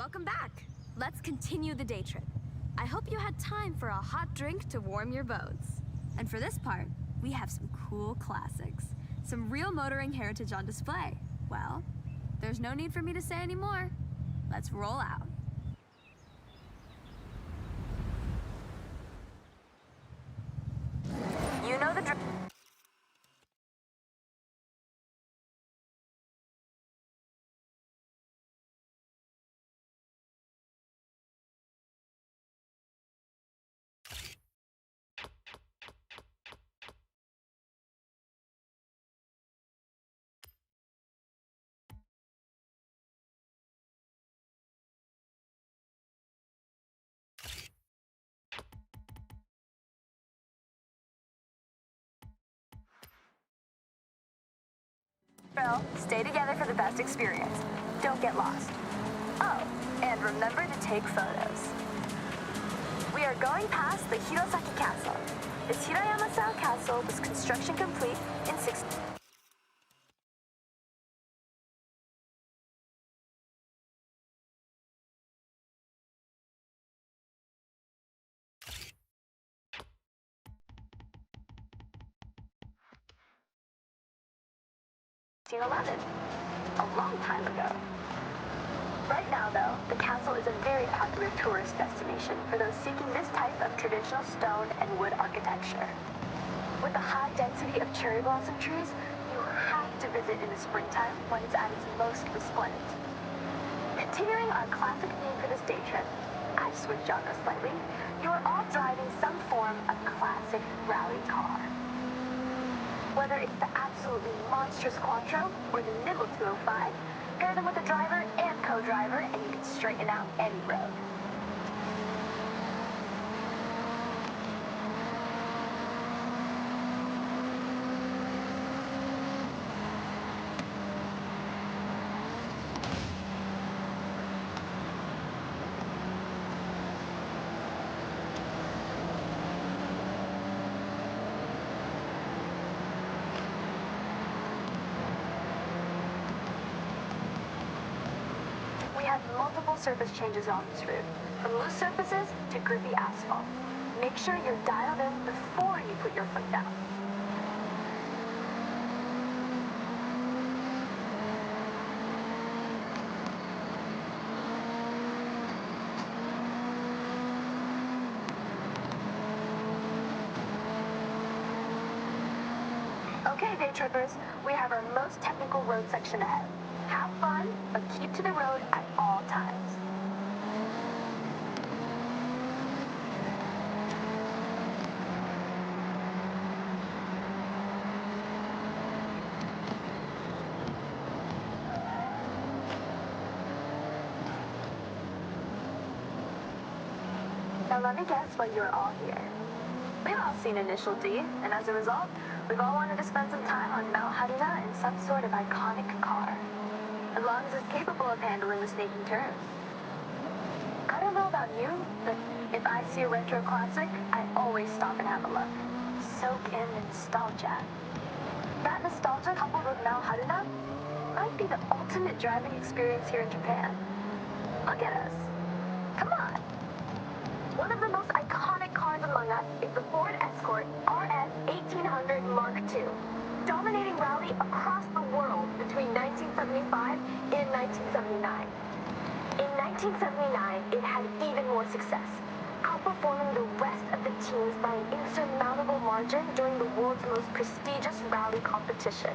Welcome back. Let's continue the day trip. I hope you had time for a hot drink to warm your boats. And for this part, we have some cool classics. Some real motoring heritage on display. Well, there's no need for me to say any more. Let's roll out. You know the Stay together for the best experience. Don't get lost. Oh, and remember to take photos. We are going past the Hirosaki Castle. This Hirayama-style castle was construction complete in 6... a long time ago. Right now, though, the castle is a very popular tourist destination for those seeking this type of traditional stone and wood architecture. With the high density of cherry blossom trees, you have to visit in the springtime when it's at its most resplendent. Continuing our classic theme for this day trip, I've switched genres slightly. You are all driving some form of classic rally car. Whether it's the absolutely monstrous Quattro or the nimble 205, pair them with a driver and co-driver and you can straighten out any road. We have multiple surface changes on this route, from loose surfaces to grippy asphalt. Make sure you're dialed in before you put your foot down. Okay, day trippers, we have our most technical road section ahead. Have fun, but keep to the road at all times. Now let me guess why you're all here. We've all seen Initial D, and as a result, we've all wanted to spend some time on Mount Haruna in some sort of iconic car. As long as it's capable of handling the snaking turns. I don't know about you, but if I see a retro classic, I always stop and have a look. Soak in the nostalgia. That nostalgia coupled with Mount Haruna might be the ultimate driving experience here in Japan. Look at us. Come on. One of the most iconic cars among us is the Ford Escort RS 1800 Mark II, dominating rally across the world between 1975 and 1979. In 1979, it had even more success, outperforming the rest of the teams by an insurmountable margin during the world's most prestigious rally competition.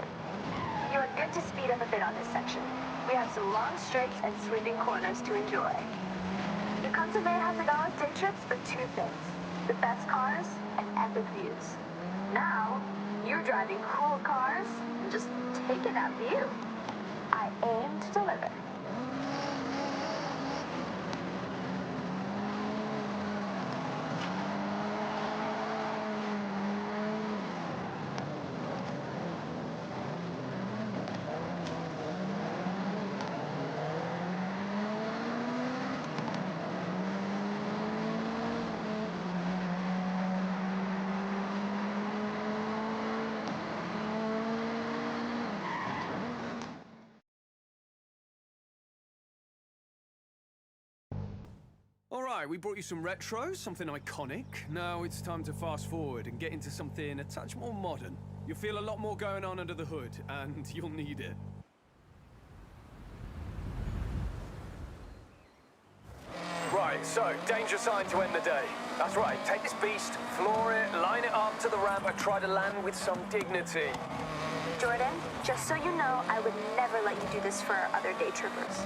You are good to speed up a bit on this section. We have some long straights and sweeping corners to enjoy. You come to Bay Hasagawa's day trips for two things: the best cars and epic views. Now, you're driving cool cars and just taking that view. I aim to deliver. Alright, we brought you some retro, something iconic. Now it's time to fast forward and get into something a touch more modern. You'll feel a lot more going on under the hood, and you'll need it. Right, so, danger sign to end the day. That's right, take this beast, floor it, line it up to the ramp, and try to land with some dignity. Jordan, just so you know, I would never let you do this for our other day trippers.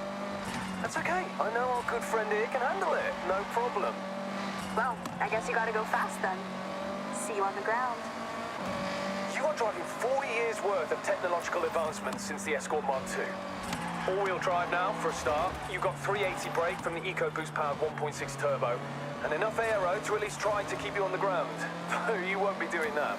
That's okay. I know our good friend here can handle it. No problem. Well, I guess you gotta go fast then. See you on the ground. You are driving 4 years' worth of technological advancements since the Escort Mark II. All-wheel drive now, for a start. You've got 380 brake from the EcoBoost powered 1.6 turbo, and enough aero to at least try to keep you on the ground. You won't be doing that.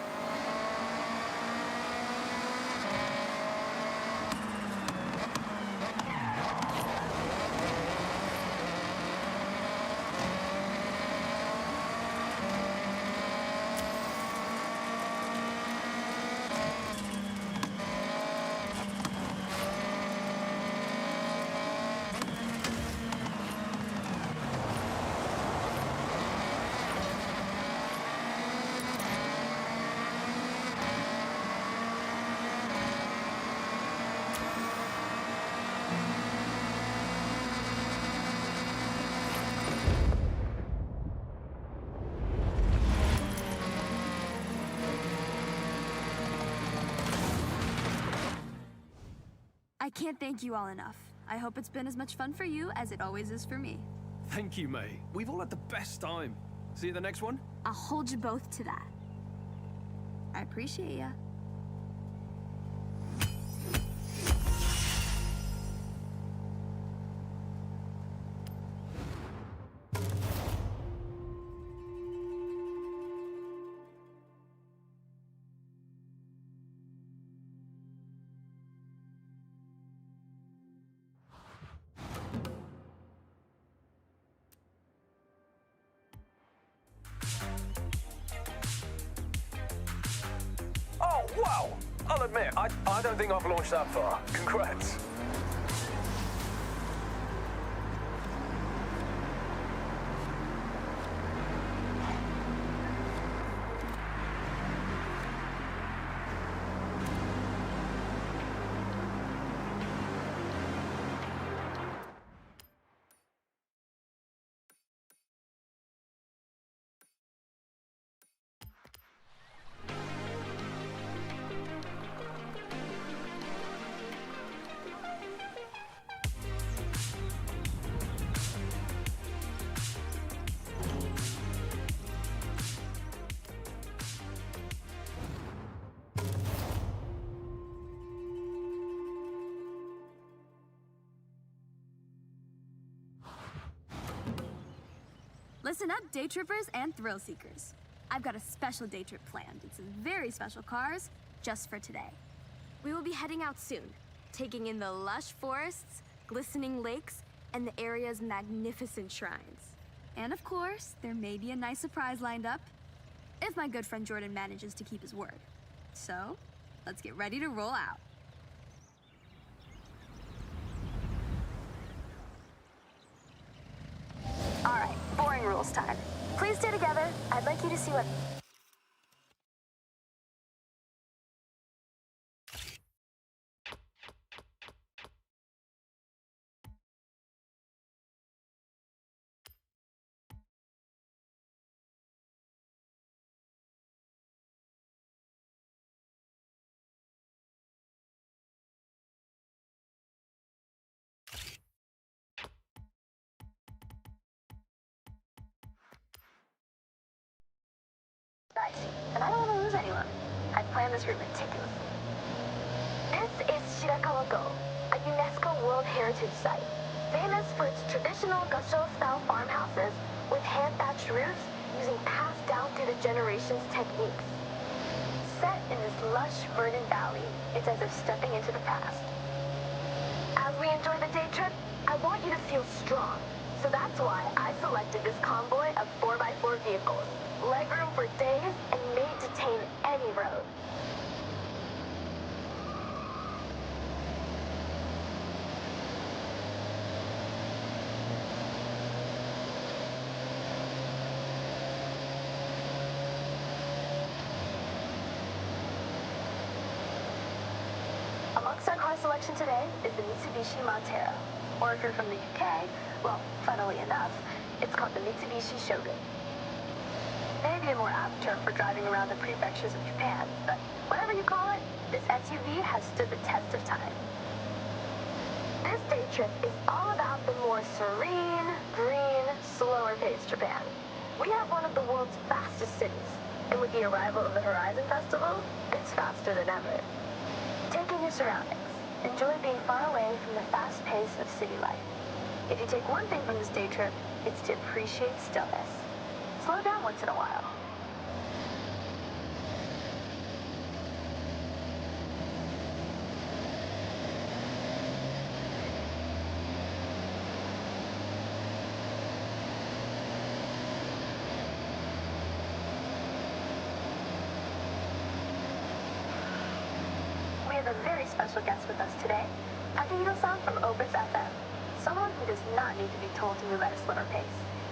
I can't thank you all enough. I hope it's been as much fun for you as it always is for me. Thank you, May. We've all had the best time. See you at the next one? I'll hold you both to that. I appreciate ya. Oh, wow! I'll admit, I don't think I've launched that far. Congrats. Listen up, day trippers and thrill seekers. I've got a special day trip planned. It's some very special cars just for today. We will be heading out soon, taking in the lush forests, glistening lakes, and the area's magnificent shrines. And of course, there may be a nice surprise lined up, if my good friend Jordan manages to keep his word. So, let's get ready to roll out. All right, boring rules time. Please stay together. I'd like you to see what... dicey, and I don't want to lose anyone. I've planned this route meticulously. This is Shirakawa-go, a UNESCO World Heritage Site, famous for its traditional Gasho-style farmhouses with hand-thatched roofs using passed down through the generations techniques. Set in this lush, verdant valley, it's as if stepping into the past. As we enjoy the day trip, I want you to feel strong, so that's why I selected this convoy of 4x4 vehicles. Legroom for days and made to tame any road. selection today is the Mitsubishi Montero. Or if you're from the UK, well, funnily enough, it's called the Mitsubishi Shogun. Maybe a more apt term for driving around the prefectures of Japan, but whatever you call it, this SUV has stood the test of time. This day trip is all about the more serene, green, slower-paced Japan. We have one of the world's fastest cities, and with the arrival of the Horizon Festival, it's faster than ever. Take in your surroundings. Enjoy being far away from the fast pace of city life. If you take one thing from this day trip, it's to appreciate stillness. Slow down once in a while. We have a very special guest with us today, Takehiro-san from Opus FM, someone who does not need to be told to move at a slower pace.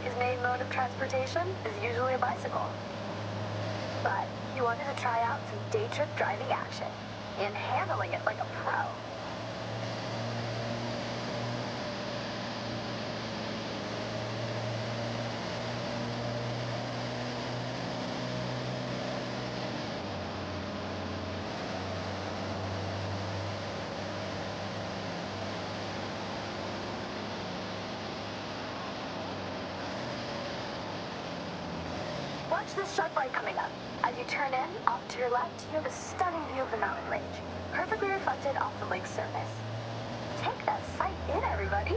His main mode of transportation is usually a bicycle. But he wanted to try out some day trip driving action and handling it like a pro. Watch this sharp right coming up. As you turn in, off to your left, you have a stunning view of the mountain range, perfectly reflected off the lake's surface. Take that sight in, everybody.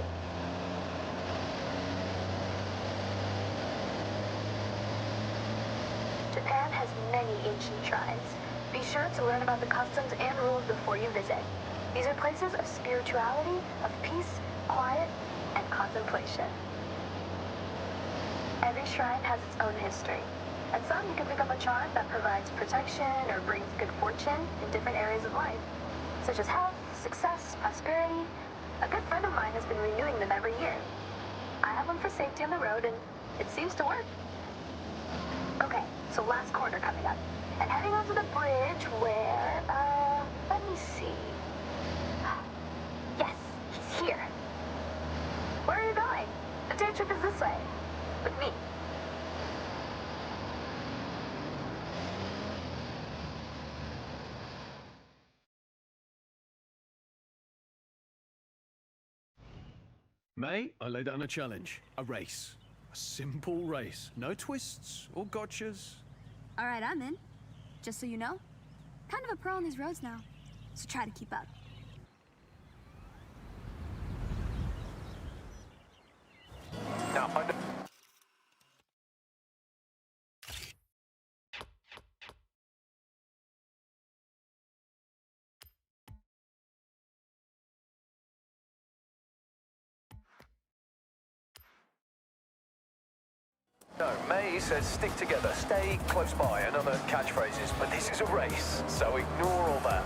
Japan has many ancient shrines. Be sure to learn about the customs and rules before you visit. These are places of spirituality, of peace, quiet, and contemplation. Every shrine has its own history. At some, you can pick up a charm that provides protection or brings good fortune in different areas of life, such as health, success, prosperity. A good friend of mine has been renewing them every year. I have one for safety on the road, and it seems to work. Okay, so last corner coming up, and heading onto the bridge where, let me see. Yes, he's here. Where are you going? The day trip is this way. With me. May, I lay down a challenge. A race. A simple race. No twists or gotchas. All right, I'm in. Just so you know, kind of a pro on these roads now, so try to keep up. Now, I know... No, May says stick together, stay close by, and other catchphrases, but this is a race, so ignore all that.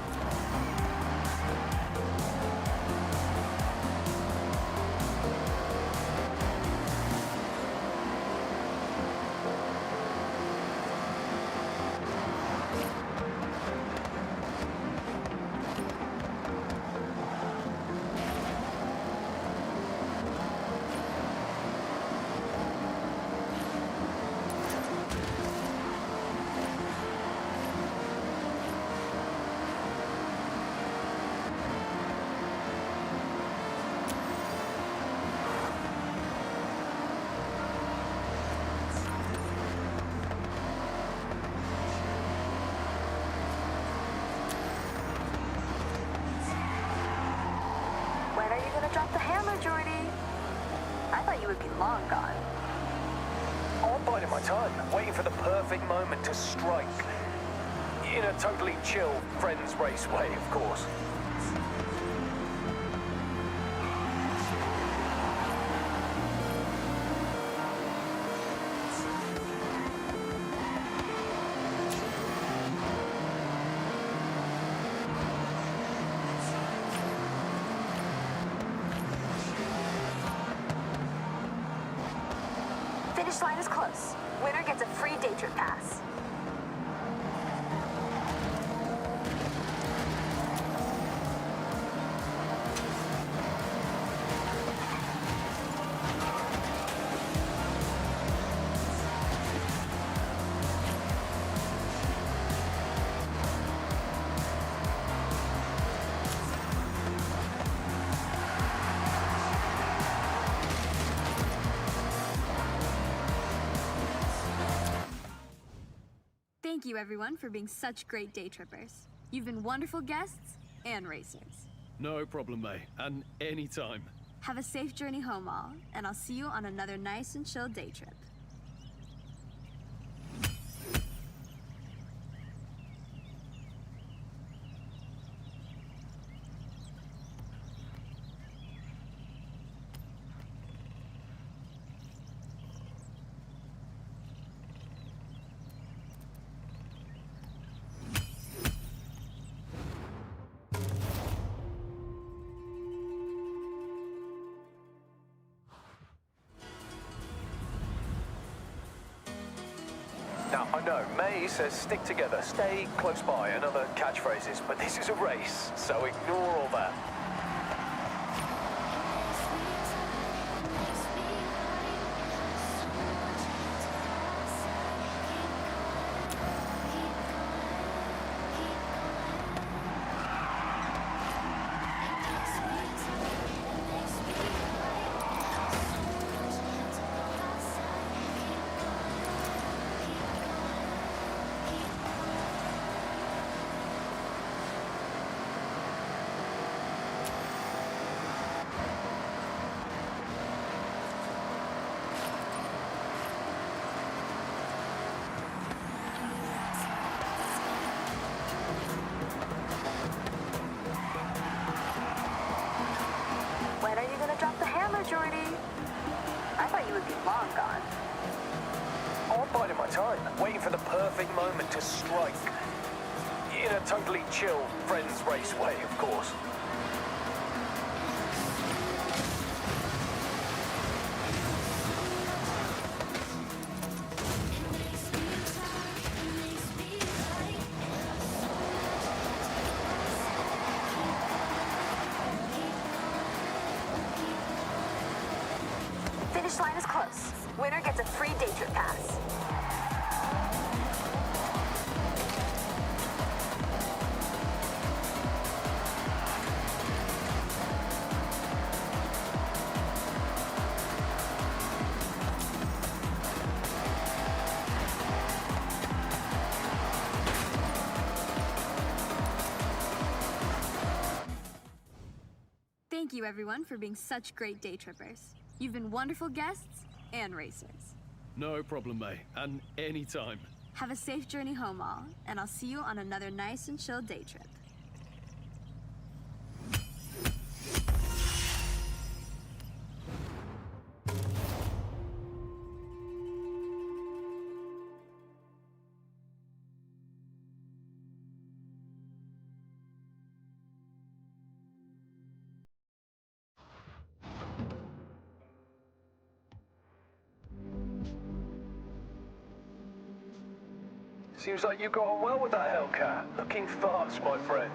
When are you gonna drop the hammer, Jordy? I thought you would be long gone. I'm biding my time, waiting for the perfect moment to strike. In a totally chill, friends race way, of course. Finish line is close. Winner gets a free day trip pass. Thank you, everyone, for being such great day trippers. You've been wonderful guests and racers. No problem, May. And anytime. Have a safe journey home, all, and I'll see you on another nice and chill day trip. Now, I know, May says stick together, stay close by, and other catchphrases, but this is a race, so ignore all that. When are you gonna drop the hammer, Jordy? I thought you would be long gone. Oh, I'm biding my time, waiting for the perfect moment to strike. In a totally chill, friends race way, of course. Finish line is close. Winner gets a free day trip pass. Thank you, everyone, for being such great day trippers. You've been wonderful guests and racers. No problem, May. And anytime. Have a safe journey home, all, and I'll see you on another nice and chill day trip. Seems like you got on well with that Hellcat. Looking fast, my friend.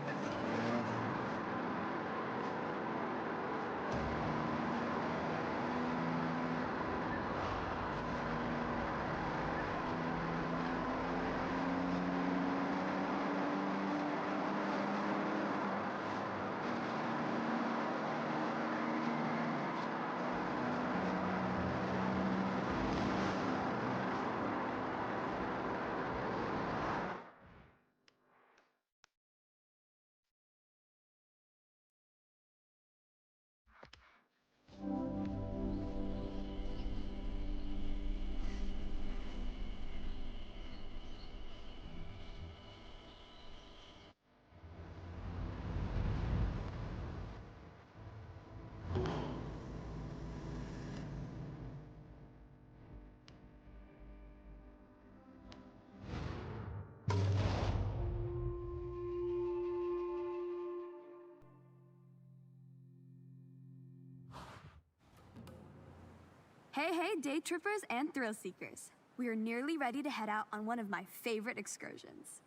Hey, day trippers and thrill seekers. We are nearly ready to head out on one of my favorite excursions.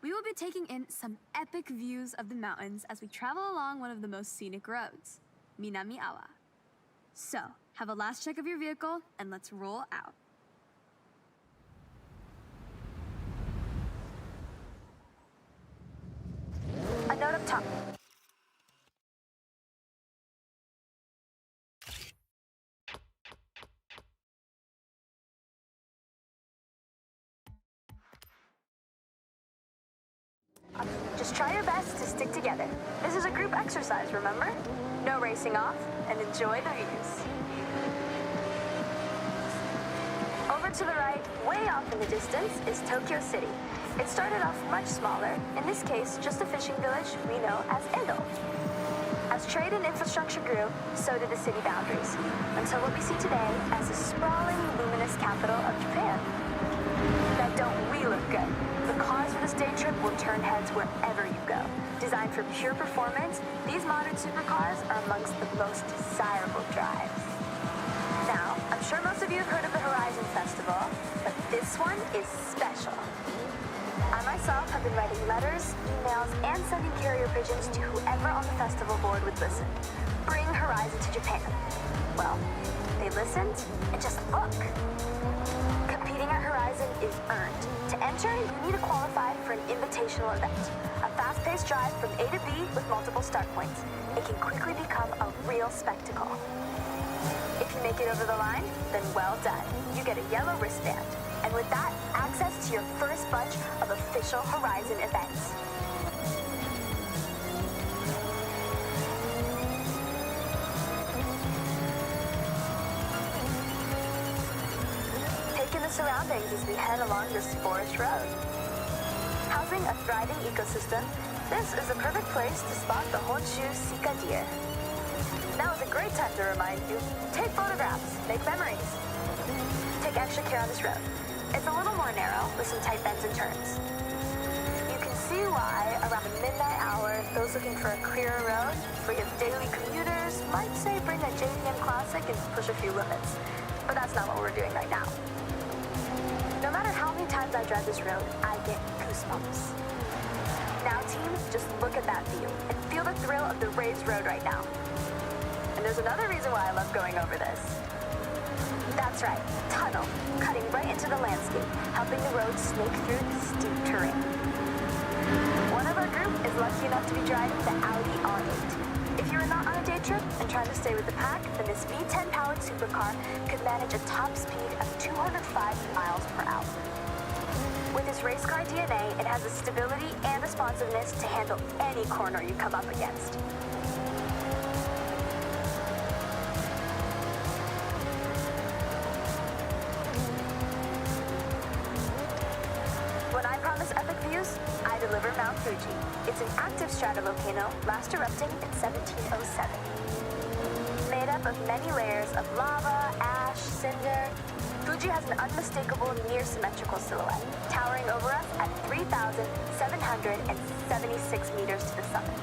We will be taking in some epic views of the mountains as we travel along one of the most scenic roads, Minami Awa. So, have a last check of your vehicle and let's roll out. A note up top. Just try your best to stick together. This is a group exercise, remember? No racing off, and enjoy the views. Over to the right, way off in the distance, is Tokyo City. It started off much smaller, in this case, just a fishing village we know as Edo. As trade and infrastructure grew, so did the city boundaries, until what we see today as the sprawling, luminous capital of Japan. Now don't we look good? The cars for this day trip will turn heads wherever you go. Designed for pure performance, these modern supercars are amongst the most desirable drives. Now, I'm sure most of you have heard of the Horizon Festival, but this one is special. I myself have been writing letters, emails, and sending carrier pigeons to whoever on the festival board would listen. Bring Horizon to Japan. Well, they listened, and just look. Competing at Horizon is earned. To enter, you need to qualify for an invitational event. A fast-paced drive from A to B with multiple start points. It can quickly become a real spectacle. If you make it over the line, then well done. You get a yellow wristband. And with that, access to your first bunch of official Horizon events. Take in the surroundings as we head along this forest road. Housing a thriving ecosystem, this is a perfect place to spot the Honshu Sika deer. Now is a great time to remind you, take photographs, make memories. Take extra care on this road. It's a little more narrow with some tight bends and turns. You can see why around the midnight hour, those looking for a clearer road, free of daily commuters, might say bring a JDM Classic and push a few limits. But that's not what we're doing right now. No matter how many times I drive this road, I get goosebumps. Now team, just look at that view and feel the thrill of the raised road right now. And there's another reason why I love going over this. That's right, tunnel, cutting right into the landscape, helping the road snake through the steep terrain. One of our group is lucky enough to be driving the Audi R8. If you are not on a day trip and trying to stay with the pack, then this V10-powered supercar could manage a top speed of 205 miles per hour. With its race car DNA, it has the stability and responsiveness to handle any corner you come up against. When I promise epic views, I deliver Mount Fuji. It's an active stratovolcano, last erupting in 1707. Made up of many layers of lava, ash, cinder, Fuji has an unmistakable near-symmetrical silhouette, towering over us at 3,776 meters to the summit.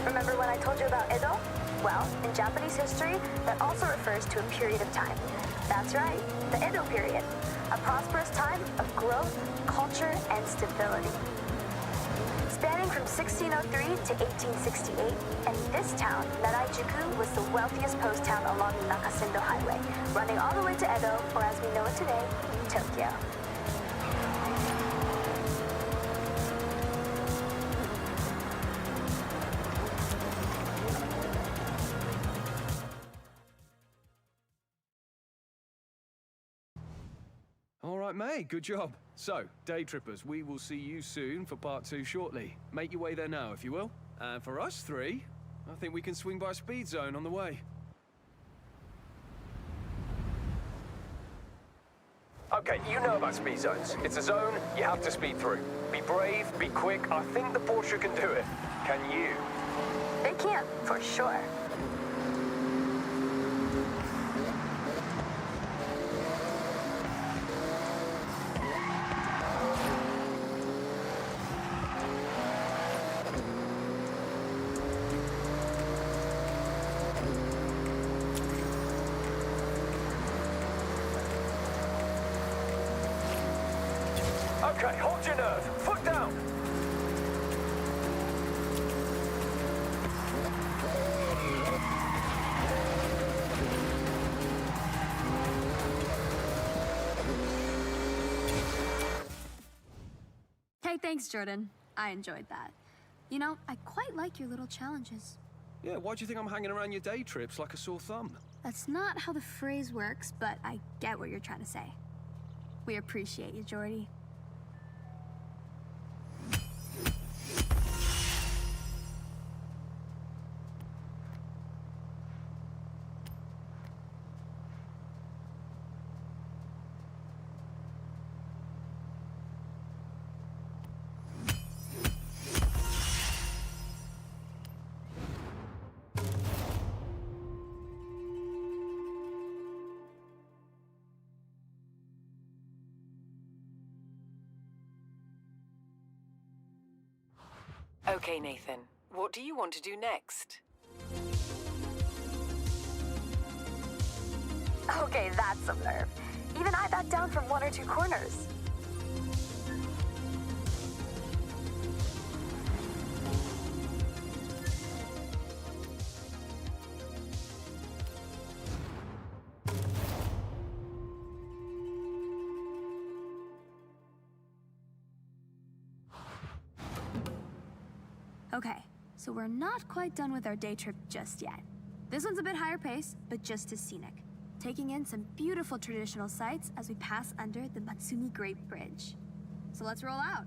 Remember when I told you about Edo? Well, in Japanese history, that also refers to a period of time. That's right, the Edo period. A prosperous time of growth, culture, and stability. Spanning from 1603 to 1868, and this town, Naraijuku, was the wealthiest post town along the Nakasindo Highway, running all the way to Edo, or as we know it today, Tokyo. All right, mate, good job. So, day trippers, we will see you soon for part 2 shortly. Make your way there now, if you will. And for us 3, I think we can swing by Speed Zone on the way. Okay, you know about speed zones. It's a zone you have to speed through. Be brave, be quick. I think the Porsche can do it. Can you? They can, for sure. Okay, hold your nerve. Foot down. thanks, Jordan. I enjoyed that. You know, I quite like your little challenges. Yeah, why do you think I'm hanging around your day trips like a sore thumb? That's not how the phrase works, but I get what you're trying to say. We appreciate you, Jordy. Okay, Nathan. What do you want to do next? Okay, that's some nerve. Even I backed down from one or two corners. Okay, so we're not quite done with our day trip just yet. This one's a bit higher pace, but just as scenic. Taking in some beautiful traditional sights as we pass under the Matsumi Great Bridge. So let's roll out.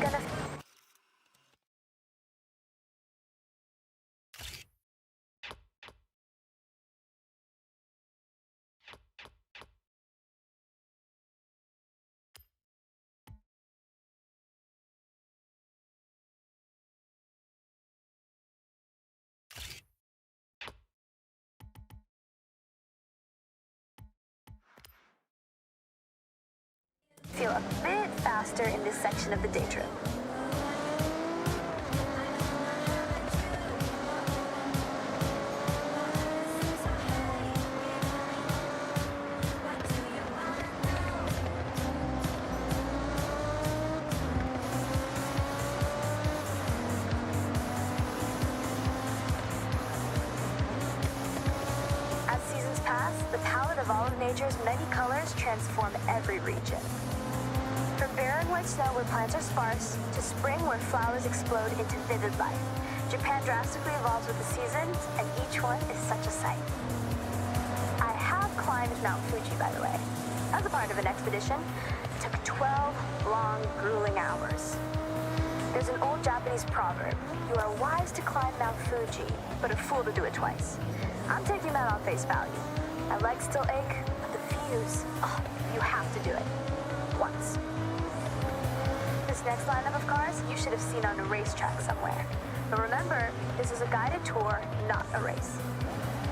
Gonna... feel a bit faster in this section of the day trip. As seasons pass, the palette of all of nature's many colors transform every region. From barren white snow where plants are sparse, to spring where flowers explode into vivid life, Japan drastically evolves with the seasons, and each one is such a sight. I have climbed Mount Fuji, by the way. As a part of an expedition, it took 12 long, grueling hours. There's an old Japanese proverb, you are wise to climb Mount Fuji, but a fool to do it twice. I'm taking that on face value. My legs still ache, but the views, oh, you have to do it. Once. This next lineup of cars you should have seen on a racetrack somewhere. But remember, this is a guided tour, not a race.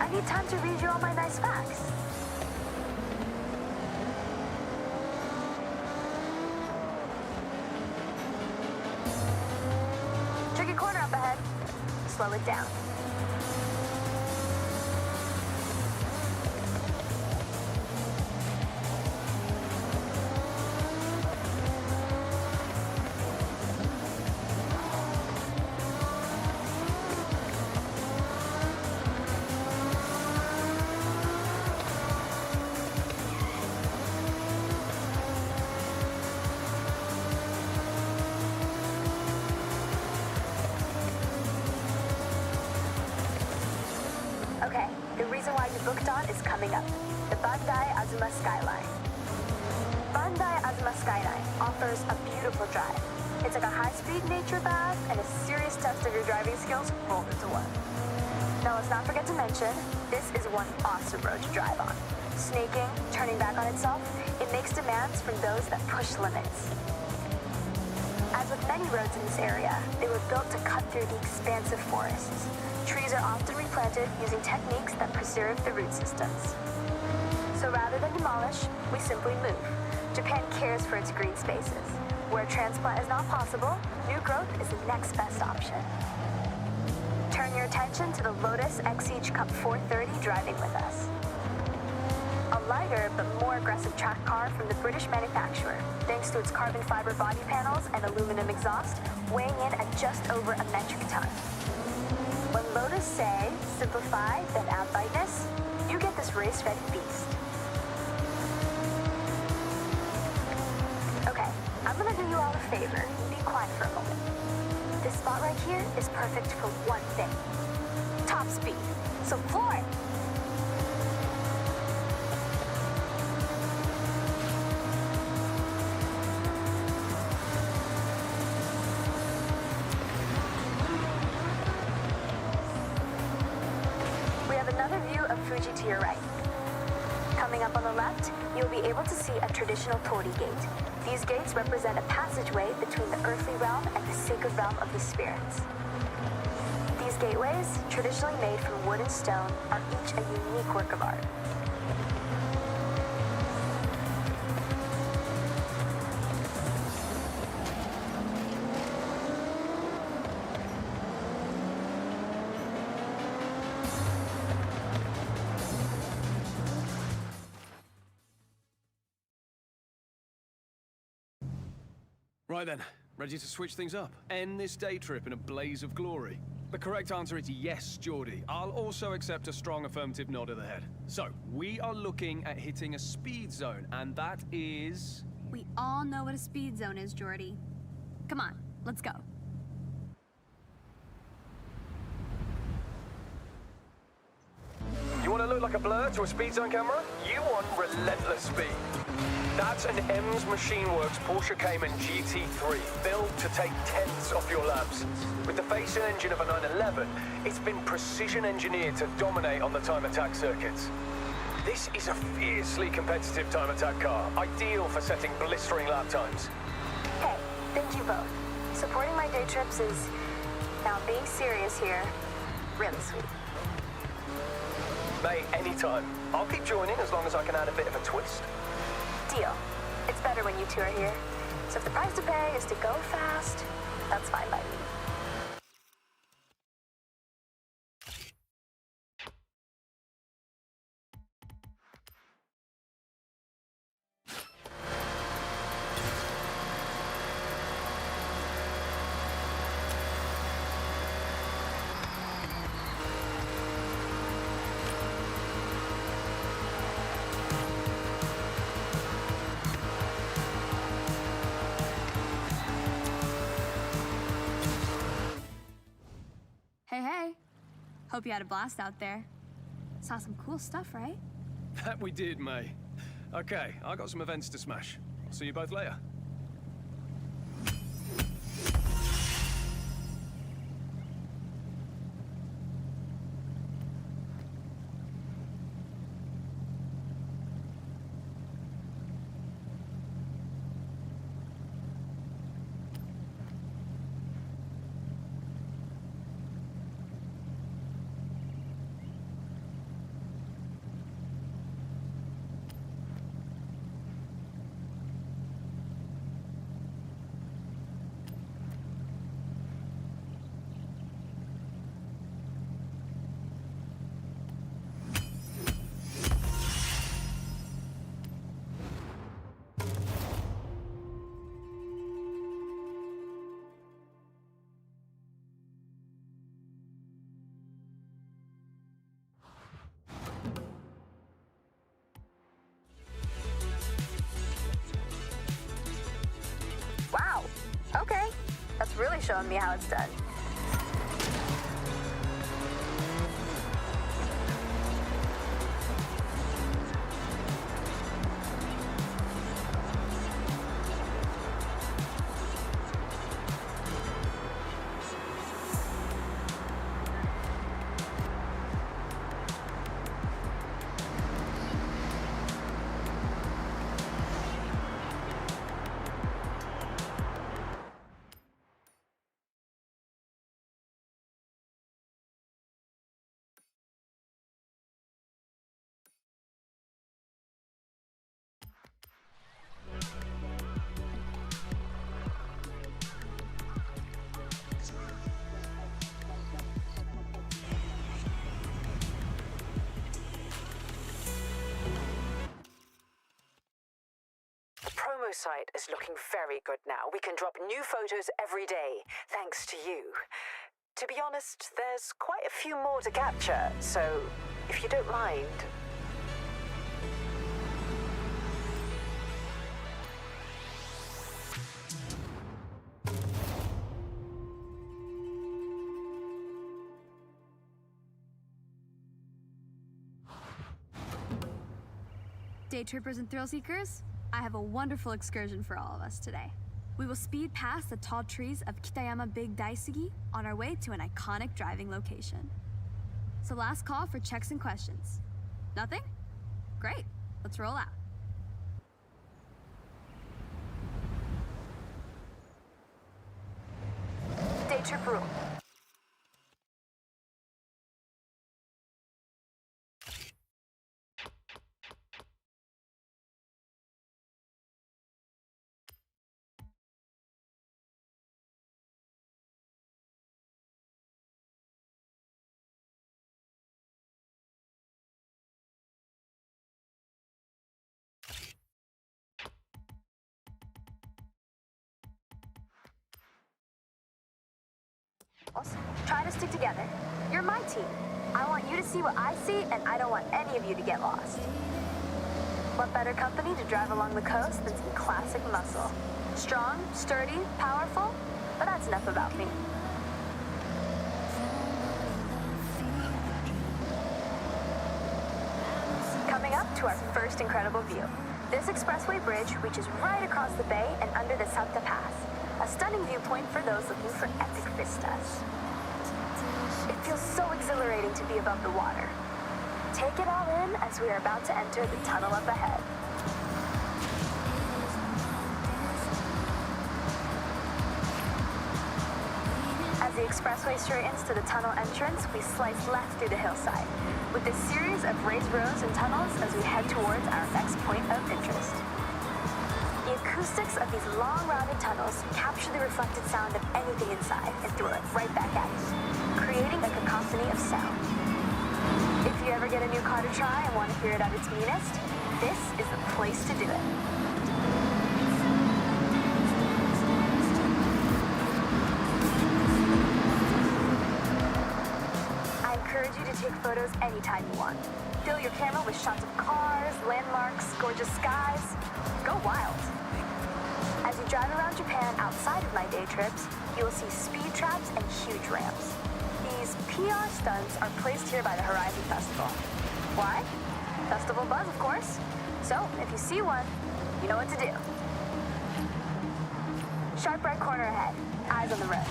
I need time to read you all my nice facts. Tricky corner up ahead. Slow it down. Okay, the reason why you booked on is coming up. The Bandai Azuma Skyline. Bandai Azuma Skyline offers a beautiful drive. It's like a high-speed nature bath and a serious test of your driving skills rolled into one. Now let's not forget to mention, this is one awesome road to drive on. Snaking, turning back on itself, it makes demands from those that push limits. As with many roads in this area, they were built to cut through the expansive forests. Trees are often replanted using techniques that preserve the root systems. So rather than demolish, we simply move. Japan cares for its green spaces. Where transplant is not possible, new growth is the next best option. Turn your attention to the Lotus Exige Cup 430 driving with us. A lighter but more aggressive track car from the British manufacturer, thanks to its carbon fiber body panels and aluminum exhaust, weighing in at just over a metric ton. When Lotus say, simplify, then add lightness, you get this race-ready beast. favor. Be quiet for a moment. This spot right here is perfect for one thing. Top speed. So floor it! We have another view of Fuji to your right. Coming up on the left, you'll be able to see a traditional torii gate. These gates represent a passageway between the earthly realm and the sacred realm of the spirits. These gateways, traditionally made from wood and stone, are each a unique work of art. Right then, ready to switch things up? End this day trip in a blaze of glory? The correct answer is yes, Geordie. I'll also accept a strong affirmative nod of the head. So, we are looking at hitting a speed zone, and that is... We all know what a speed zone is, Jordy. Come on, let's go. You want to look like a blur to a speed zone camera? You want relentless speed. That's an M's Machine Works Porsche Cayman GT3, built to take tenths off your laps. With the face and engine of a 911, it's been precision engineered to dominate on the time attack circuits. This is a fiercely competitive time attack car, ideal for setting blistering lap times. Hey, thank you both. Supporting my day trips is, now being serious here, really sweet. Mate, anytime. I'll keep joining as long as I can add a bit of a twist. Deal. It's better when you two are here. So if the price to pay is to go fast, that's fine by me. Hey. Hope you had a blast out there. Saw some cool stuff, right? That we did, May. Okay, I got some events to smash. I'll see you both later. Wow. Okay. That's really showing me how it's done. Promo site is looking very good now. We can drop new photos every day, thanks to you. To be honest, there's quite a few more to capture, so if you don't mind... Day trippers and thrill seekers, I have a wonderful excursion for all of us today. We will speed past the tall trees of Kitayama Big Daisugi on our way to an iconic driving location. So last call for checks and questions. Nothing? Great, let's roll out. Day trip rule. Try to stick together. You're my team. I want you to see what I see, and I don't want any of you to get lost. What better company to drive along the coast than some classic muscle? Strong, sturdy, powerful, but that's enough about me. Coming up to our first incredible view. This expressway bridge reaches right across the bay and under the Santa Pass, a stunning viewpoint for those looking for epic vistas. It feels so exhilarating to be above the water. Take it all in as we are about to enter the tunnel up ahead. As the expressway straightens to the tunnel entrance, we slice left through the hillside, with a series of raised roads and tunnels as we head towards our next point of interest. The acoustics of these long, rounded tunnels capture the reflected sound of anything inside and throw it right back at you, creating a cacophony of sound. If you ever get a new car to try and want to hear it at its meanest, this is the place to do it. I encourage you to take photos anytime you want. Fill your camera with shots of cars, landmarks, gorgeous skies. Go wild. As you drive around Japan outside of my day trips, you will see speed traps and huge ramps. These PR stunts are placed here by the Horizon Festival. Why? Festival buzz, of course. So, if you see one, you know what to do. Sharp right corner ahead. Eyes on the road.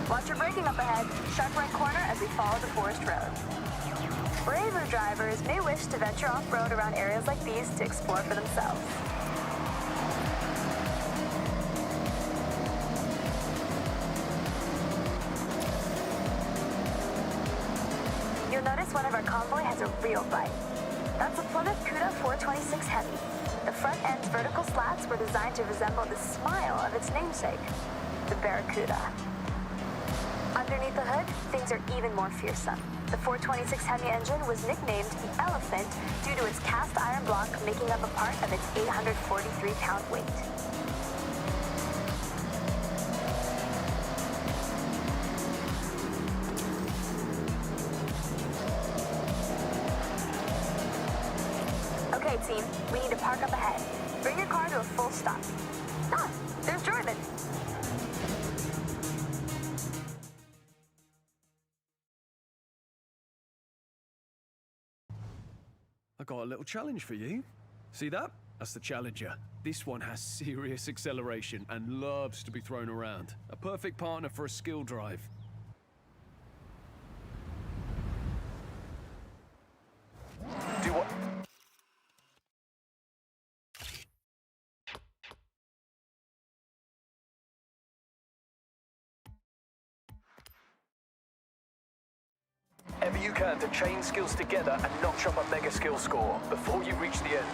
Watch your braking up ahead. Sharp right corner as we follow the forest road. Braver drivers may wish to venture off-road around areas like these to explore for themselves. You'll notice one of our convoy has a real bite. That's a Plymouth Cuda 426 Heavy. The front end's vertical slats were designed to resemble the smile of its namesake, the Barracuda. Underneath the hood, things are even more fearsome. The 426 Hemi engine was nicknamed the Elephant due to its cast iron block making up a part of its 843-pound weight. Okay, team, we need to park up ahead. Bring your car to a full stop. Ah, there's Jordan. I got a little challenge for you. See that? That's the Challenger. This one has serious acceleration and loves to be thrown around. A perfect partner for a skill drive. Do what? Ever you can to chain skills together and notch up a mega skill score before you reach the end.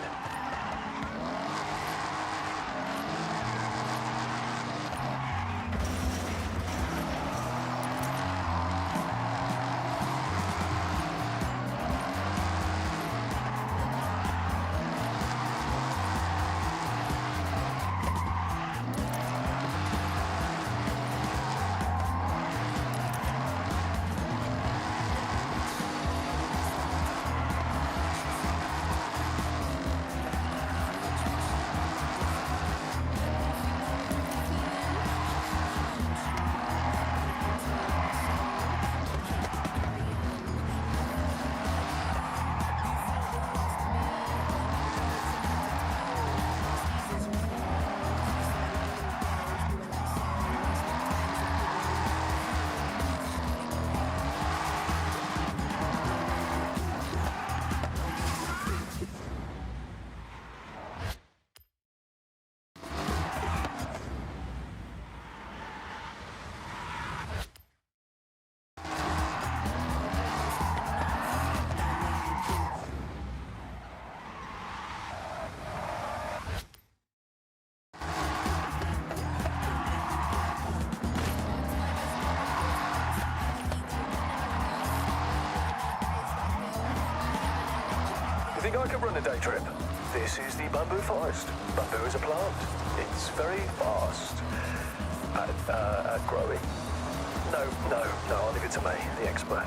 think I could run a day trip? This is the bamboo forest. Bamboo is a plant. It's very fast at growing. No, I'll leave it to me, the expert.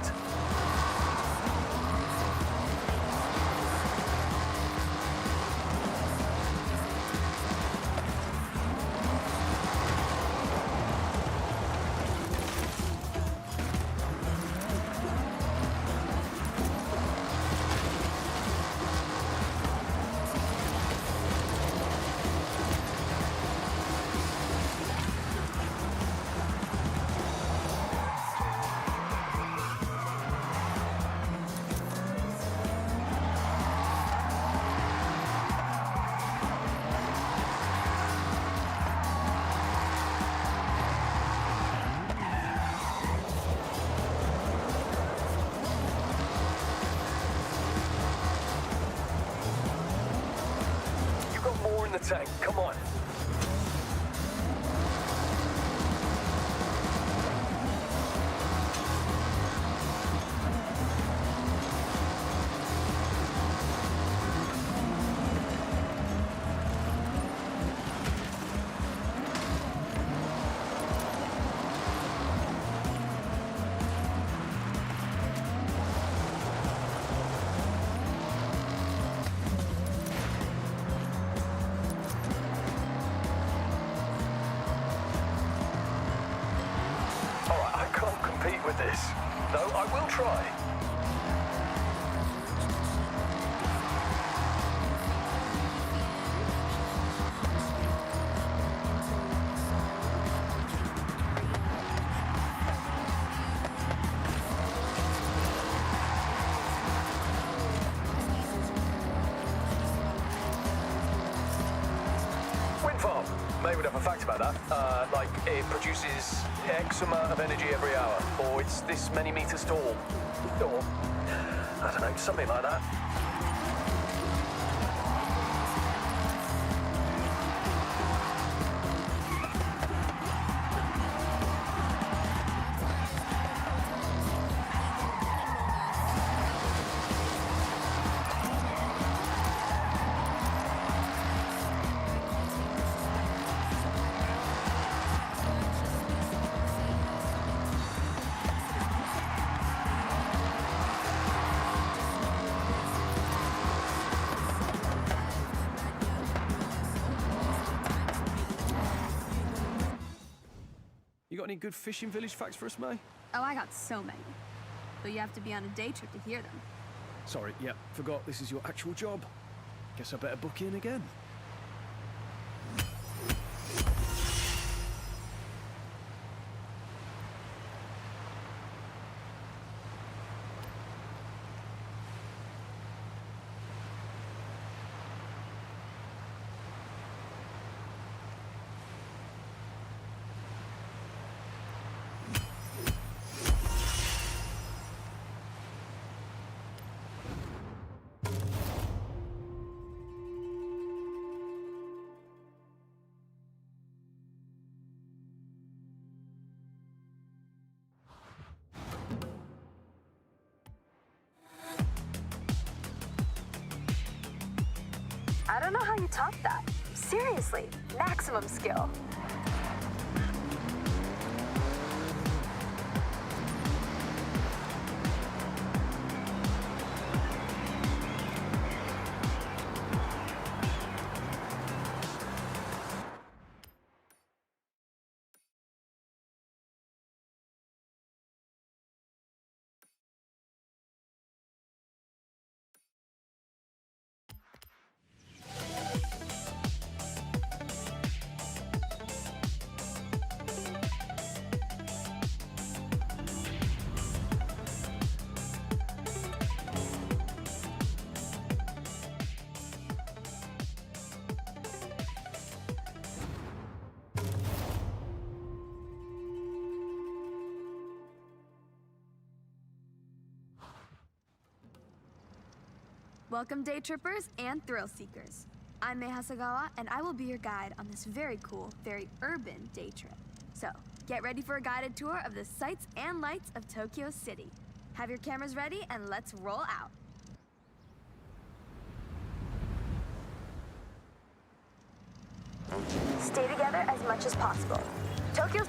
Tank, come on. With this, though I will try. Wind farm. May would have a fact about that. Like it produces X amount of energy every hour, or it's this many meters tall, or I don't know, something like that. You got any good fishing village facts for us, May? Oh, I got so many. But you have to be on a day trip to hear them. Sorry, yep, forgot this is your actual job. Guess I better book in again. I don't know how you top that. Seriously, maximum skill. Welcome, day trippers and thrill seekers. I'm Mei Hasagawa, and I will be your guide on this very cool, very urban day trip. So, get ready for a guided tour of the sights and lights of Tokyo City. Have your cameras ready, and let's roll out. Stay together as much as possible. Tokyo's...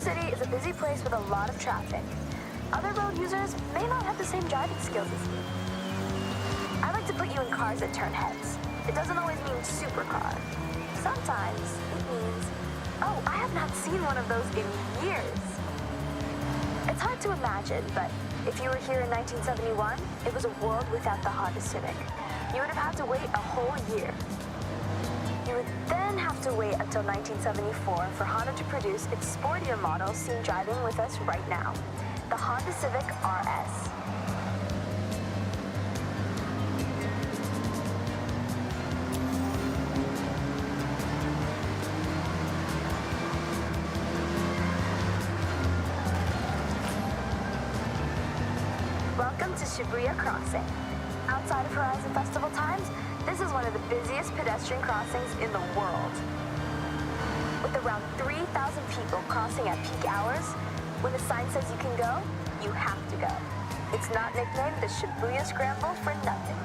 City is a busy place with a lot of traffic. Other road users may not have the same driving skills as you. I like to put you in cars that turn heads. It doesn't always mean supercar. Sometimes it means, oh, I have not seen one of those in years. It's hard to imagine, but if you were here in 1971, it was a world without the Honda Civic. You would have had to wait a whole year. You would then have to wait until 1974 for Honda to produce its sportier model seen driving with us right now, the Honda Civic RS. Welcome to Shibuya Crossing. Outside of Horizon Festival times, this is one of the busiest pedestrian crossings in the world. With around 3,000 people crossing at peak hours, when the sign says you can go, you have to go. It's not nicknamed the Shibuya Scramble for nothing.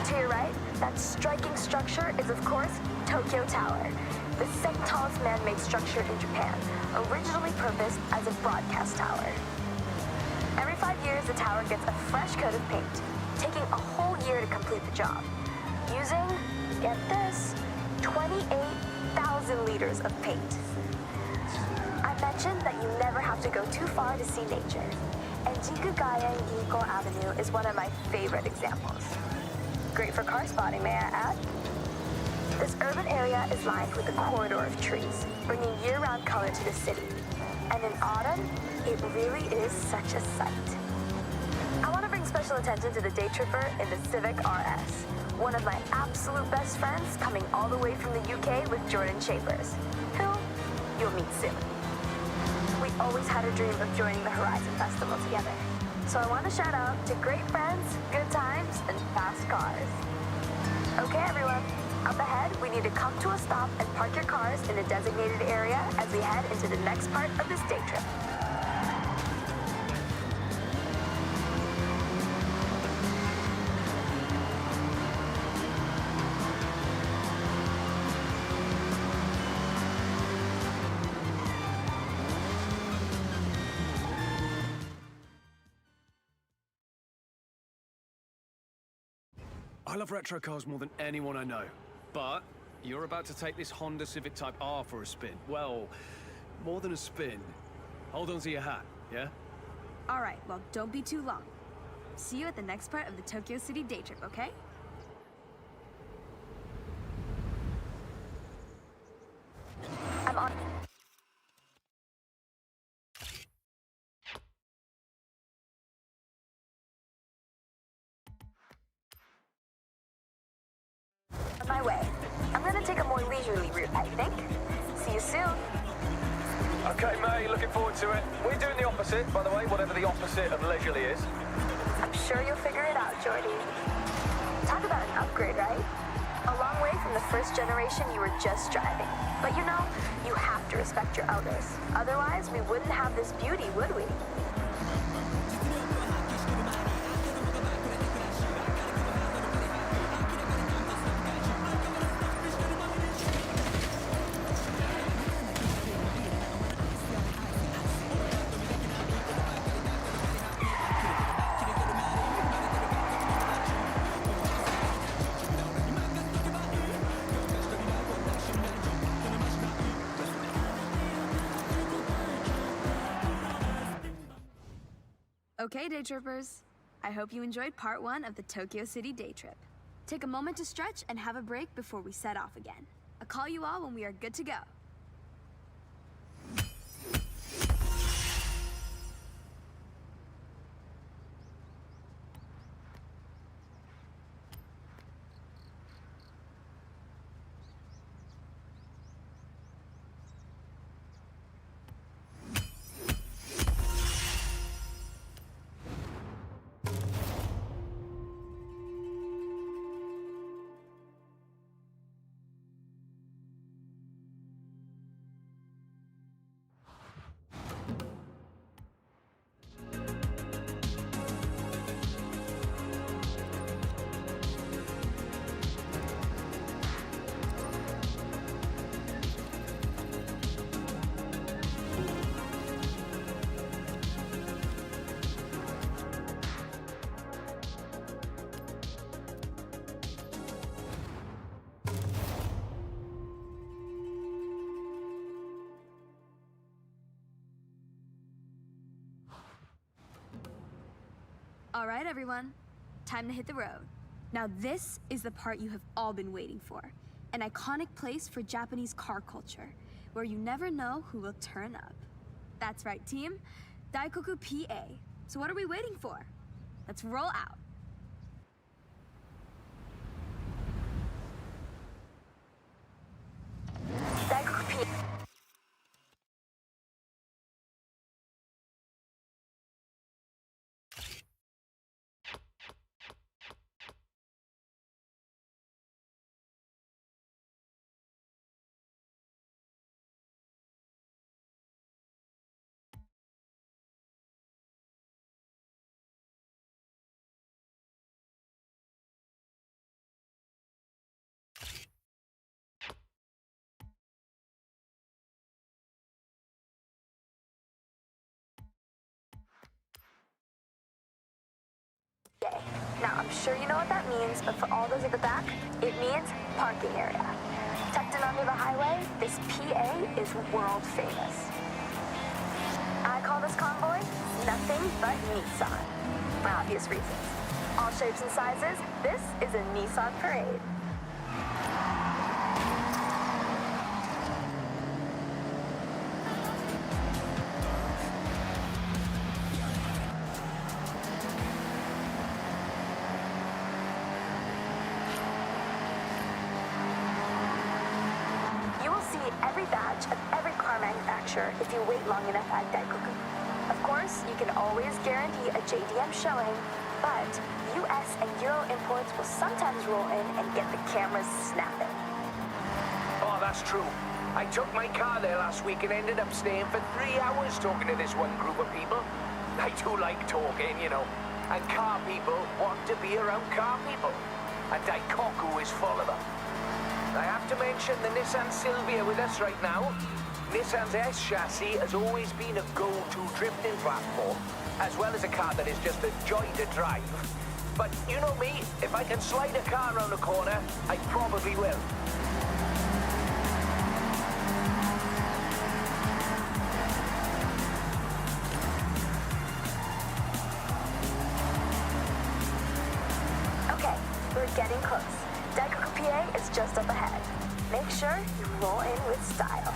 To your right, that striking structure is, of course, Tokyo Tower, the second tallest man-made structure in Japan, originally purposed as a broadcast tower. Every 5 years, the tower gets a fresh coat of paint, taking a whole year to complete the job, using, get this, 28,000 liters of paint. I mentioned that you never have to go too far to see nature, and Jikugaya Ginko Avenue is one of my favorite examples. Great for car spotting, may I add? This urban area is lined with a corridor of trees, bringing year-round color to the city. And in autumn, it really is such a sight. I want to bring special attention to the day tripper in the Civic RS, one of my absolute best friends coming all the way from the UK with Jordan Chapers, who you'll meet soon. We always had a dream of joining the Horizon Festival together, so I want to shout out to great friends, good times, and fast cars. Okay, everyone. Up ahead, we need to come to a stop and park your cars in a designated area as we head into the next part of this day trip. I love retro cars more than anyone I know. But you're about to take this Honda Civic Type R for a spin. Well, more than a spin. Hold on to your hat, yeah? All right, well, don't be too long. See you at the next part of the Tokyo City day trip, okay? I'm on... my way. I'm gonna take a more leisurely route, I think. See you soon. Okay, May, looking forward to it. We're doing the opposite, by the way, whatever the opposite of leisurely is. I'm sure you'll figure it out, Jordy. Talk about an upgrade, right? A long way from the first generation you were just driving. But you know, you have to respect your elders. Otherwise, we wouldn't have this beauty, would we? Okay, day trippers. I hope you enjoyed part 1 of the Tokyo City day trip. Take a moment to stretch and have a break before we set off again. I'll call you all when we are good to go. All right, everyone. Time to hit the road. Now this is the part you have all been waiting for. An iconic place for Japanese car culture, where you never know who will turn up. That's right, team. Daikoku PA. So what are we waiting for? Let's roll out. Daikoku PA. Now, I'm sure you know what that means, but for all those at the back, it means parking area. Tucked in under the highway, this PA is world famous. I call this convoy nothing but Nissan, for obvious reasons. All shapes and sizes, this is a Nissan parade. Every badge of every car manufacturer if you wait long enough at Daikoku. Of course, you can always guarantee a JDM showing, but US and Euro imports will sometimes roll in and get the cameras snapping. Oh, that's true. I took my car there last week and ended up staying for 3 hours talking to this one group of people. I do like talking, you know. And car people want to be around car people. And Daikoku is full of them. I have to mention the Nissan Silvia with us right now. Nissan's S chassis has always been a go-to drifting platform, as well as a car that is just a joy to drive. But you know me, if I can slide a car around a corner, I probably will. Okay, we're getting close. Daikoku PA is just up ahead. Make sure you roll in with style.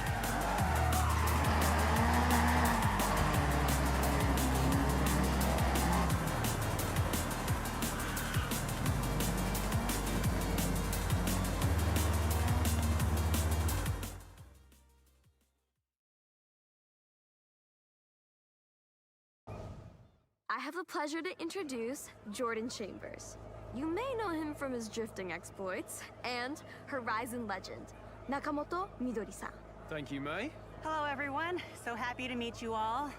I have the pleasure to introduce Jordan Chambers. You may know him from his drifting exploits and Horizon legend, Nakamoto Midori-san. Thank you, May. Hello, everyone. So happy to meet you all.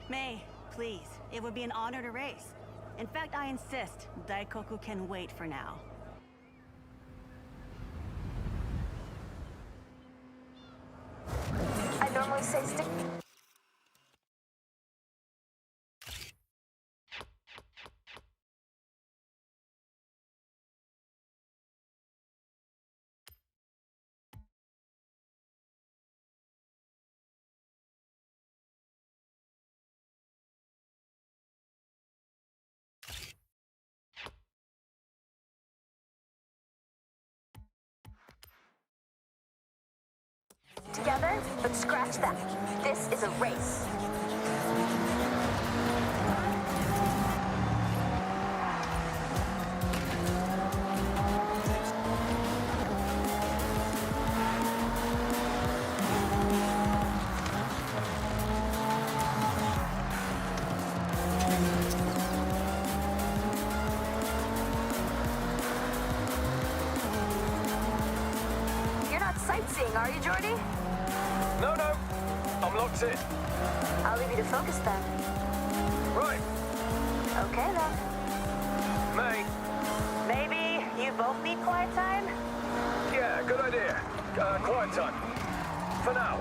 May, please, it would be an honor to race. In fact, I insist, Daikoku can wait for now. I normally say stick... Together, but scratch that. This is a race. You're not sightseeing, are you, Jordy? No, no. I'm locked in. I'll leave you to focus then. Right. Okay then. May. Maybe you both need quiet time? Yeah, good idea. Quiet time. For now.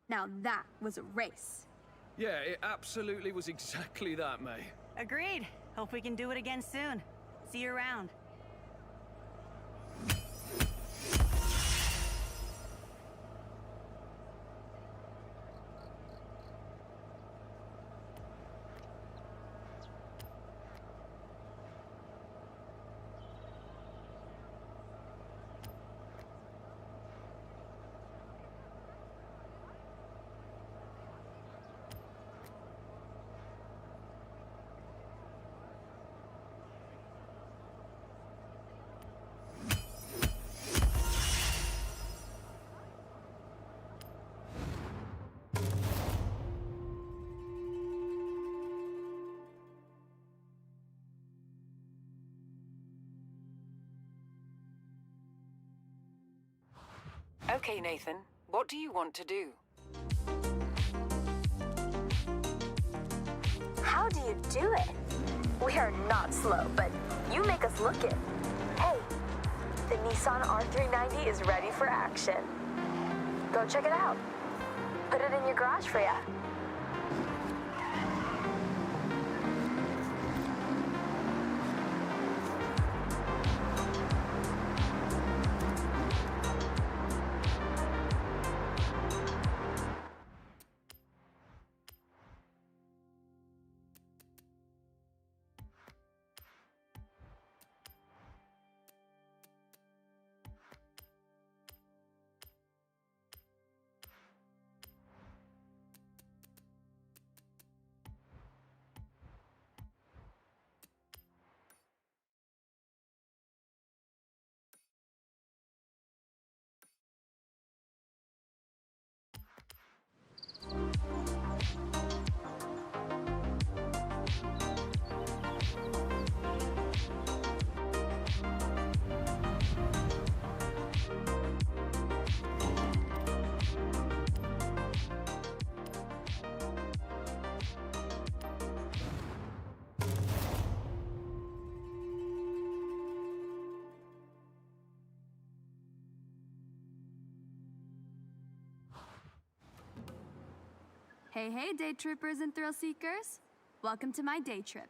Now that was a race. Yeah, it absolutely was exactly that, May. Agreed. Hope we can do it again soon. See you around. Okay, Nathan. What do you want to do? How do you do it? We are not slow, but you make us look it. Hey, the Nissan R390 is ready for action. Go check it out. Put it in your garage for ya. Hey, hey, day trippers and thrill seekers. Welcome to my day trip.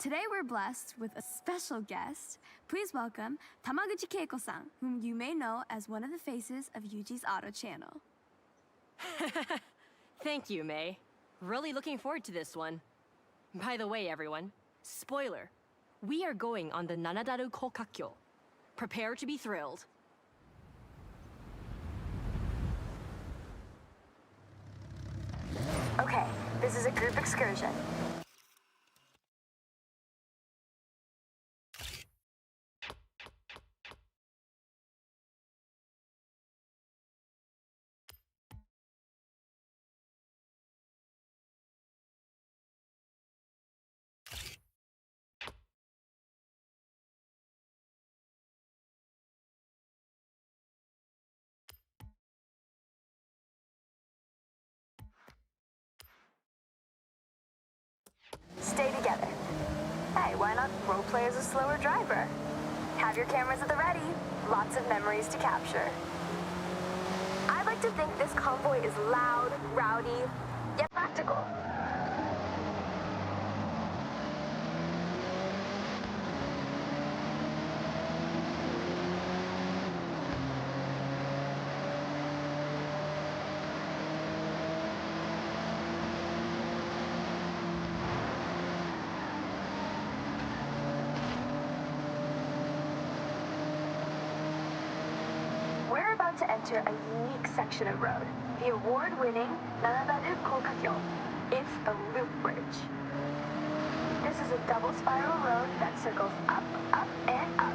Today we're blessed with a special guest. Please welcome Tamaguchi Keiko-san, whom you may know as one of the faces of Yuji's Auto channel. Thank you, May. Really looking forward to this one. By the way, everyone, spoiler, we are going on the Nanadaru Kokakyo. Prepare to be thrilled. Okay, this is a group excursion. Stay together. Hey, why not roleplay as a slower driver? Have your cameras at the ready. Lots of memories to capture. I like to think this convoy is loud, rowdy, yet practical. We're about to enter a unique section of road, the award-winning Nanadaru Kokakyo. It's the Loop Bridge. This is a double spiral road that circles up, up, and up,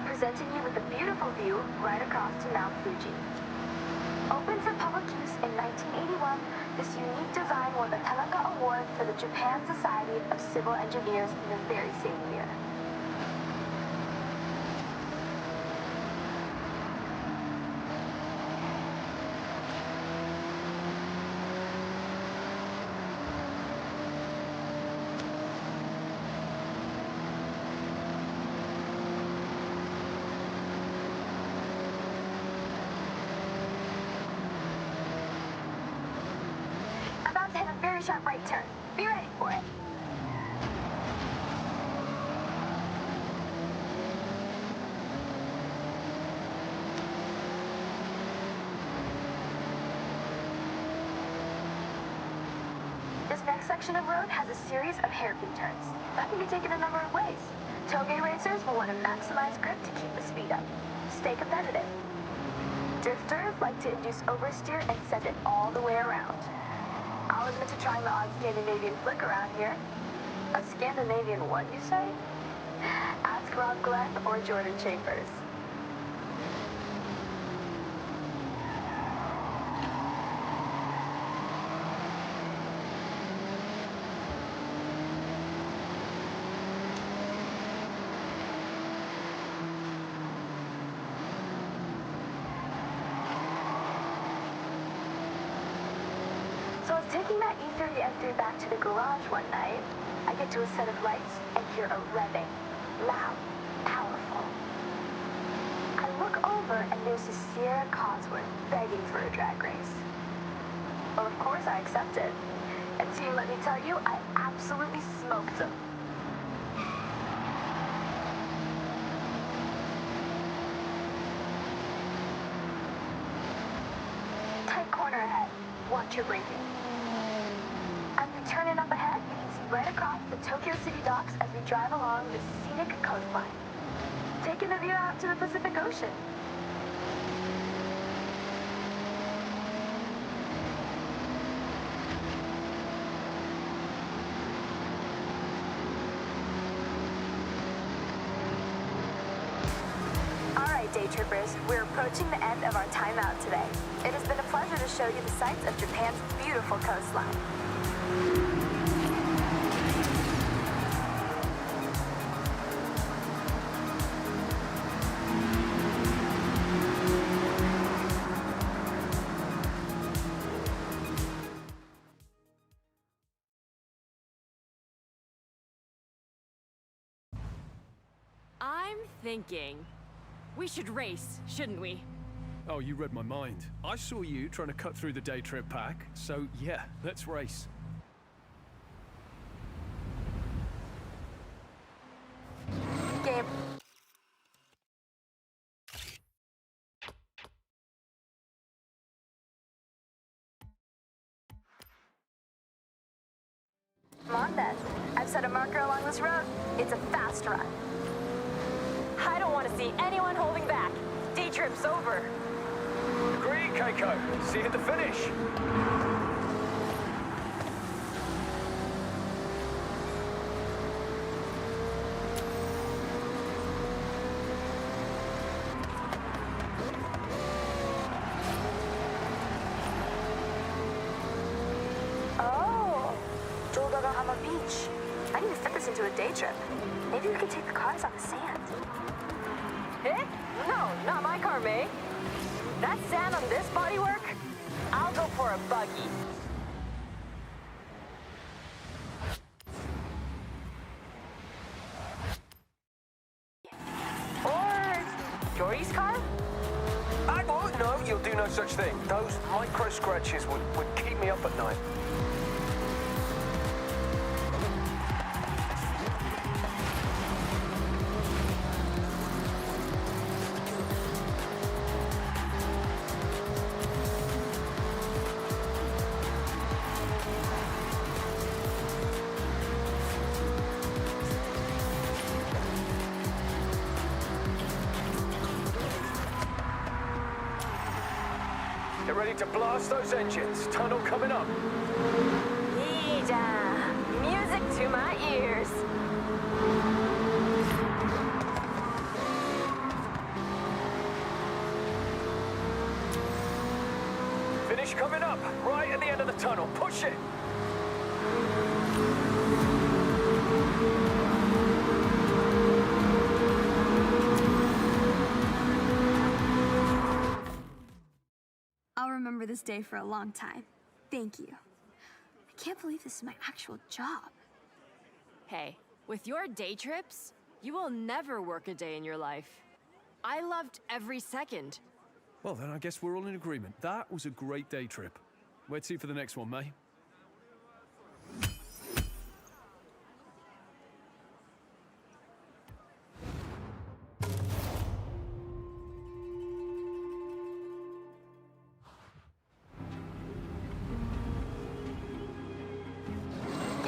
presenting you with a beautiful view right across to Mount Fuji. Opened for public use in 1981, this unique design won the Tanaka Award for the Japan Society of Civil Engineers in the very same year. very sharp right turn. Be ready for it. This next section of road has a series of hairpin turns. That can be taken a number of ways. Toge racers will want to maximize grip to keep the speed up. Stay competitive. Drifters like to induce oversteer and send it all the way around. I'll admit to trying the odd Scandinavian flick around here. A Scandinavian what, you say? Ask Rob Glenn or Jordan Chambers. So I was taking that E30 M3 back to the garage one night. I get to a set of lights and hear a revving. Loud, powerful. I look over and there's this Sierra Codsworth begging for a drag race. Well, of course I accepted. And team, let me tell you, I absolutely smoked them. Tight corner ahead. Watch your braking. As we turn in up ahead, you can see right across the Tokyo City docks as we drive along the scenic coastline, taking the view out to the Pacific Ocean. Alright, day trippers, we're approaching the end of our timeout today. It has been a pleasure to show you the sights of Japan's beautiful coastline. I'm thinking we should race, shouldn't we? Oh, you read my mind. I saw you trying to cut through the day trip pack, so yeah, let's race. Game. Come on then. I've set a marker along this road. It's a fast run. I don't want to see anyone holding back. Day trip's over. Agreed, Keiko. See you at the finish. Oh, Jogagahama Beach. I need to fit this into a day trip. Maybe we could take the cars on the sand. Eh? No, not my car, May. That sand on this bodywork? I'll go for a buggy. Or Jory's car? I won't. No, you'll do no such thing. Those micro scratches would keep me up at night. Get ready to blast those engines. Tunnel coming up. Ija, music to my ears. Finish coming up. Right at the end of the tunnel. Push it. I'll remember this day for a long time. Thank you. I can't believe this is my actual job. Hey, with your day trips, you will never work a day in your life. I loved every second. Well, then I guess we're all in agreement. That was a great day trip. Where to for the next one, May?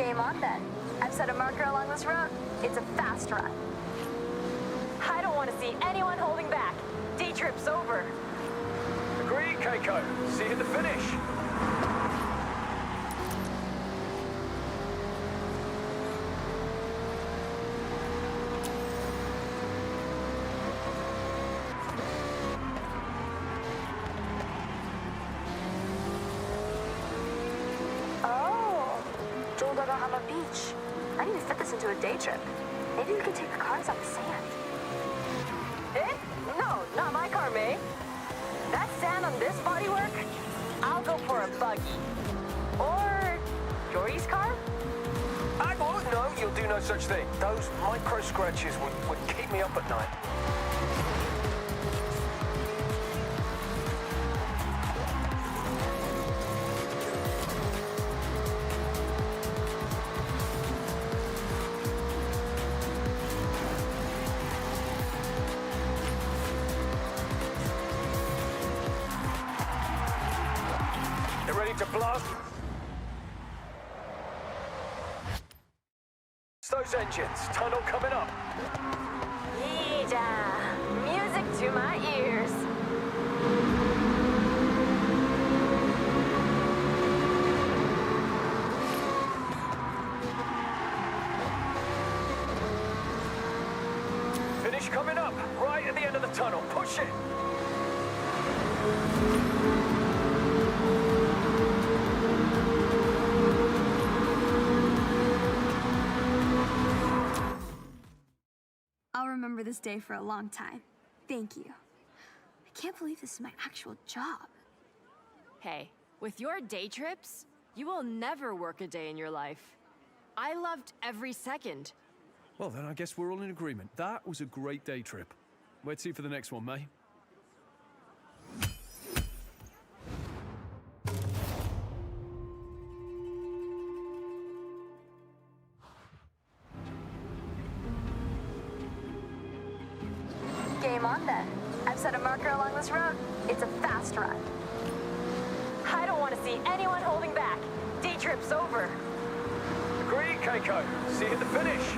Game on then. I've set a marker along this road. It's a fast run. I don't want to see anyone holding back. Day trip's over. Agreed, Keiko. See you at the finish. Oh, Joldagahama Beach. I need to fit this into a day trip. Maybe we could take the cars on the sand. Eh? No, not my car, May. That sand on this bodywork? I'll go for a buggy. Or Jory's car? I won't. No, you'll do no such thing. Those micro scratches would keep me up at night. You ready to blast? It's those engines. Tunnel coming up. Yeah, music to my ears. Finish coming up. Right at the end of the tunnel. Push it. I'll remember this day for a long time. Thank you. I can't believe this is my actual job. Hey, with your day trips, you will never work a day in your life. I loved every second. Well, then I guess we're all in agreement. That was a great day trip. Wait see for the next one, May. Game on then. I've set a marker along this road. It's a fast run. I don't want to see anyone holding back. Day trip's over. Agreed, Keiko. See you at the finish.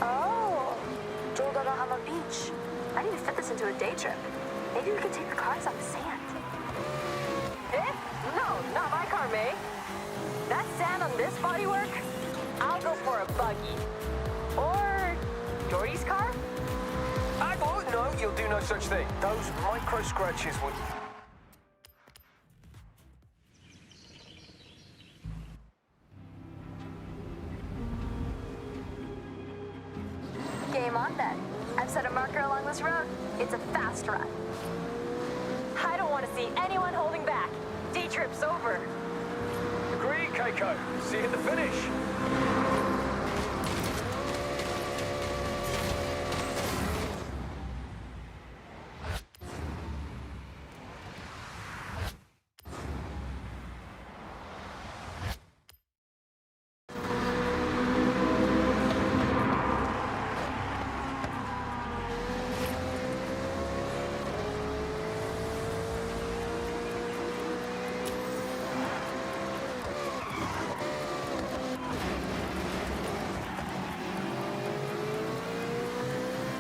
Oh, Joldagahama Beach. I need to fit this into a day trip. Maybe we could take the cars on the sand. Eh? No, not my car, May. That sand on this bodywork? I'll go for a buggy. Or Jory's car? I won't. No, you'll do no such thing. Those micro scratches would... Game on then. I've set a marker along this road. It's a fast run. I don't want to see anyone holding back. Day trip's over. Agreed, Keiko. See you at the finish.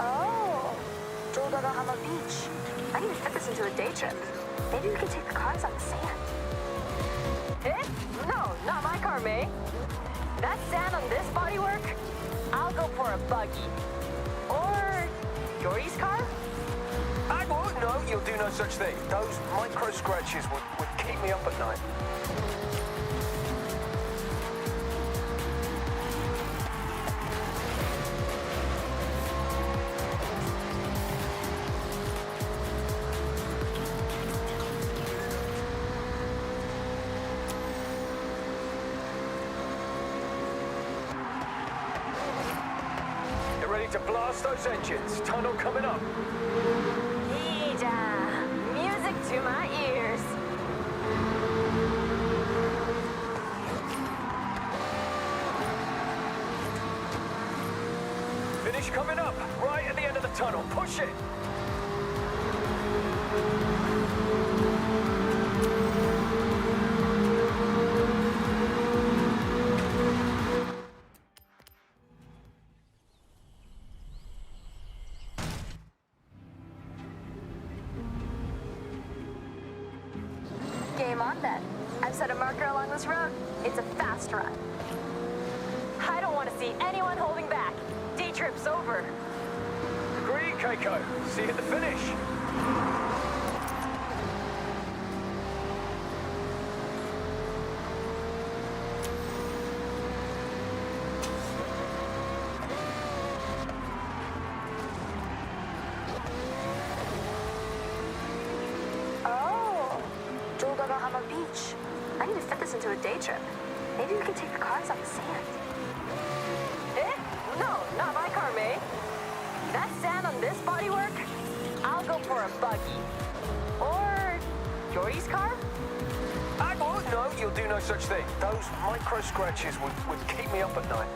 Oh, Joldagahama Beach. I need to fit this into a day trip. Maybe we could take the cars on the sand. Eh? No, not my car, May. That sand on this bodywork? I'll go for a buggy. Or Jory's car? I won't. No, you'll do no such thing. Those micro scratches would keep me up at night. Ready to blast those engines. Tunnel coming up. Yeah, music to my ears. tunnel. Push it! Game on then. I've set a marker along this road. It's a fast run. I don't want to see anyone holding back. Day trip's over. Agreed, Keiko. See you at the finish. Oh, Joldagahama Beach. I need to fit this into a day trip. Maybe we can take the cars on the sand. Eh? No, not my car, May. That sand on this bodywork? I'll go for a buggy. Or Jory's car? Oh, no, you'll do no such thing. Those micro scratches would keep me up at night.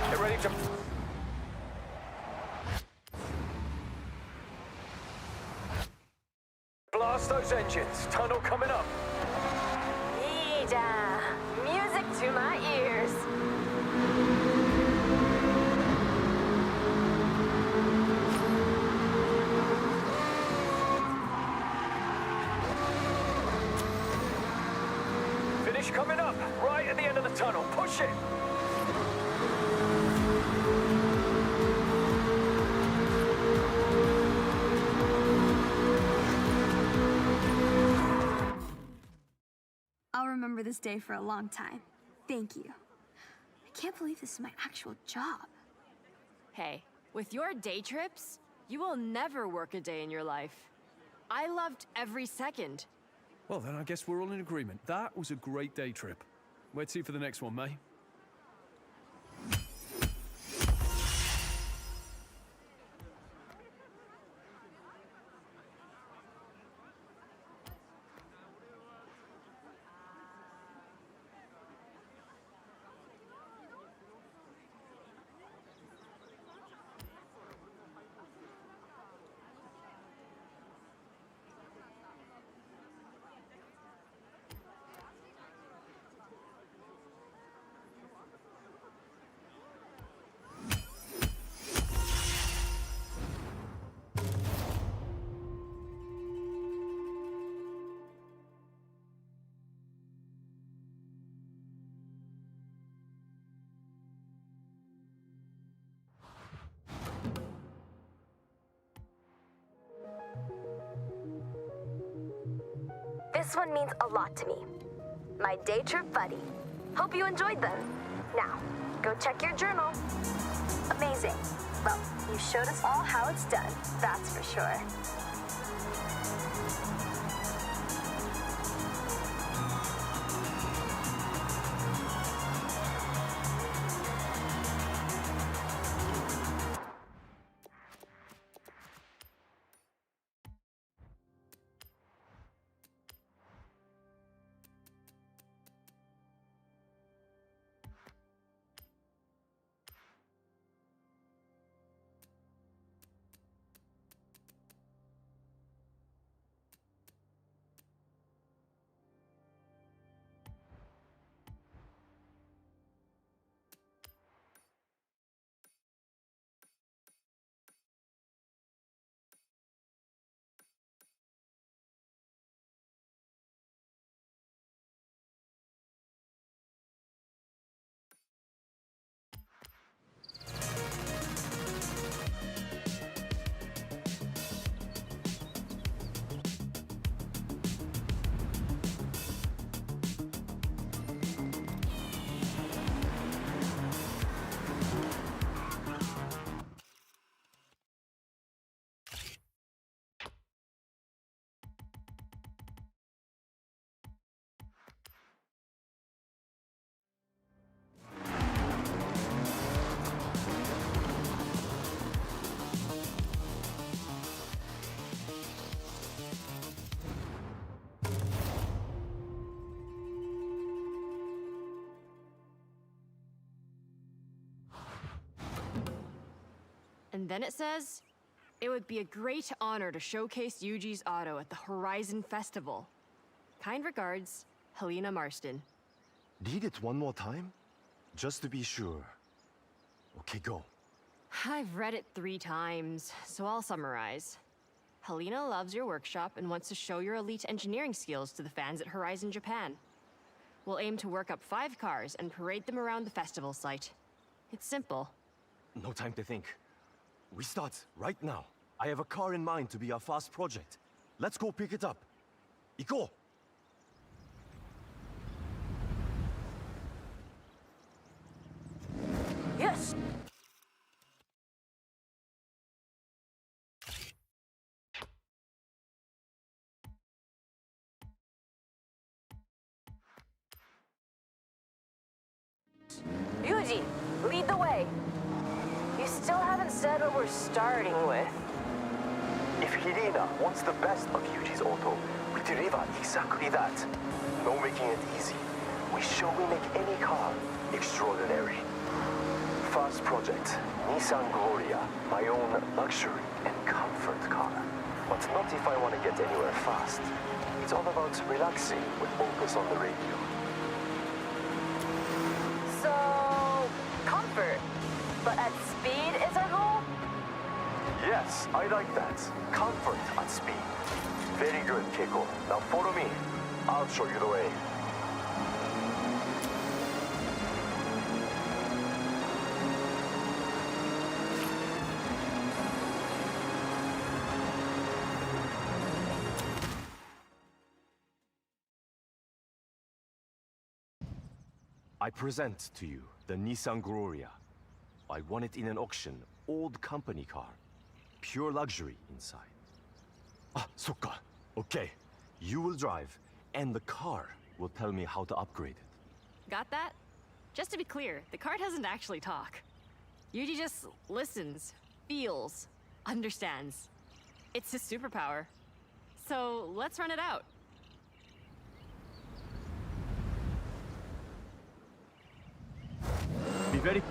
Get ready to... Blast those engines. Tunnel coming up. Ija, music to my ears. Finish coming up. Right at the end of the tunnel. Push it. I'll remember this day for a long time. Thank you. I can't believe this is my actual job. Hey, with your day trips, you will never work a day in your life. I loved every second. Well, then I guess we're all in agreement. That was a great day trip. Where to for the next one, May? This one means a lot to me. My day trip buddy. Hope you enjoyed them. Now, go check your journal. Amazing. Well, you showed us all how it's done, that's for sure. And then it says, it would be a great honor to showcase Yuji's auto at the Horizon Festival. Kind regards, Helena Marston. Read it one more time? Just to be sure. Okay, go. I've read it 3 times, so I'll summarize. Helena loves your workshop and wants to show your elite engineering skills to the fans at Horizon Japan. We'll aim to work up 5 cars and parade them around the festival site. It's simple. No time to think. We start right now. I have a car in mind to be our fast project. Let's go pick it up. Iko! Yes! Yuji, lead the way. You still haven't said what we're starting with. If Helena wants the best of Yuji's auto, we deliver exactly that. No making it easy. We show we make any car extraordinary. Fast project, Nissan Gloria, my own luxury and comfort car. But not if I want to get anywhere fast. It's all about relaxing with focus on the radio. So, comfort. But at speed is our goal? Yes, I like that. Comfort at speed. Very good, Keiko. Now follow me. I'll show you the way. I present to you the Nissan Gloria. I won it in an auction, old company car. Pure luxury inside. Ah, sokka. Okay. You will drive, and the car will tell me how to upgrade it. Got that? Just to be clear, the car doesn't actually talk. Yuji just listens, feels, understands. It's his superpower. So let's run it out. Be ready.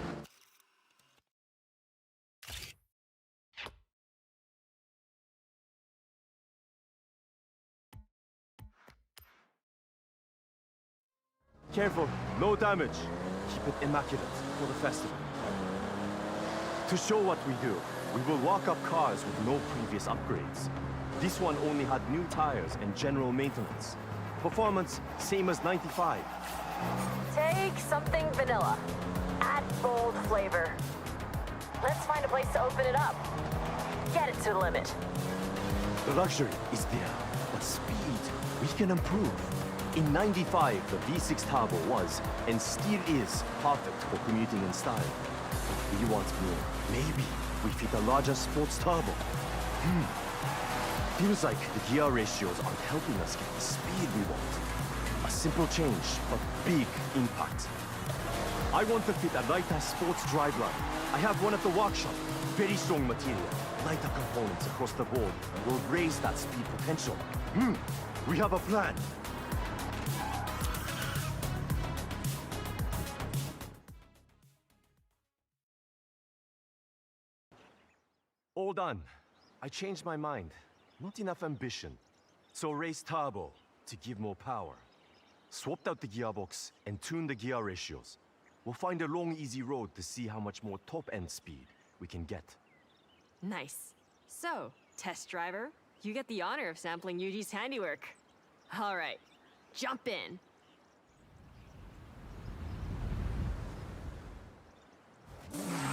Careful, no damage. Keep it immaculate for the festival. To show what we do, we will walk up cars with no previous upgrades. This one only had new tires and general maintenance. Performance, same as 95. Take something vanilla. Add bold flavor. Let's find a place to open it up. Get it to the limit. The luxury is there, but speed, we can improve. In 95, the V6 Turbo was, and still is, perfect for commuting in style. But we want more. Maybe we fit a larger sports turbo. Feels like the gear ratios aren't helping us get the speed we want. A simple change, but big impact. I want to fit a lighter sports driveline. I have one at the workshop. Very strong material. Lighter components across the board will raise that speed potential. We have a plan. All done. I changed my mind. Not enough ambition. So raise turbo to give more power. Swapped out the gearbox and tuned the gear ratios. We'll find a long, easy road to see how much more top-end speed we can get. Nice. So, test driver, you get the honor of sampling Yuji's handiwork. All right, jump in.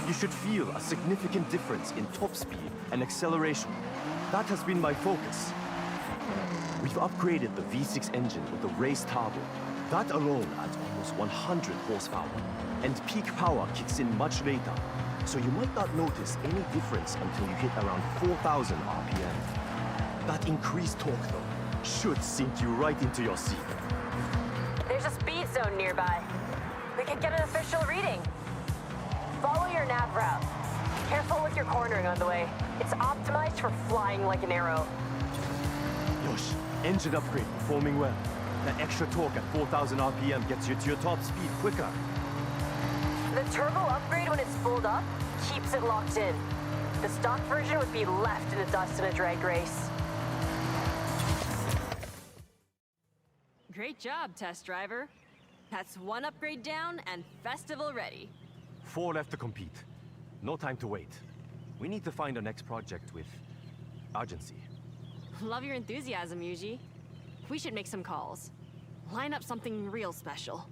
You should feel a significant difference in top speed and acceleration. That has been my focus. We've upgraded the V6 engine with the race turbo. That alone adds almost 100 horsepower, and peak power kicks in much later. So you might not notice any difference until you hit around 4,000 RPM. That increased torque, though, should sink you right into your seat. There's a speed zone nearby. We could get an official reading. Follow your nav route. Careful with your cornering on the way. It's optimized for flying like an arrow. Yosh, engine upgrade performing well. That extra torque at 4,000 RPM gets you to your top speed quicker. The turbo upgrade when it's pulled up keeps it locked in. The stock version would be left in the dust in a drag race. Great job, test driver. That's one upgrade down and festival ready. 4 left to compete. No time to wait. We need to find our next project with urgency. Love your enthusiasm, Yuji. We should make some calls. Line up something real special.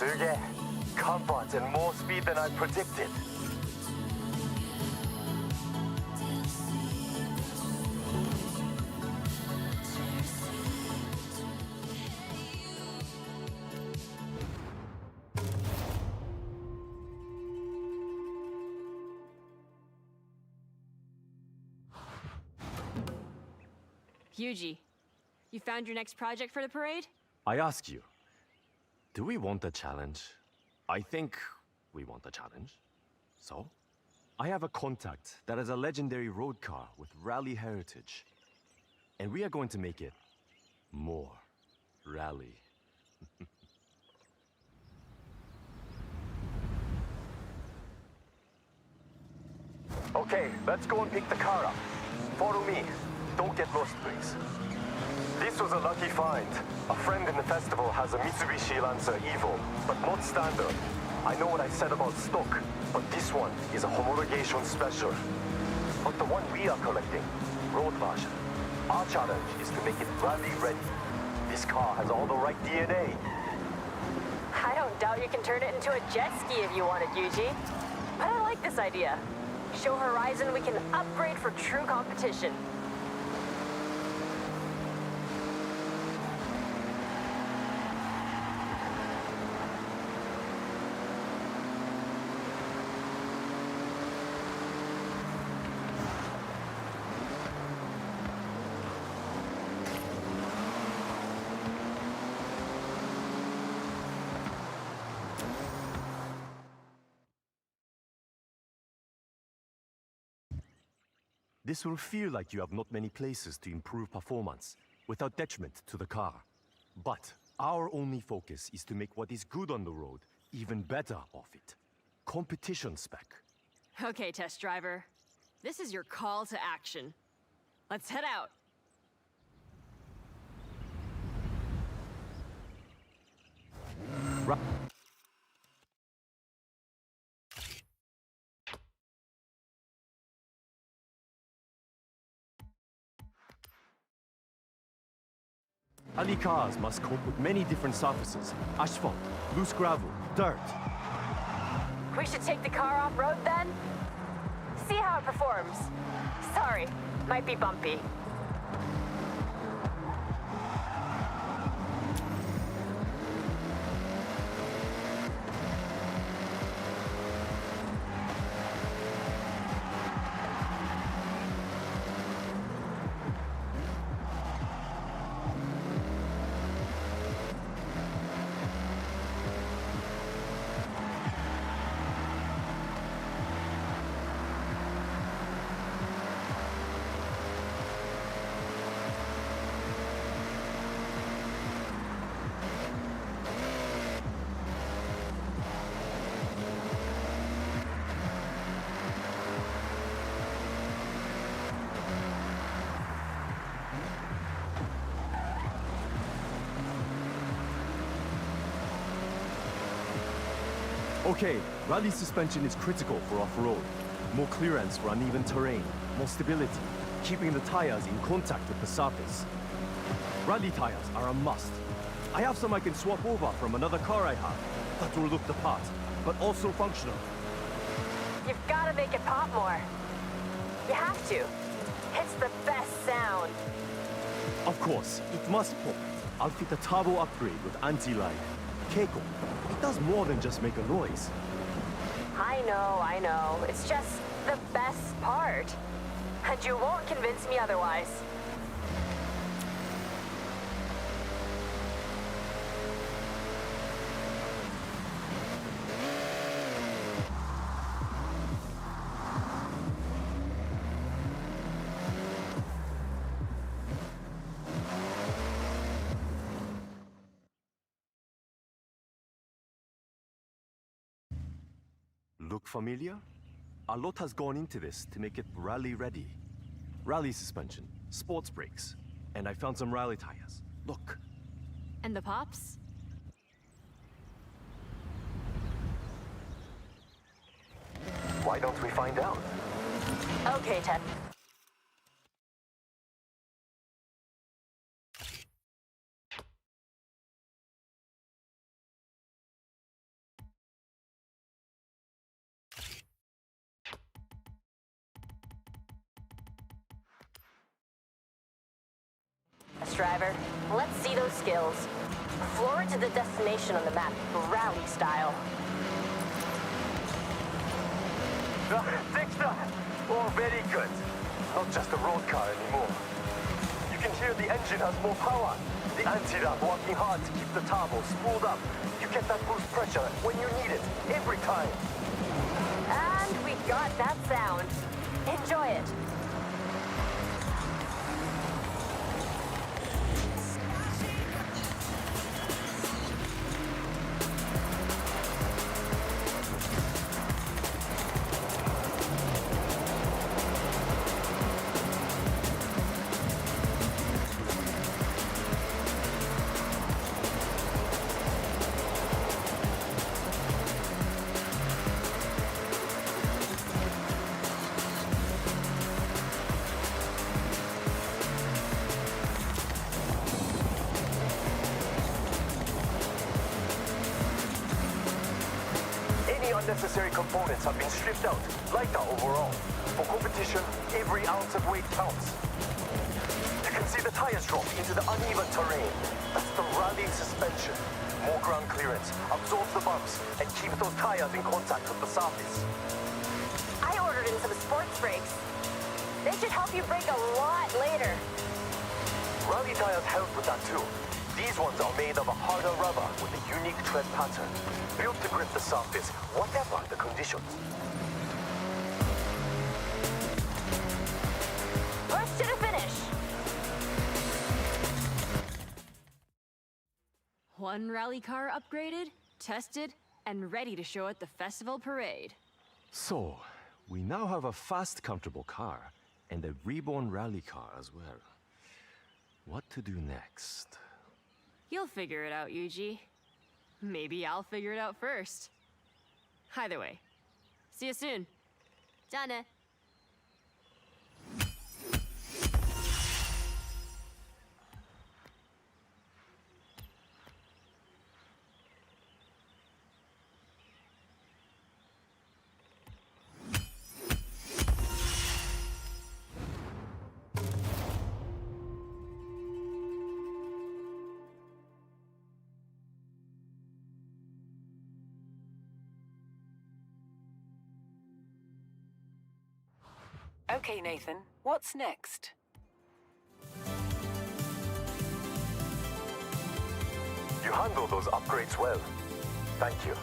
Suge, comfort and more speed than I predicted. Yuji, you found your next project for the parade? I ask you, do we want a challenge? I think we want a challenge. So, I have a contact that has a legendary road car with rally heritage. And we are going to make it more rally. Okay, let's go and pick the car up. Follow me. Don't get lost, please. This was a lucky find. A friend in the festival has a Mitsubishi Lancer Evo, but not standard. I know what I said about stock, but this one is a homologation special. But the one we are collecting, road version, our challenge is to make it rally ready. This car has all the right DNA. I don't doubt you can turn it into a jet ski if you wanted, Yuji. But I like this idea. Show Horizon we can upgrade for true competition. This will feel like you have not many places to improve performance without detriment to the car. But our only focus is to make what is good on the road even better off it. Competition spec. Okay, test driver. This is your call to action. Let's head out. Rally cars must cope with many different surfaces. Asphalt, loose gravel, dirt. We should take the car off-road then? See how it performs. Sorry, might be bumpy. Okay, rally suspension is critical for off-road. More clearance for uneven terrain, more stability, keeping the tires in contact with the surface. Rally tires are a must. I have some I can swap over from another car I have. That will look the part, but also functional. You've got to make it pop more. You have to. It's the best sound. Of course, it must pop. I'll fit a turbo upgrade with anti-lag. Keiko, it does more than just make a noise. I know. It's just the best part. And you won't convince me otherwise. Look familiar? A lot has gone into this to make it rally ready. Rally suspension, sports brakes, and I found some rally tires. Look. And the pops? Why don't we find out? Okay, Ted. Driver, let's see those skills. Forward to the destination on the map, rally style. Dexter! Oh, very good. Not just a road car anymore. You can hear the engine has more power. The anti-lock working hard to keep the turbo spooled up. You get that boost pressure when you need it, every time. And we got that sound. Enjoy it. Unnecessary components have been stripped out, lighter overall. For competition, every ounce of weight counts. You can see the tires drop into the uneven terrain. That's the rally suspension. More ground clearance, absorbs the bumps, and keeps those tires in contact with the surface. I ordered in some sports brakes. They should help you brake a lot later. Rally tires help with that too. These ones are made of a harder rubber with a unique tread pattern, built to grip the surface, whatever the conditions. Push to the finish. One rally car upgraded, tested, and ready to show at the festival parade. So, we now have a fast, comfortable car, and a reborn rally car as well. What to do next? You'll figure it out, Yuji. Maybe I'll figure it out first. Either way, see you soon. Done. Okay, Nathan, what's next? You handle those upgrades well. Thank you.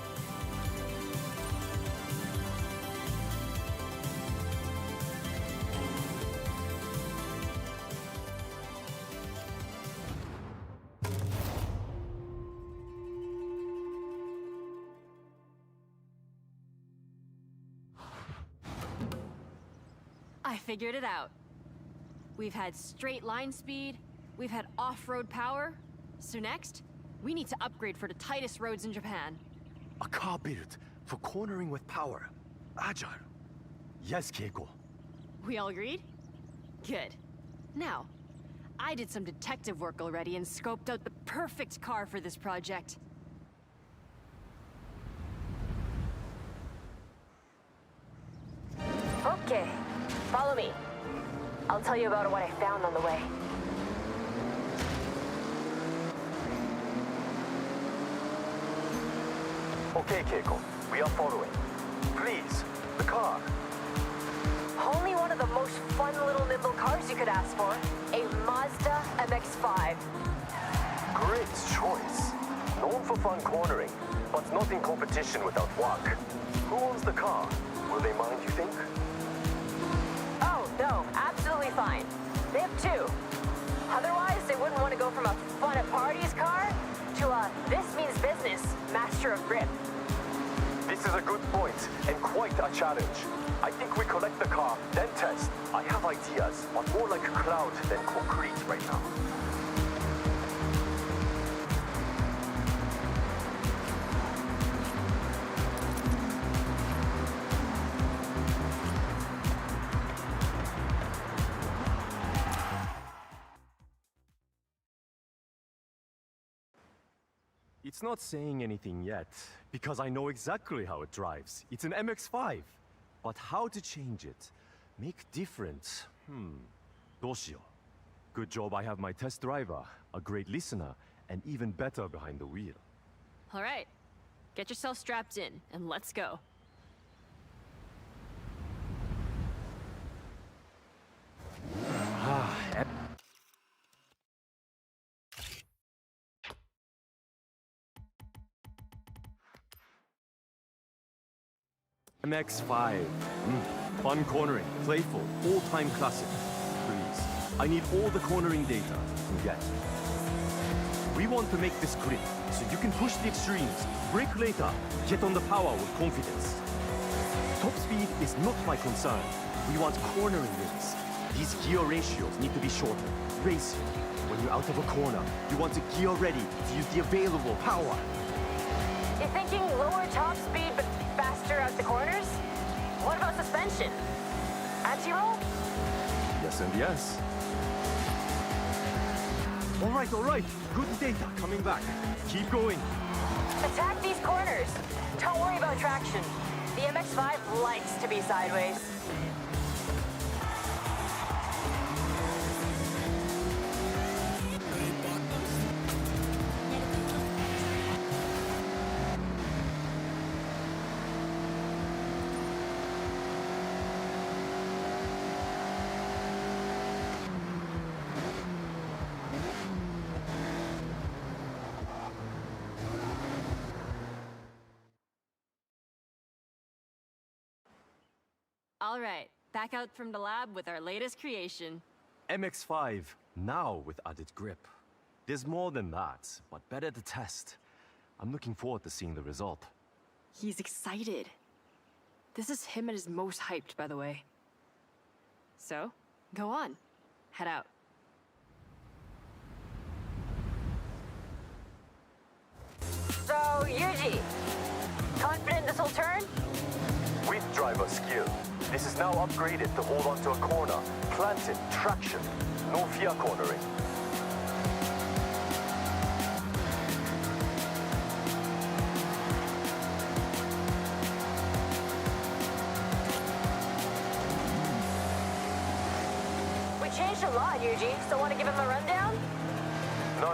I figured it out. We've had straight line speed, we've had off-road power, so next, we need to upgrade for the tightest roads in Japan. A car built for cornering with power. Agile. Yes, Keiko. We all agreed? Good. Now, I did some detective work already and scoped out the perfect car for this project. Okay, follow me. I'll tell you about what I found on the way. Okay, Keiko. We are following. Please, the car. Only one of the most fun little nimble cars you could ask for. A Mazda MX-5. Great choice. Known for fun cornering, but not in competition without work. Who owns the car? Will they mind, you think? Oh, no, absolutely fine. They have two. Otherwise, they wouldn't want to go from a fun at parties car to a this means business master of grip. This is a good point, and quite a challenge. I think we collect the car, then test. I have ideas, but more like cloud than concrete right now. It's not saying anything yet, because I know exactly how it drives. It's an MX-5. But how to change it? Make different? どうしよう. Good job I have my test driver, a great listener, and even better behind the wheel. All right, get yourself strapped in, and let's go. MX-5. Fun cornering, playful, all-time classic. Please, I need all the cornering data you can get. We want to make this grip, so you can push the extremes, brake later, get on the power with confidence. Top speed is not my concern. We want cornering wins. These gear ratios need to be shorter. Racing. When you're out of a corner, you want to gear ready to use the available power. You're thinking lower top speed but faster out the corners? What about suspension? Anti-roll? Yes and yes. All right. Good data coming back. Keep going. Attack these corners. Don't worry about traction. The MX-5 likes to be sideways. All right, back out from the lab with our latest creation. MX-5, now with added grip. There's more than that, but better to test. I'm looking forward to seeing the result. He's excited. This is him at his most hyped, by the way. So, go on. Head out. So, Yuji, confident this will turn? With driver skill, this is now upgraded to hold onto a corner, planted, traction, no fear cornering. We changed a lot, Yuji, so want to give him a rundown? No.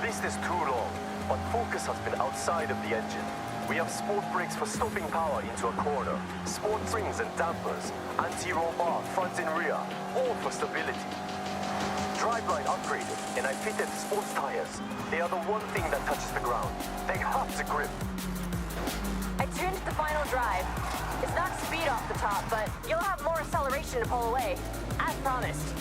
List is too long, but focus has been outside of the engine. We have sport brakes for stopping power into a corner, sport springs and dampers, anti-roll bar front and rear, all for stability. Driveline upgraded, and I fitted sports tires. They are the one thing that touches the ground. They have to grip. I tuned the final drive. It's not speed off the top, but you'll have more acceleration to pull away, as promised.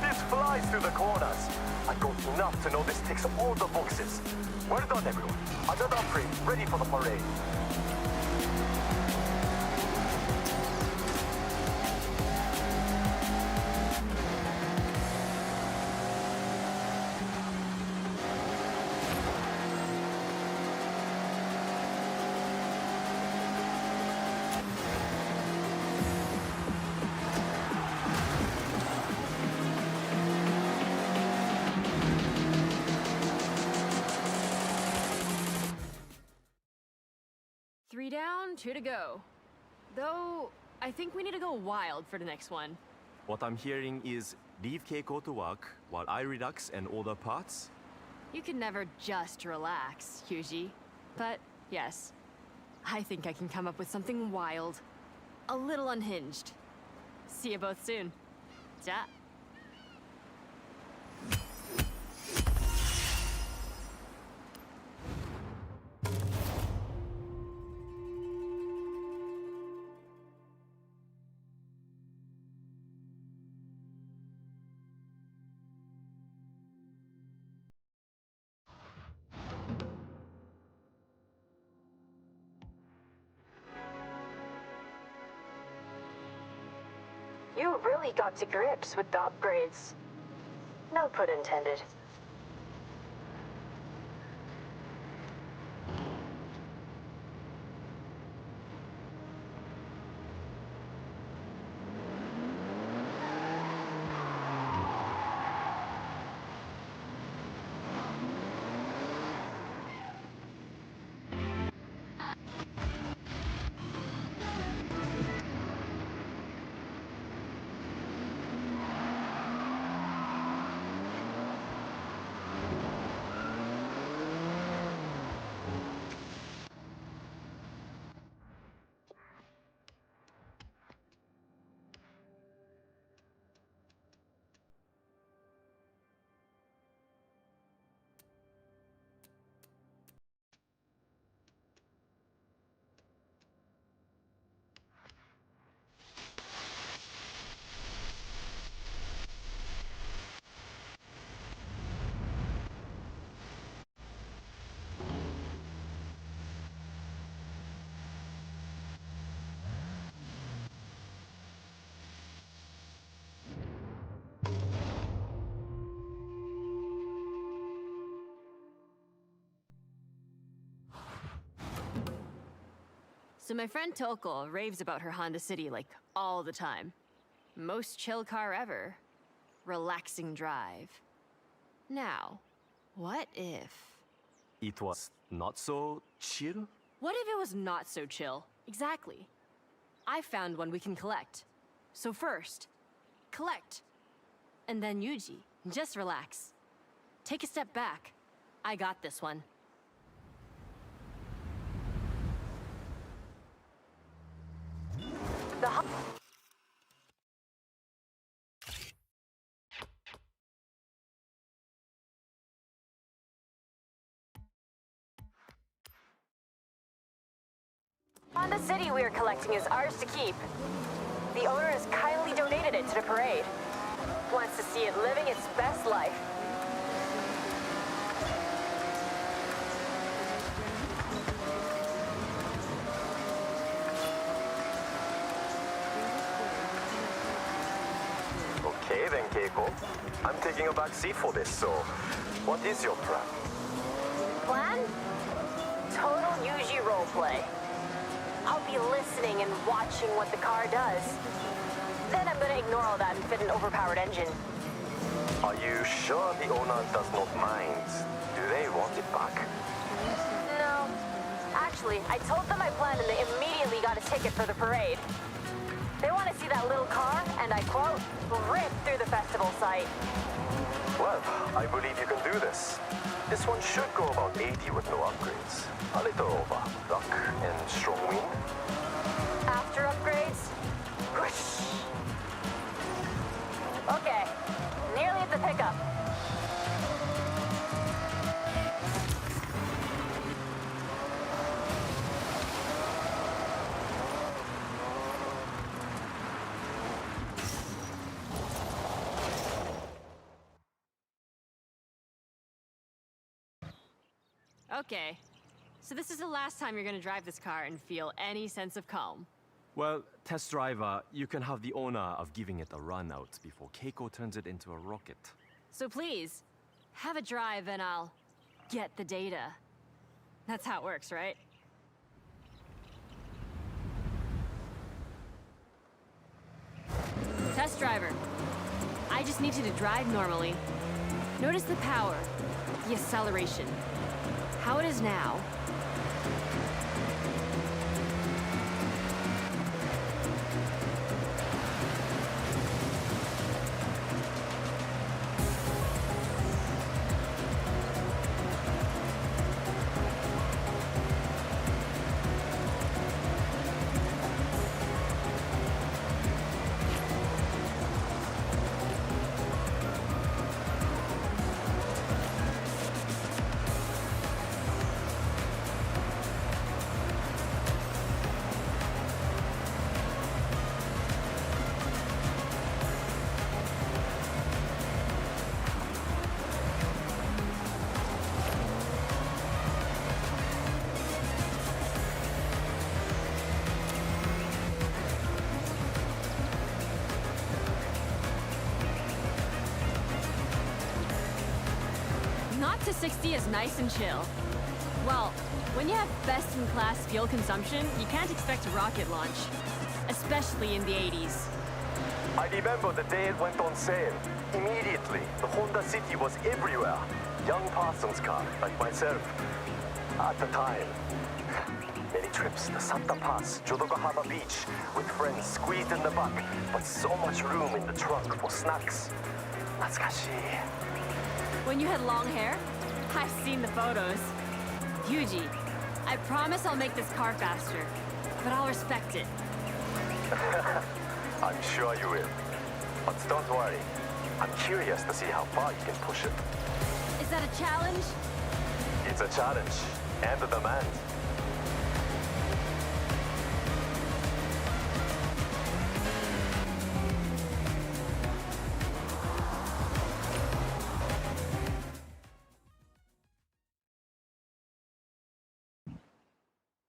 This flies through the corners. I got enough to know this ticks all the boxes. Well done, everyone. Another upgrade ready for the parade. 3 down, 2 to go. Though, I think we need to go wild for the next one. What I'm hearing is leave Keiko to work while I relax and order parts? You can never just relax, Yuji. But, yes, I think I can come up with something wild. A little unhinged. See you both soon. Ja. You really got to grips with the upgrades. No pun intended. So my friend Toko raves about her Honda City like all the time. Most chill car ever. Relaxing drive. Now, what if... It was not so chill? What if it was not so chill? Exactly. I found one we can collect. So first, collect. And then Yuji, just relax. Take a step back. I got this one. Honda City we are collecting is ours to keep. The owner has kindly donated it to the parade. Wants to see it living its best life. Okay then, Keiko. I'm taking a back seat for this, so what is your plan? Plan? Total Yuji roleplay. I'll be listening and watching what the car does. Then I'm gonna ignore all that and fit an overpowered engine. Are you sure the owner does not mind? Do they want it back? No. Actually, I told them my plan and they immediately got a ticket for the parade. They want to see that little car, and I quote, rip through the festival site. Well, I believe you can do this. This one should go about 80 with no upgrades. A little over luck and strong wind. After upgrades, whoosh. Okay, nearly at the pickup. Okay. So this is the last time you're gonna drive this car and feel any sense of calm. Well, test driver, you can have the honor of giving it a run out before Keiko turns it into a rocket. So please, have a drive and I'll get the data. That's how it works, right? Test driver. I just need you to drive normally. Notice the power, the acceleration, how it is now. 0 to 60 is nice and chill. Well, when you have best-in-class fuel consumption, you can't expect a rocket launch. Especially in the 80s. I remember the day it went on sale. Immediately, the Honda City was everywhere. Young Parsons car, like myself. At the time. Many trips to Santa Paz, Jodoga Harbor Beach, with friends squeezed in the back, but so much room in the trunk for snacks. Natsukashi. When you had long hair? I've seen the photos. Yuji, I promise I'll make this car faster, but I'll respect it. I'm sure you will. But don't worry. I'm curious to see how far you can push it. Is that a challenge? It's a challenge and a demand.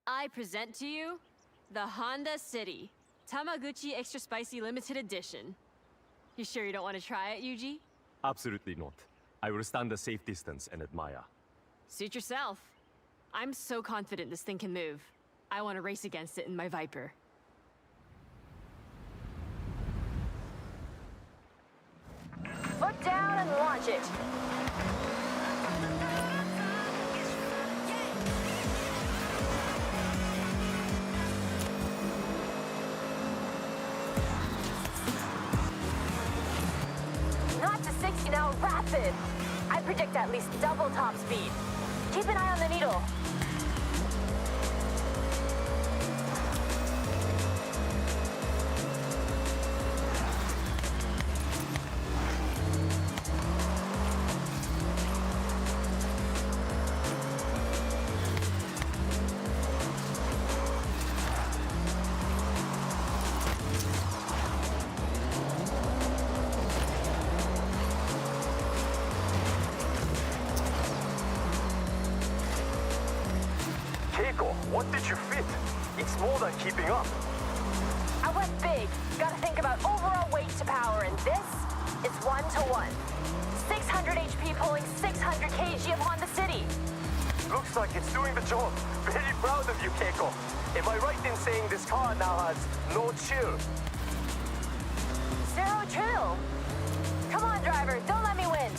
I present to you the Honda City Tamaguchi Extra Spicy Limited Edition. You sure you don't want to try it, Yuji? Absolutely not. I will stand a safe distance and admire. Suit yourself. I'm so confident this thing can move. I want to race against it in my Viper. Foot down and launch it. Not to 60 now, rapid. I predict at least double top speed. Keep an eye on the needle. Keiko, what did you fit? It's more than keeping up. I went big. Gotta think about overall weight to power, and this is 1-to-1. 600 HP pulling 600 kg of Honda City. Looks like it's doing the job. Very proud of you, Keiko. Am I right in saying this car now has no chill? Zero chill. Come on, driver, don't let me win.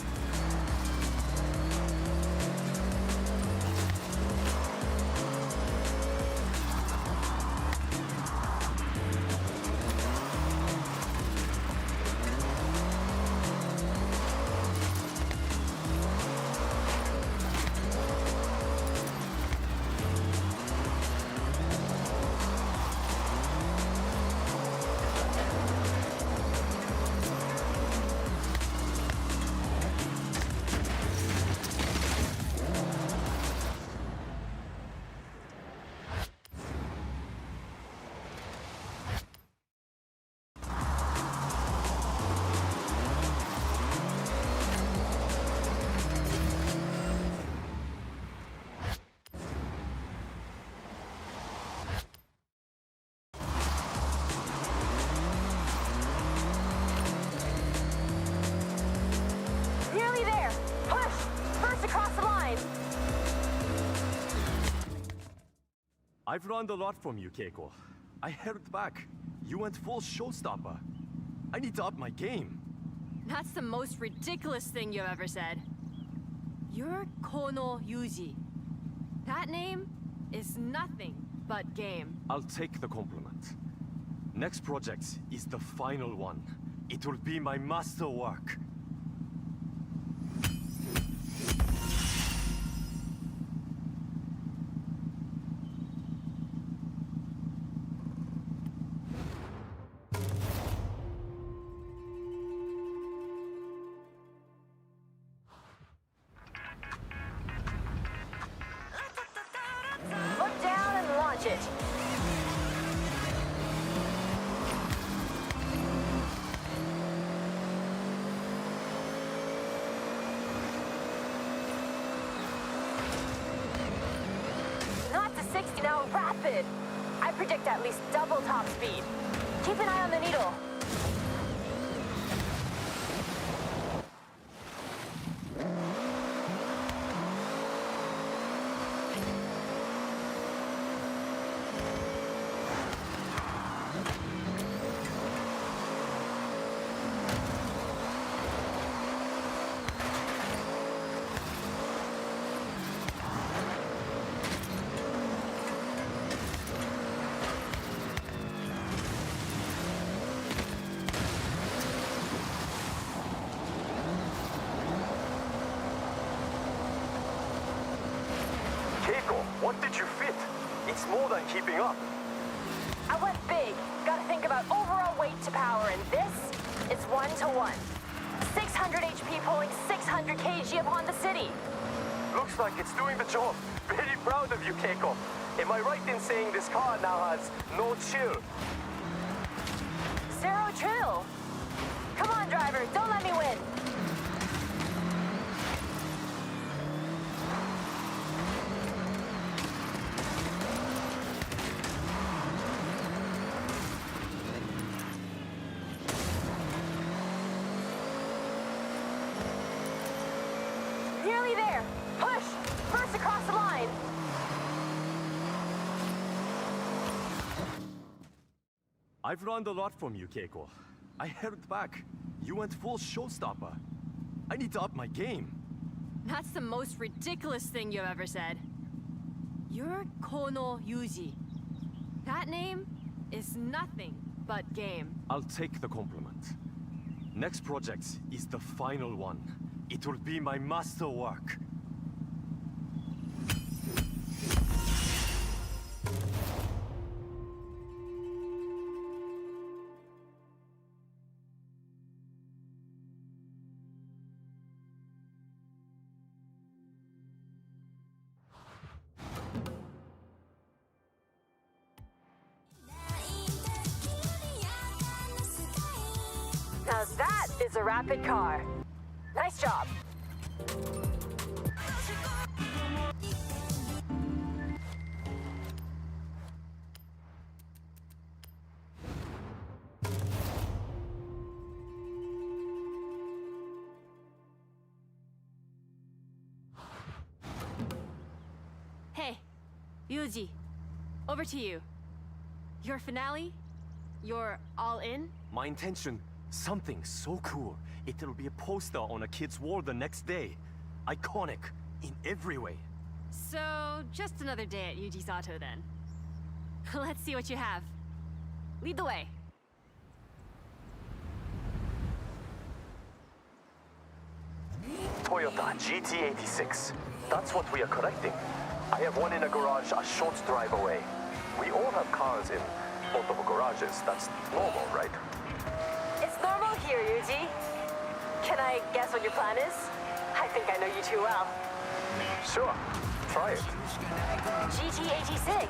Nearly there. Push. First across the line. I've learned a lot from you, Keiko. I held back. You went full showstopper. I need to up my game. That's the most ridiculous thing you've ever said. You're Kono Yuji. That name is nothing but game. I'll take the compliment. Next project is the final one. It will be my masterwork. Foot down and launch it. Not to 60 now, rapid. I predict at least double top speed. Keep an eye on the needle. Keiko, what did you fit? It's more than keeping up. I went big. Gotta think about overall weight to power, and this is 1-to-1. 600 HP pulling 600 kg upon the city. Looks like it's doing the job. Very proud of you, Keiko. Am I right in saying this car now has no chill? Zero chill. Come on, driver, don't let me win. Nearly there. Push. First across the line. I've learned a lot from you, Keiko. I held back. You went full showstopper. I need to up my game. That's the most ridiculous thing you've ever said. You're Kono Yuji. That name is nothing but game. I'll take the compliment. Next project is the final one. It will be my masterwork. Now that is a rapid car. Nice job. Hey, Yuji, over to you. Your finale? You're all in? My intention, something so cool. It'll be a poster on a kid's wall the next day. Iconic in every way. So, just another day at Yuji Sato then. Let's see what you have. Lead the way. Toyota GT86. That's what we are collecting. I have one in a garage a short drive away. We all have cars in multiple garages. That's normal, right? It's normal here, Yuji. Can I guess what your plan is? I think I know you too well. Sure. Try it. GT86.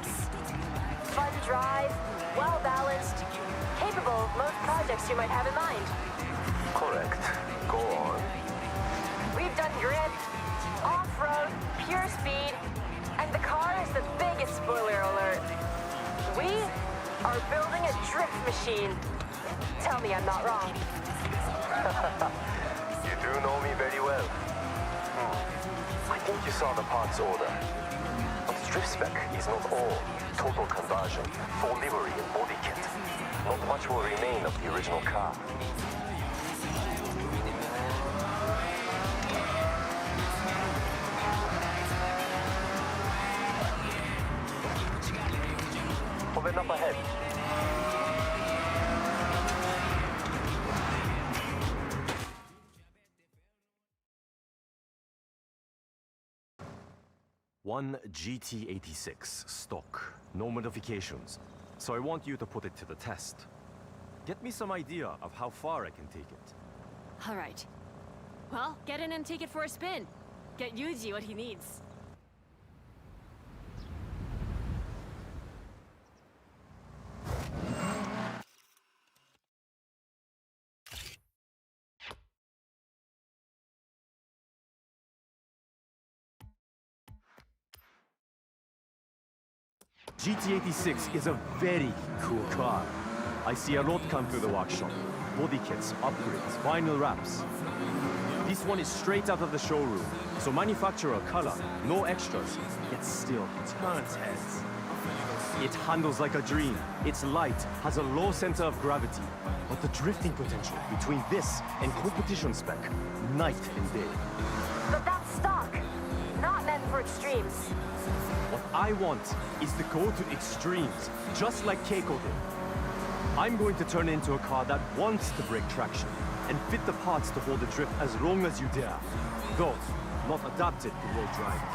Fun drive, well-balanced, capable of most projects you might have in mind. Correct. Go on. We've done drift, off-road, pure speed, and the car is the biggest spoiler alert. We are building a drift machine. Tell me I'm not wrong. You do know me very well. I think you saw the parts order. But the drift spec is not all total conversion, full livery and body kit. Not much will remain of the original car. Open up ahead. One GT86 stock, no modifications. So I want you to put it to the test. Get me some idea of how far I can take it. All right. Well, get in and take it for a spin. Get Yuji what he needs. GT86 is a very cool car. I see a lot come through the workshop. Body kits, upgrades, vinyl wraps. This one is straight out of the showroom. So manufacturer color, no extras. It still turns heads. It handles like a dream. It's light, has a low center of gravity. But the drifting potential between this and competition spec, night and day. But that's stock, not meant for extremes. What I want is to go to extremes, just like Keiko did. I'm going to turn it into a car that wants to break traction and fit the parts to hold the drift as long as you dare. Though, not adapted to road driving.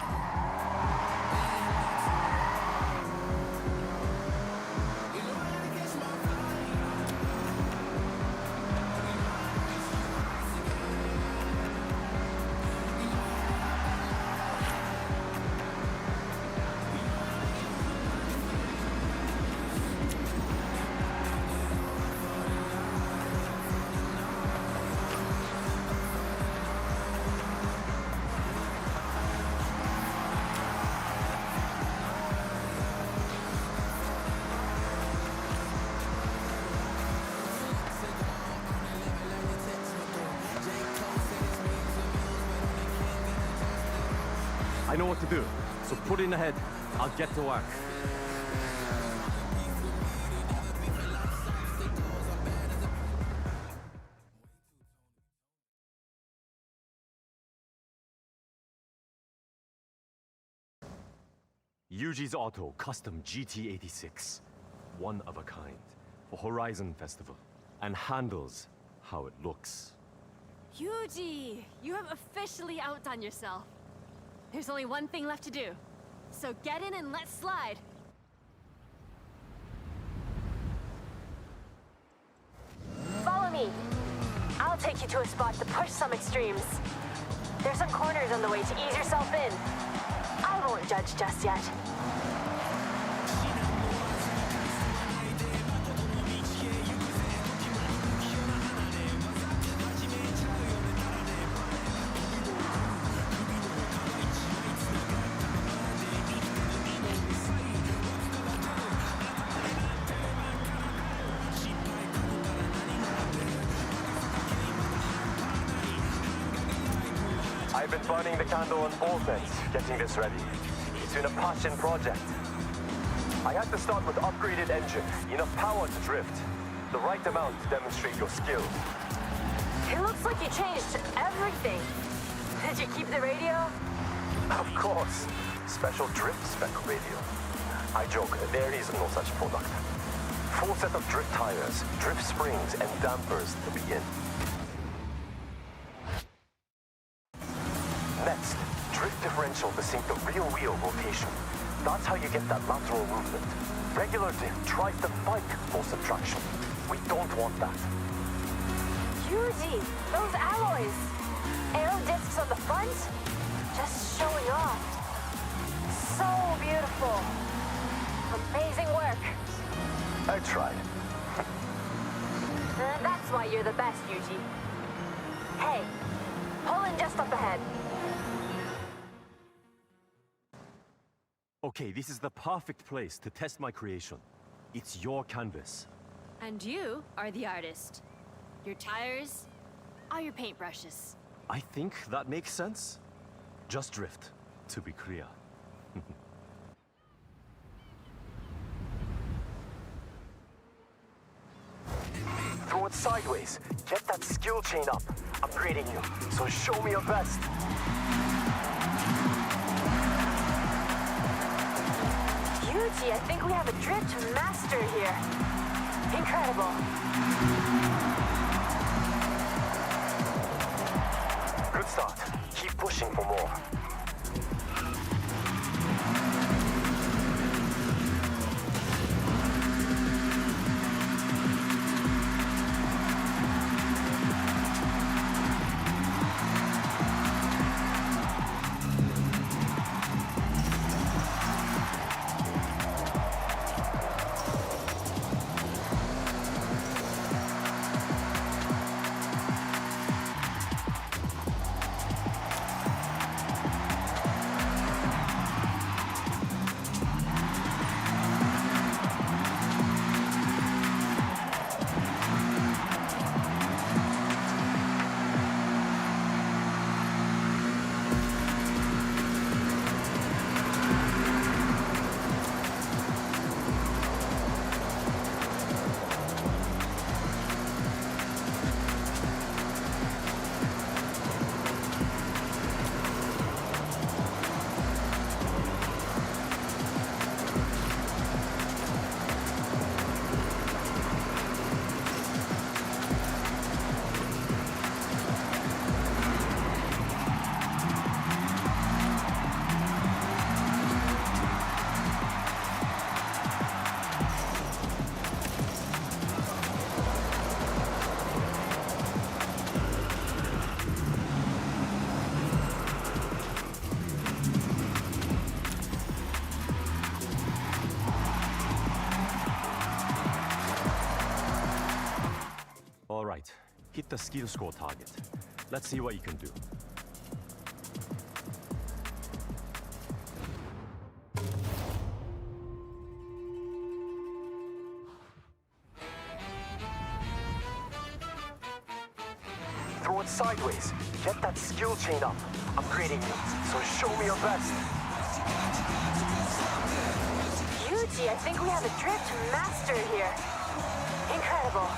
I know what to do, so put in ahead. I'll get to work. Yuji's Auto Custom GT86. One of a kind for Horizon Festival. And handles how it looks. Yuji, you have officially outdone yourself. There's only one thing left to do. So get in and let's slide. Follow me. I'll take you to a spot to push some extremes. There's some corners on the way to ease yourself in. I won't judge just yet. I've been burning the candle on both ends, getting this ready. It's been a passion project. I had to start with upgraded engine, enough power to drift, the right amount to demonstrate your skill. It looks like you changed everything. Did you keep the radio? Of course, special drift spec radio. I joke, there is no such product. Full set of drift tires, drift springs, and dampers to begin. Next, drift differential to sync the rear wheel rotation. That's how you get that lateral movement. Regular drift tries to fight force of traction. We don't want that. Yuji, those alloys. Aero discs on the front? Just showing off. So beautiful. Amazing work. I tried. That's why you're the best, Yuji. Hey, pull in just up ahead. Okay, this is the perfect place to test my creation. It's your canvas. And you are the artist. Your tires are your paintbrushes. I think that makes sense. Just drift, to be clear. Throw it sideways. Get that skill chain up. I'm grading you, so show me your best. Yuji, I think we have a drift master here. Incredible. Good start. Keep pushing for more. All right, hit the skill score target. Let's see what you can do. Throw it sideways. Get that skill chain up. upgrading you, so show me your best. Yuji, I think we have a drift master here. Incredible.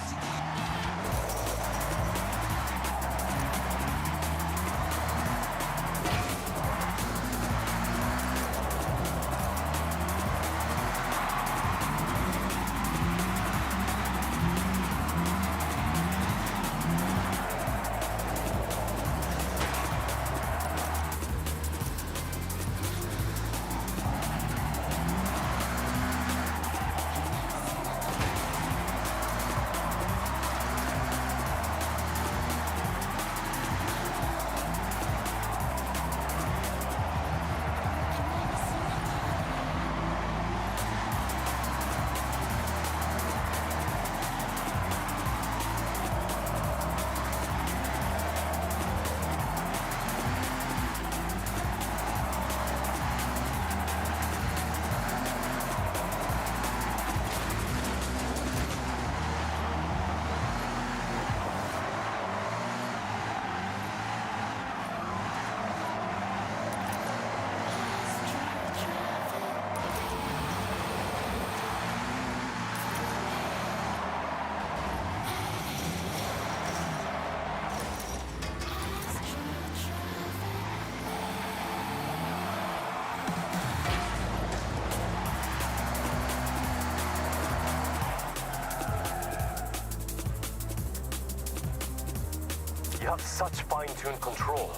You have such fine-tuned control.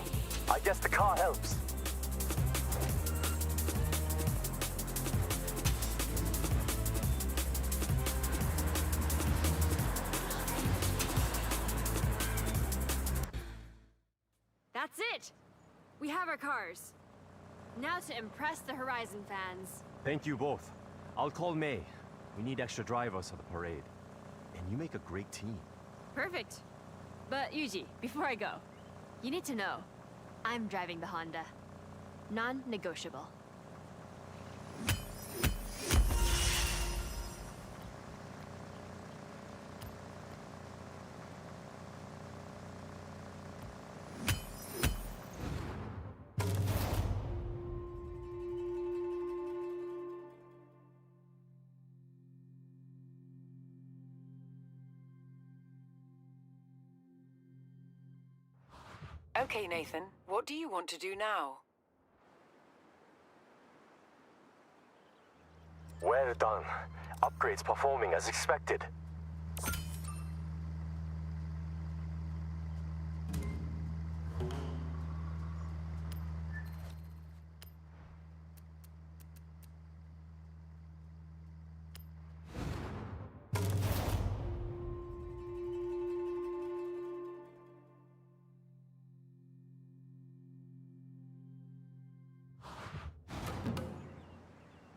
I guess the car helps. That's it! We have our cars. Now to impress the Horizon fans. Thank you both. I'll call May. We need extra drivers for the parade. And you make a great team. Perfect. But Yuji, before I go, you need to know, I'm driving the Honda. Non-negotiable. Okay, Nathan, what do you want to do now? Well done. Upgrades performing as expected.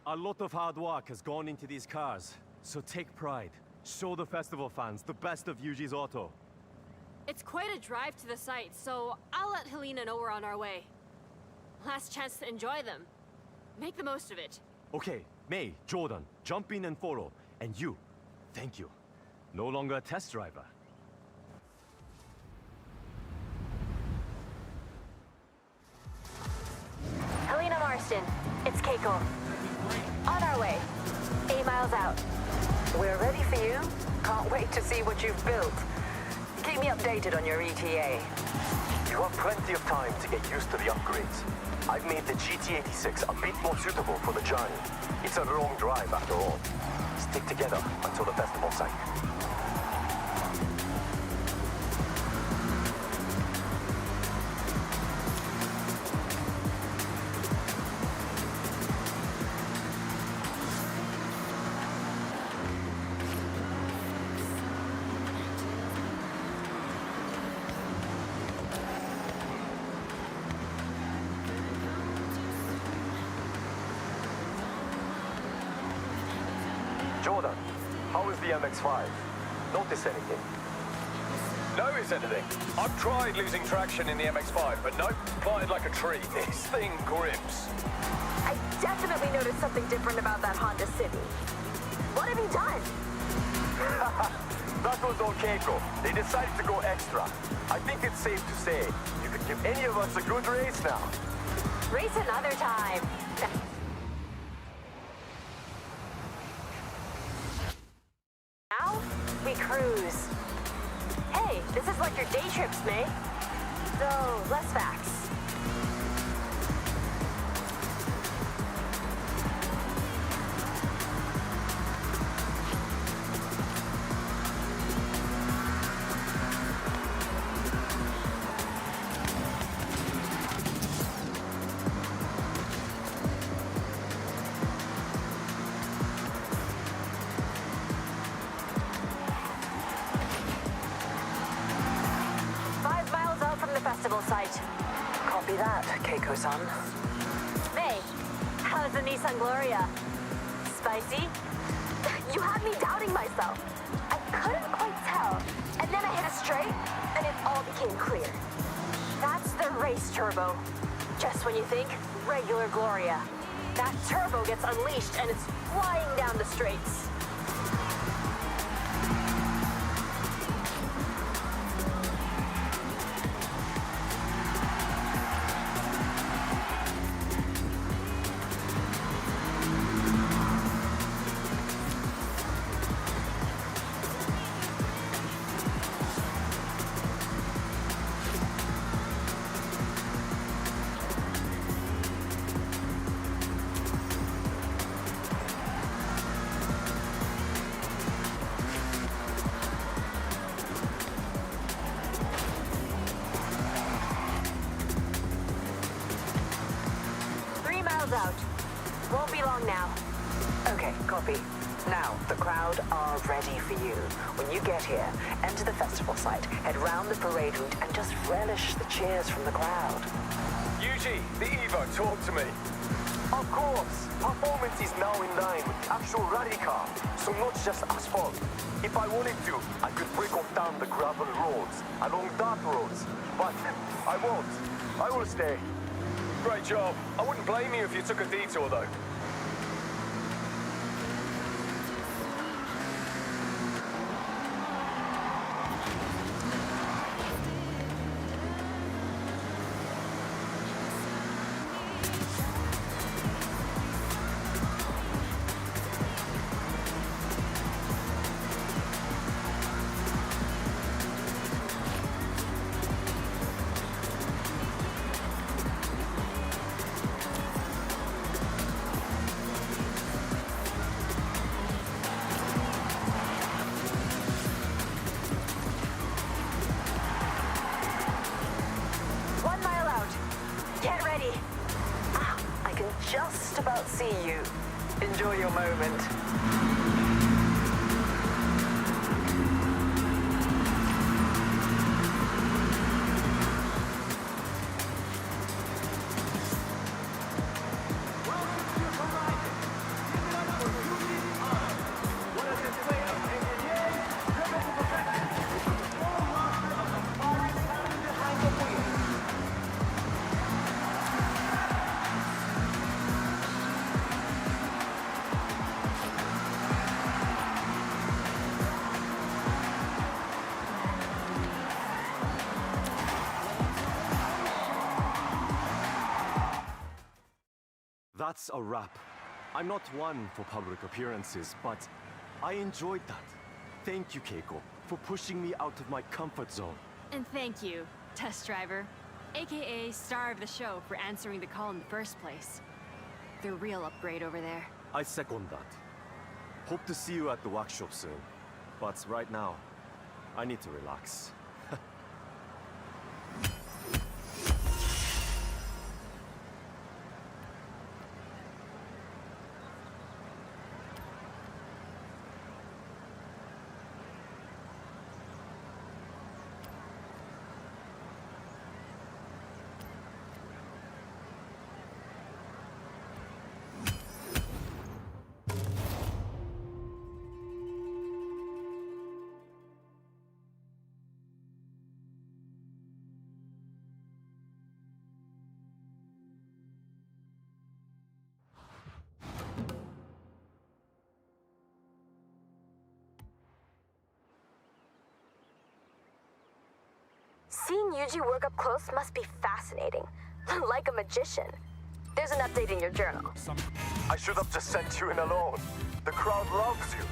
A lot of hard work has gone into these cars, so take pride. Show the festival fans the best of Yuji's Auto. It's quite a drive to the site, so I'll let Helena know we're on our way. Last chance to enjoy them. Make the most of it. Okay, May, Jordan, jump in and follow. And you, thank you. No longer a test driver. Helena Marston, it's Keiko. On our way. 8 miles out. We're ready for you. Can't wait to see what you've built. Keep me updated on your ETA. You have plenty of time to get used to the upgrades. I've made the GT86 a bit more suitable for the journey. It's a long drive after all. Stick together until the festival site. Jordan, how is the MX-5? Notice anything? Notice anything? I've tried losing traction in the MX-5, but nope, planted like a tree. This thing grips. I definitely noticed something different about that Honda City. What have you done? That was all Keiko. They decided to go extra. I think it's safe to say you could give any of us a good race now. Race another time. Now, we cruise. Hey, this is like your day trips, May. So, less facts. Festival site. Copy that, Keiko-san. May, how's the Nissan Gloria? Spicy? You had me doubting myself. I couldn't quite tell. And then I hit a straight, and it all became clear. That's the race turbo. Just when you think, regular Gloria. That turbo gets unleashed, and it's flying down the straights. Out. Won't be long now. Okay, copy. Now, the crowd are ready for you. When you get here, enter the festival site, head round the parade route, and just relish the cheers from the crowd. Yuji, the Evo, talk to me. Of course, performance is now in line with the actual rally car, so not just asphalt. If I wanted to, I could break off down the gravel roads, along dirt roads, but I won't. I will stay. Great job. I wouldn't blame you if you took a detour, though. Get ready. I can just about see you. Enjoy your moment. That's a wrap. I'm not one for public appearances, but I enjoyed that. Thank you, Keiko, for pushing me out of my comfort zone. And thank you, test driver, aka star of the show, for answering the call in the first place. The real upgrade over there. I second that. Hope to see you at the workshop soon. But right now, I need to relax. Seeing Yuji work up close must be fascinating. Like a magician. There's an update in your journal. I should have just sent you in alone. The crowd loves you.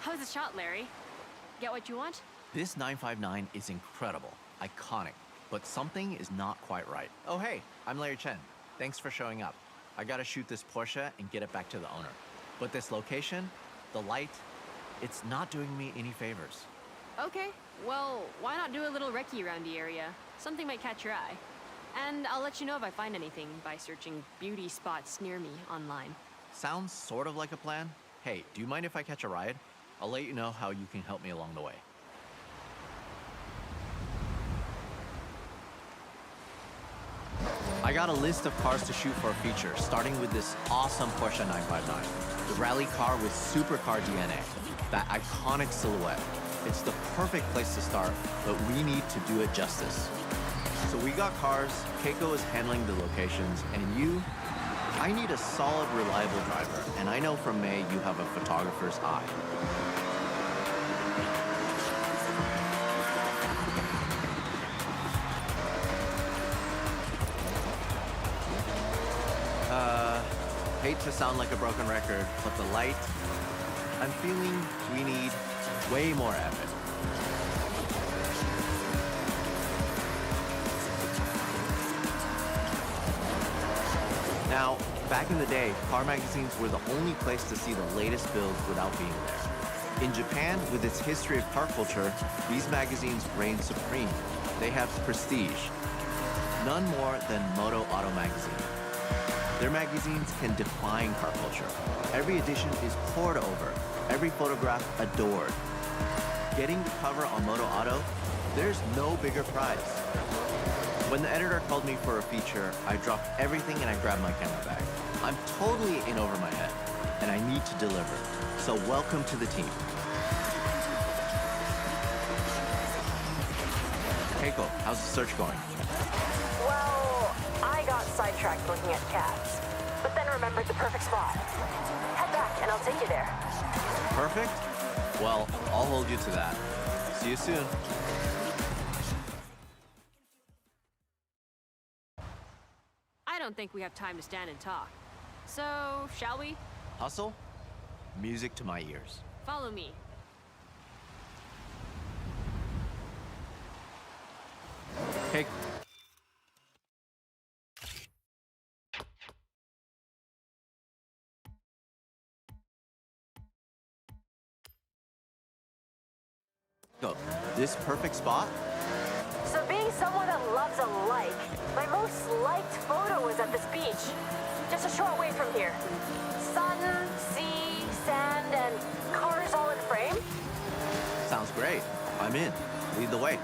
How's the shot, Larry? Get what you want? This 959 is incredible, iconic, but something is not quite right. Oh hey, I'm Larry Chen. Thanks for showing up. I gotta shoot this Porsche and get it back to the owner. But this location, the light, it's not doing me any favors. Okay, well, why not do a little recce around the area? Something might catch your eye. And I'll let you know if I find anything by searching beauty spots near me online. Sounds sort of like a plan. Hey, do you mind if I catch a ride? I'll let you know how you can help me along the way. I got a list of cars to shoot for a feature, starting with this awesome Porsche 959. The rally car with supercar DNA. That iconic silhouette. It's the perfect place to start, but we need to do it justice. So we got cars, Keiko is handling the locations, and you? I need a solid, reliable driver, and I know from May you have a photographer's eye. Hate to sound like a broken record, but the light, I'm feeling we need way more of it. Now, back in the day, car magazines were the only place to see the latest builds without being there. In Japan, with its history of car culture, these magazines reign supreme. They have prestige. None more than Moto Auto magazine. Their magazines can define car culture. Every edition is poured over, every photograph adored. Getting the cover on Moto Auto, there's no bigger prize. When the editor called me for a feature, I dropped everything and I grabbed my camera bag. I'm totally in over my head, and I need to deliver. So welcome to the team. Keiko, how's the search going? Well, I got sidetracked looking at cats, but then remembered the perfect spot. Head back and I'll take you there. Perfect? Well, I'll hold you to that. See you soon. I don't think we have time to stand and talk. So, shall we? Hustle? Music to my ears. Follow me. Hey. Go. This perfect spot? So being someone that loves a like, my most liked photo was at this beach. Just a short way from here. Sun, sea, sand, and cars all in frame. Sounds great. I'm in. Lead the way.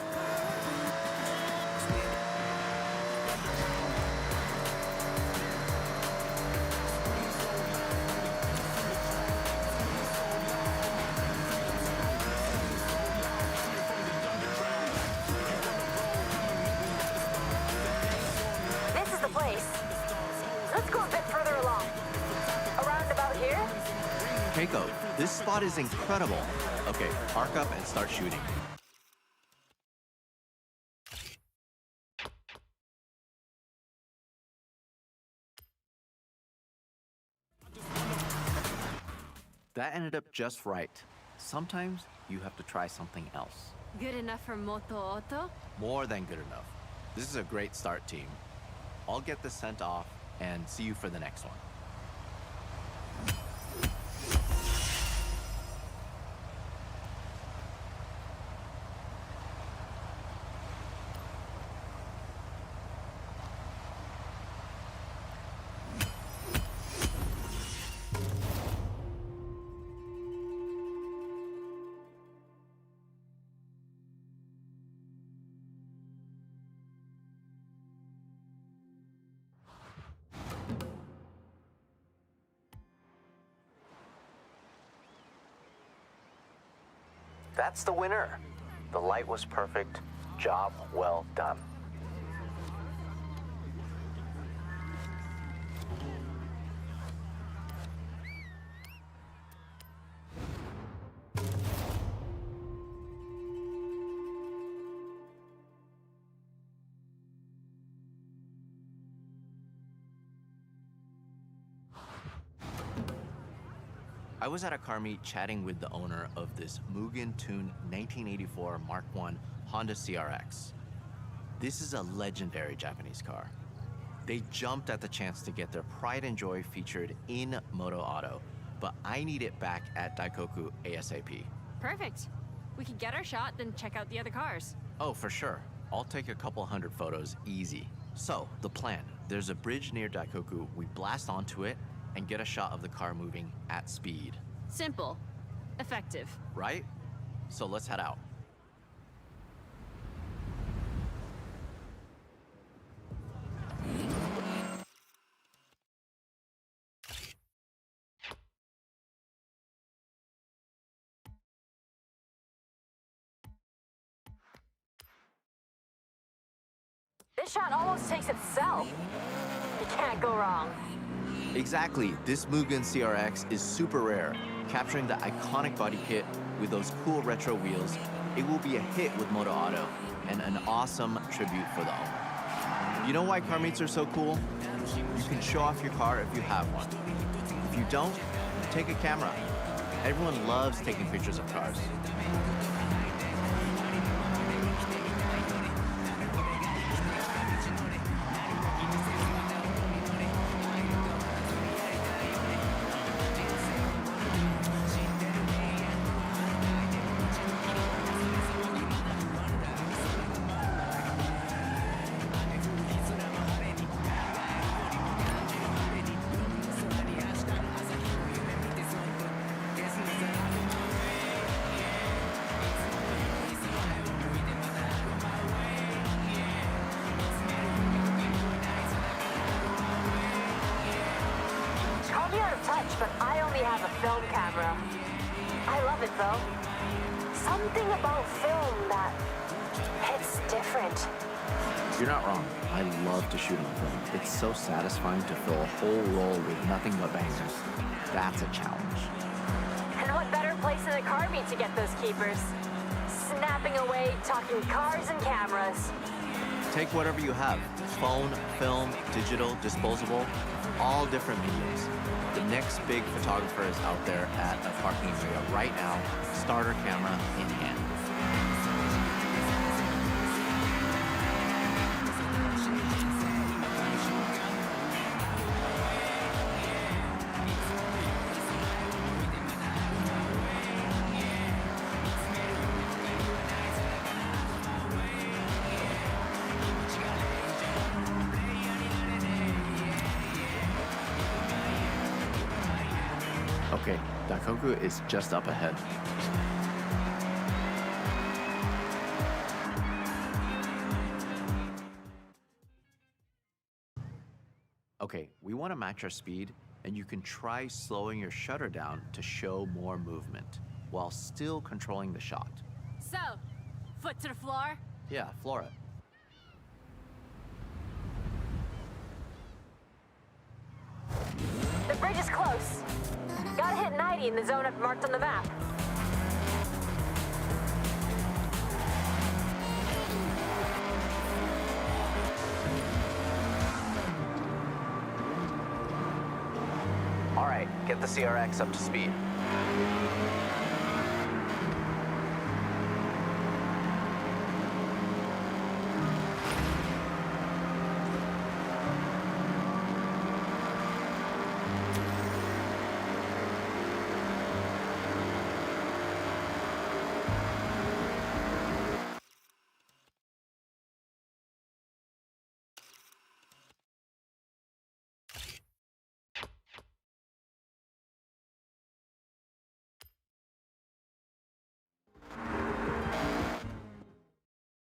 This is the place. Let's go a bit further along. Around about here? Keiko, this spot is incredible. Okay, park up and start shooting. That ended up just right. Sometimes you have to try something else. Good enough for Moto Auto? More than good enough. This is a great start, team. I'll get this sent off and see you for the next one. That's the winner. The light was perfect. Job well done. I was at a car meet chatting with the owner of this Mugen-tuned 1984 Mark I Honda CRX. This is a legendary Japanese car. They jumped at the chance to get their pride and joy featured in Moto Auto, but I need it back at Daikoku ASAP. Perfect. We can get our shot, then check out the other cars. Oh, for sure. I'll take a couple hundred photos, easy. So, the plan. There's a bridge near Daikoku, we blast onto it, and get a shot of the car moving at speed. Simple. Effective. Right? So let's head out. This shot almost takes itself. You can't go wrong. Exactly. This Mugen CRX is super rare. Capturing the iconic body kit with those cool retro wheels, it will be a hit with Moto Auto and an awesome tribute for the owner. You know why car meets are so cool? You can show off your car if you have one. If you don't, take a camera. Everyone loves taking pictures of cars. But I only have a film camera. I love it though. Something about film that hits different. You're not wrong. I love to shoot on film. It's so satisfying to fill a whole roll with nothing but bangers. That's a challenge. And what better place than a car meet to get those keepers? Snapping away, talking cars and cameras. Take whatever you have. Phone, film, digital, disposable, all different mediums. The next big photographer is out there at a parking area right now, starter camera in hand. Okay, Daikoku is just up ahead. Okay, we want to match our speed, and you can try slowing your shutter down to show more movement, while still controlling the shot. So, foot to the floor? Yeah, floor it. The bridge is close. Gotta hit 90 in the zone I've marked on the map. All right, get the CRX up to speed.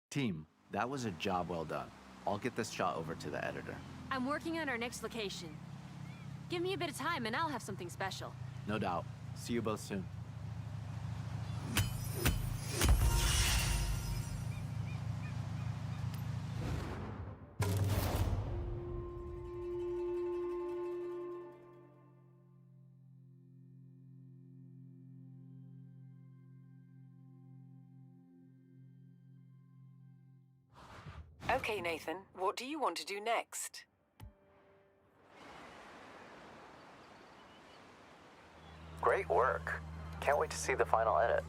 Team, that was a job well done. I'll get this shot over to the editor. I'm working on our next location. Give me a bit of time and I'll have something special. No doubt. See you both soon. Okay, Nathan, what do you want to do next? Great work. Can't wait to see the final edit.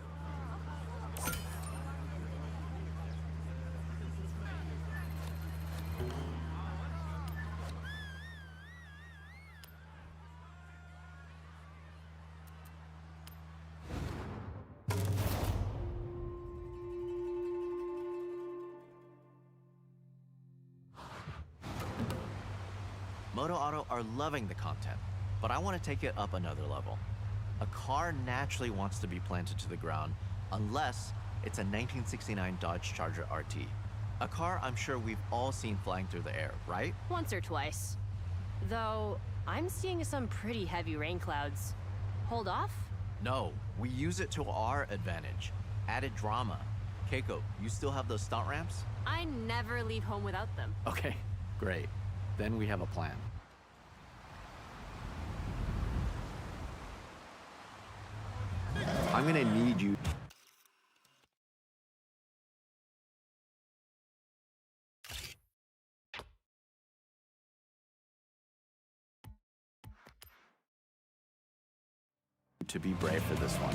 Moto Auto are loving the content, but I want to take it up another level. A car naturally wants to be planted to the ground unless it's a 1969 Dodge Charger RT. A car I'm sure we've all seen flying through the air, right? Once or twice. Though, I'm seeing some pretty heavy rain clouds. Hold off? No, we use it to our advantage. Added drama. Keiko, you still have those stunt ramps? I never leave home without them. Okay, great. Then we have a plan. I'm gonna need you to be brave for this one.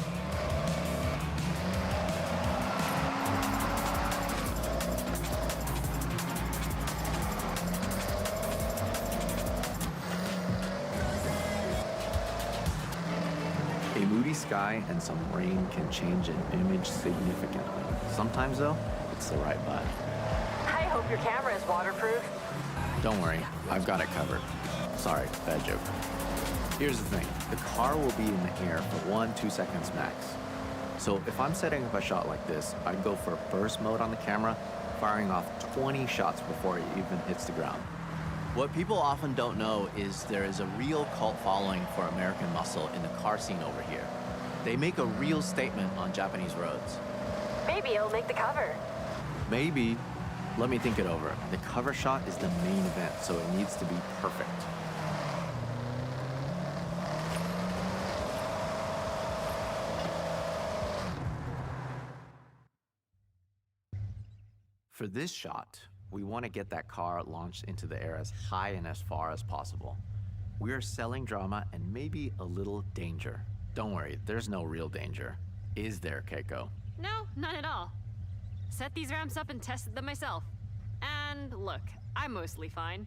A moody sky and some rain can change an image significantly. Sometimes, though, it's the right vibe. I hope your camera is waterproof. Don't worry, I've got it covered. Sorry, bad joke. Here's the thing, the car will be in the air for 1-2 seconds max. So if I'm setting up a shot like this, I'd go for burst mode on the camera, firing off 20 shots before it even hits the ground. What people often don't know is there is a real cult following for American muscle in the car scene over here. They make a real statement on Japanese roads. Maybe it'll make the cover. Maybe. Let me think it over. The cover shot is the main event, so it needs to be perfect. For this shot, we want to get that car launched into the air as high and as far as possible. We are selling drama and maybe a little danger. Don't worry, there's no real danger. Is there, Keiko? No, none at all. Set these ramps up and tested them myself. And look, I'm mostly fine.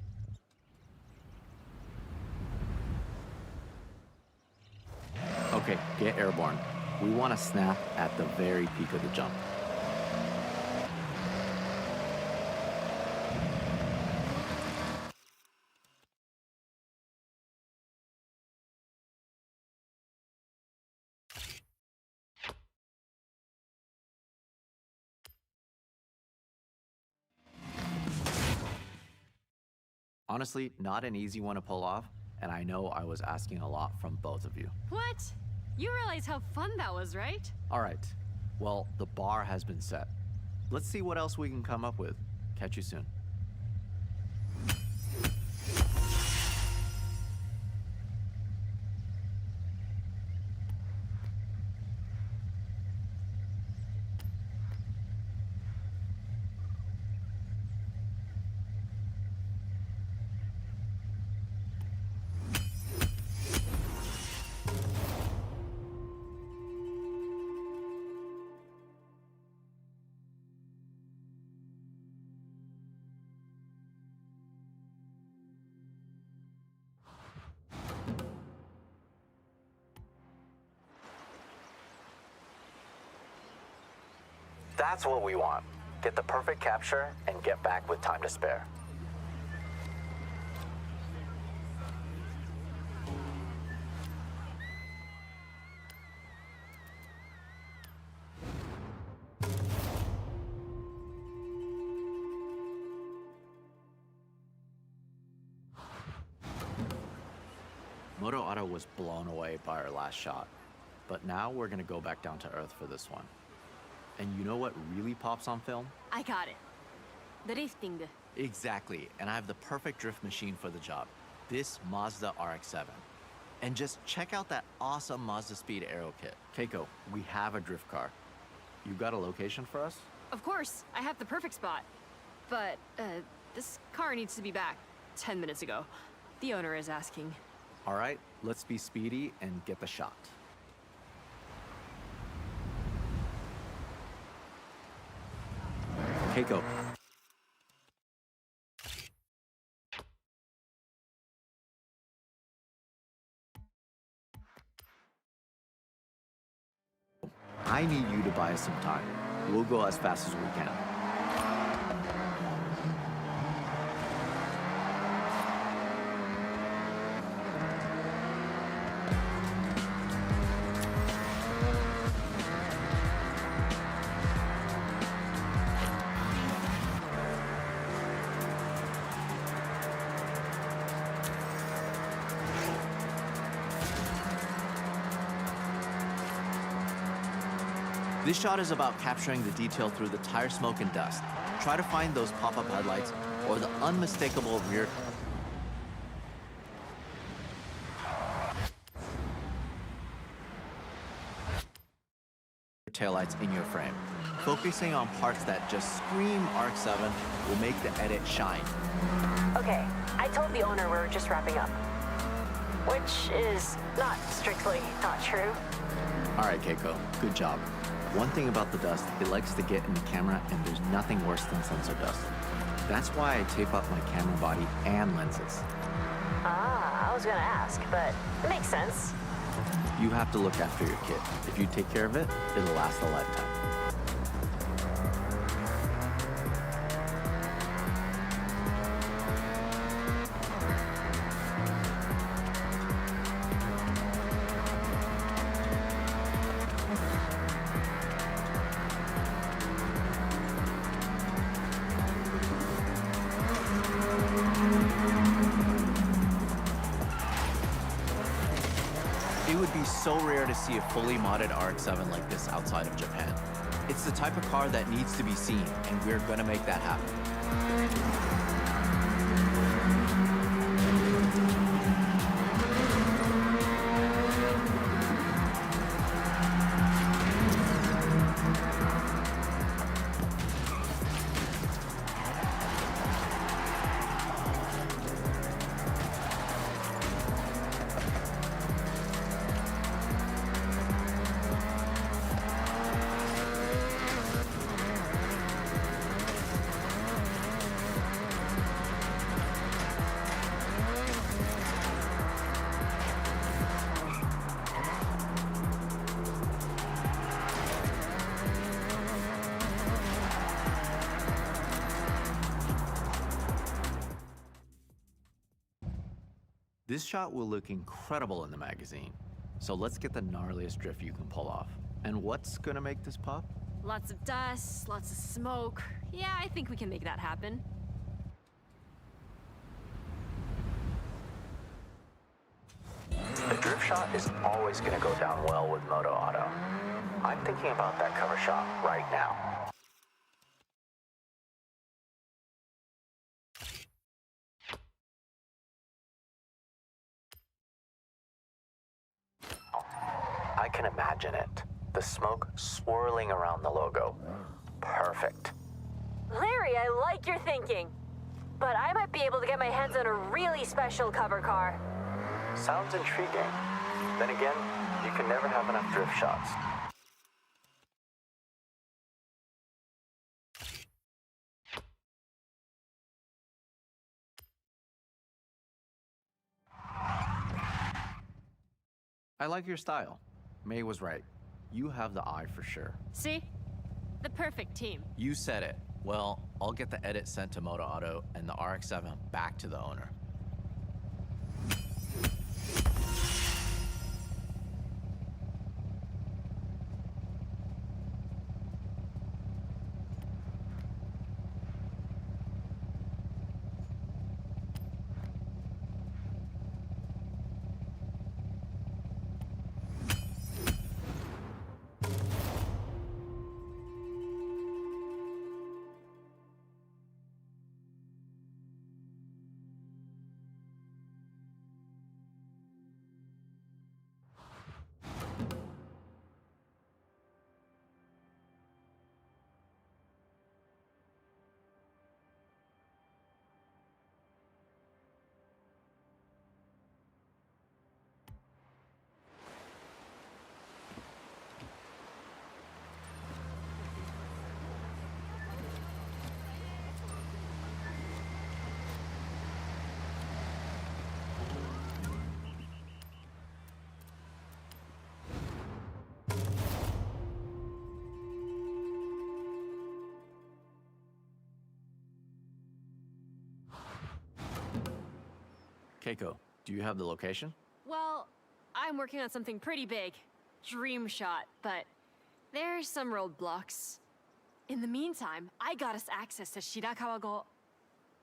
Okay, get airborne. We want to snap at the very peak of the jump. Honestly, not an easy one to pull off, and I know I was asking a lot from both of you. What? You realize how fun that was, right? All right, well, the bar has been set. Let's see what else we can come up with. Catch you soon. That's what we want. Get the perfect capture and get back with time to spare. Moto Auto was blown away by our last shot, but now we're gonna go back down to earth for this one. And you know what really pops on film? I got it. Drifting. Exactly, and I have the perfect drift machine for the job. This Mazda RX-7. And just check out that awesome Mazda Speed Aero kit. Keiko, we have a drift car. You got a location for us? Of course, I have the perfect spot. But, this car needs to be back 10 minutes ago. The owner is asking. All right, let's be speedy and get the shot. Keiko. I need you to buy us some time. We'll go as fast as we can. This shot is about capturing the detail through the tire smoke and dust. Try to find those pop-up headlights or the unmistakable rear taillights in your frame. Focusing on parts that just scream RX-7 will make the edit shine. Okay, I told the owner we were just wrapping up. Which is not true. All right, Keiko, good job. One thing about the dust, it likes to get in the camera, and there's nothing worse than sensor dust. That's why I tape up my camera body and lenses. Ah, I was gonna ask, but it makes sense. You have to look after your kit. If you take care of it, it'll last a lifetime. It would be so rare to see a fully modded RX-7 like this outside of Japan. It's the type of car that needs to be seen, and we're gonna make that happen. This shot will look incredible in the magazine. So let's get the gnarliest drift you can pull off. And what's gonna make this pop? Lots of dust, lots of smoke. Yeah, I think we can make that happen. A drift shot is always going to go down well with Moto Auto. I'm thinking about that cover shot right now. I can imagine it. The smoke swirling around the logo. Perfect. Larry, I like your thinking. But I might be able to get my hands on a really special cover car. Sounds intriguing. Then again, you can never have enough drift shots. I like your style. May was right. You have the eye for sure. See? The perfect team. You said it. Well, I'll get the edit sent to Moto Auto and the RX-7 back to the owner. Keiko, do you have the location? Well, I'm working on something pretty big. Dream shot, but there's some roadblocks. In the meantime, I got us access to Shirakawa-go.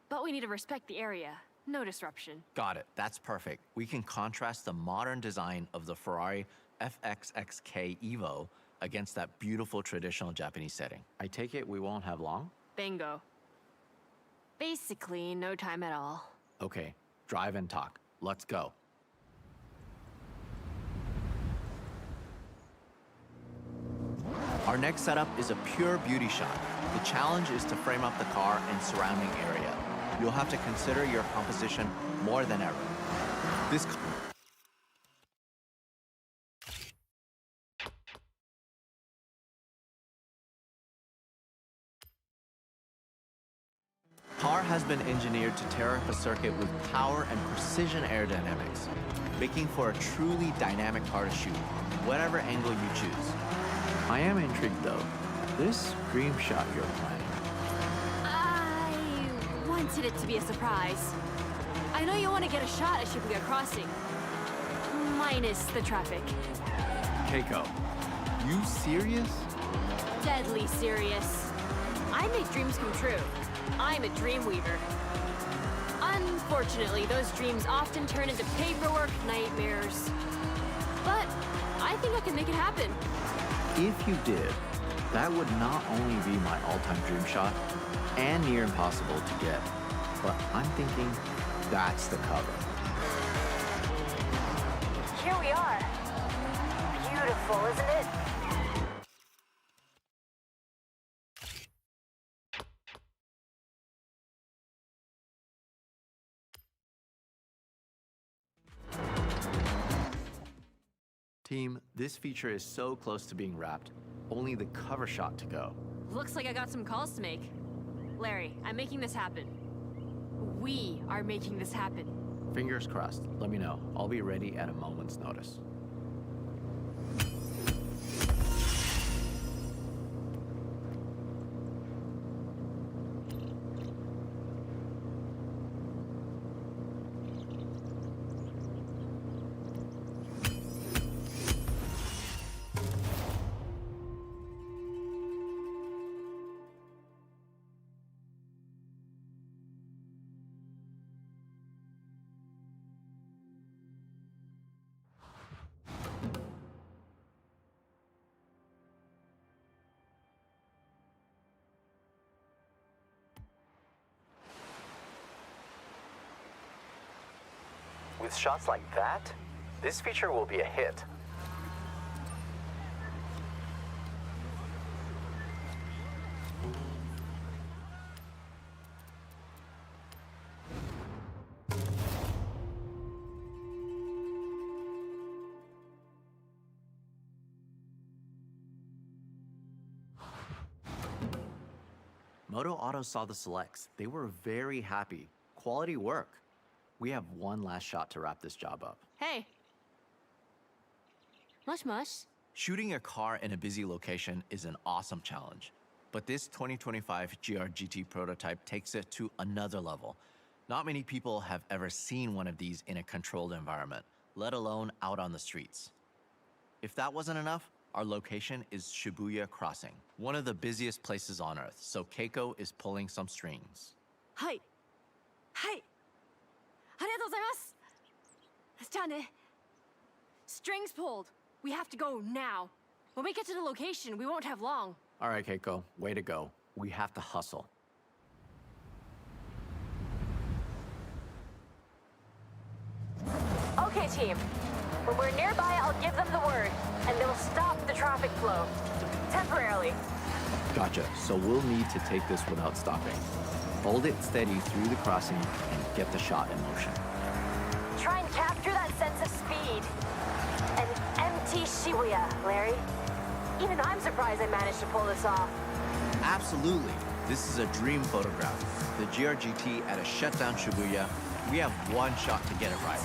But we need to respect the area. No disruption. Got it. That's perfect. We can contrast the modern design of the Ferrari FXXK Evo against that beautiful traditional Japanese setting. I take it we won't have long? Bingo. Basically, no time at all. Okay, drive and talk. Let's go. Our next setup is a pure beauty shot. The challenge is to frame up the car and surrounding area. You'll have to consider your composition more than ever. This car has been engineered to tear up a circuit with power and precision aerodynamics, making for a truly dynamic car to shoot, whatever angle you choose. I am intrigued though. This dream shot you're planning. I wanted it to be a surprise. I know you want to get a shot at Shibuya Crossing. Minus the traffic. Keiko, you serious? Deadly serious. I make dreams come true. I'm a dream weaver. Unfortunately, those dreams often turn into paperwork nightmares. But I think I can make it happen. If you did, that would not only be my all-time dream shot and near impossible to get, but I'm thinking that's the cover. Here we are. Beautiful, isn't it? Team, this feature is so close to being wrapped. Only the cover shot to go. Looks like I got some calls to make. Larry, I'm making this happen. We are making this happen. Fingers crossed. Let me know. I'll be ready at a moment's notice. With shots like that, this feature will be a hit. Moto Auto saw the selects. They were very happy. Quality work. We have one last shot to wrap this job up. Hey. Mush mush. Shooting a car in a busy location is an awesome challenge. But this 2025 GR-GT prototype takes it to another level. Not many people have ever seen one of these in a controlled environment, let alone out on the streets. If that wasn't enough, our location is Shibuya Crossing, one of the busiest places on Earth, so Keiko is pulling some strings. Hi. Hi. ありがとうございます。じゃあね。Strings pulled. We have to go now. When we get to the location, we won't have long. All right, Keiko, way to go. We have to hustle. Okay, team. When we're nearby, I'll give them the word, and they'll stop the traffic flow. Temporarily. Gotcha. So we'll need to take this without stopping. Hold it steady through the crossing and get the shot in motion. Try and capture that sense of speed. An empty Shibuya, Larry. Even I'm surprised I managed to pull this off. Absolutely. This is a dream photograph. The GR-GT at a shutdown Shibuya. We have one shot to get it right.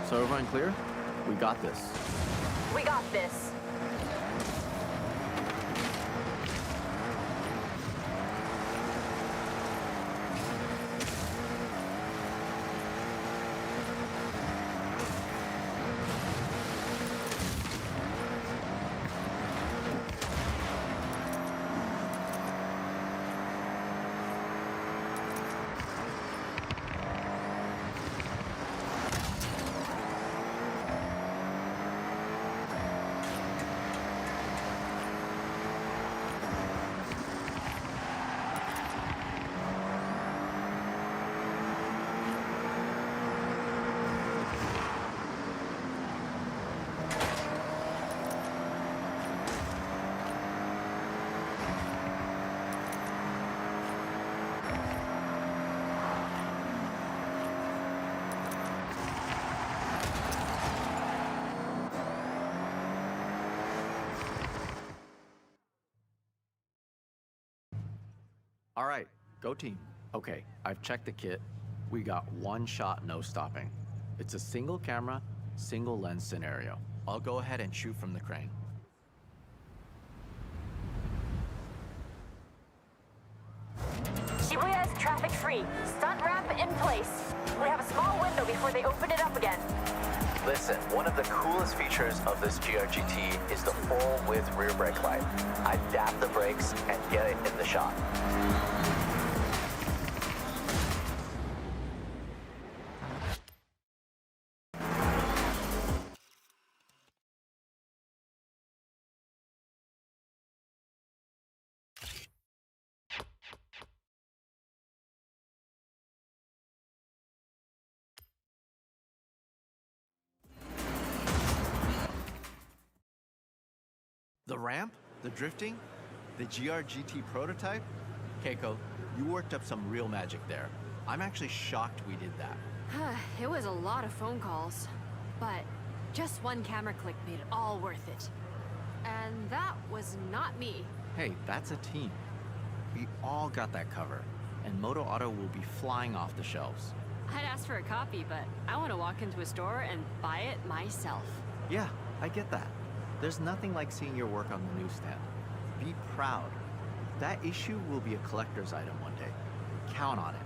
So everyone clear? We got this. We got this. All right, go team. Okay, I've checked the kit. We got one shot, no stopping. It's a single camera, single lens scenario. I'll go ahead and shoot from the crane. Shibuya is traffic-free. Stunt ramp in place. We have a small window before they open it up again. Listen, one of the coolest features of this GRGT is the full-width rear brake light. I dab the brakes and get it in the shot. The ramp, the drifting, the GRGT prototype? Keiko, you worked up some real magic there. I'm actually shocked we did that. It was a lot of phone calls, but just one camera click made it all worth it. And that was not me. Hey, that's a team. We all got that cover, and Moto Auto will be flying off the shelves. I'd ask for a copy, but I want to walk into a store and buy it myself. Yeah, I get that. There's nothing like seeing your work on the newsstand. Be proud. That issue will be a collector's item one day. Count on it.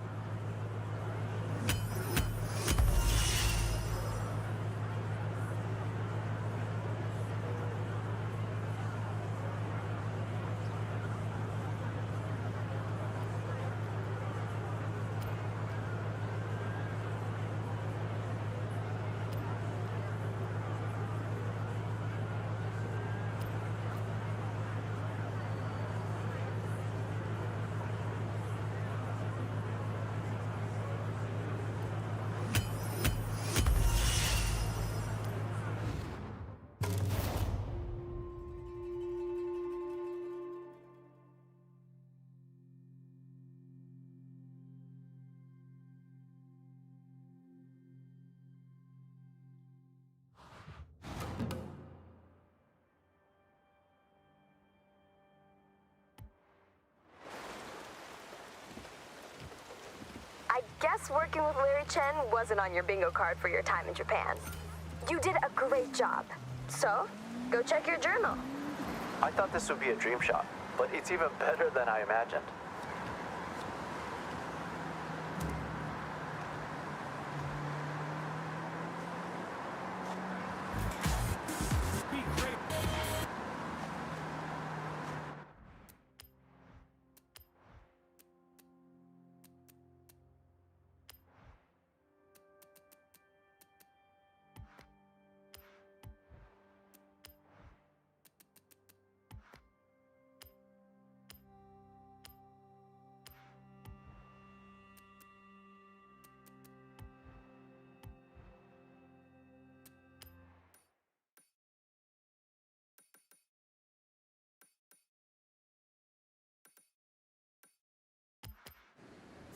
I guess working with Larry Chen wasn't on your bingo card for your time in Japan. You did a great job. So, go check your journal. I thought this would be a dream shot, but it's even better than I imagined.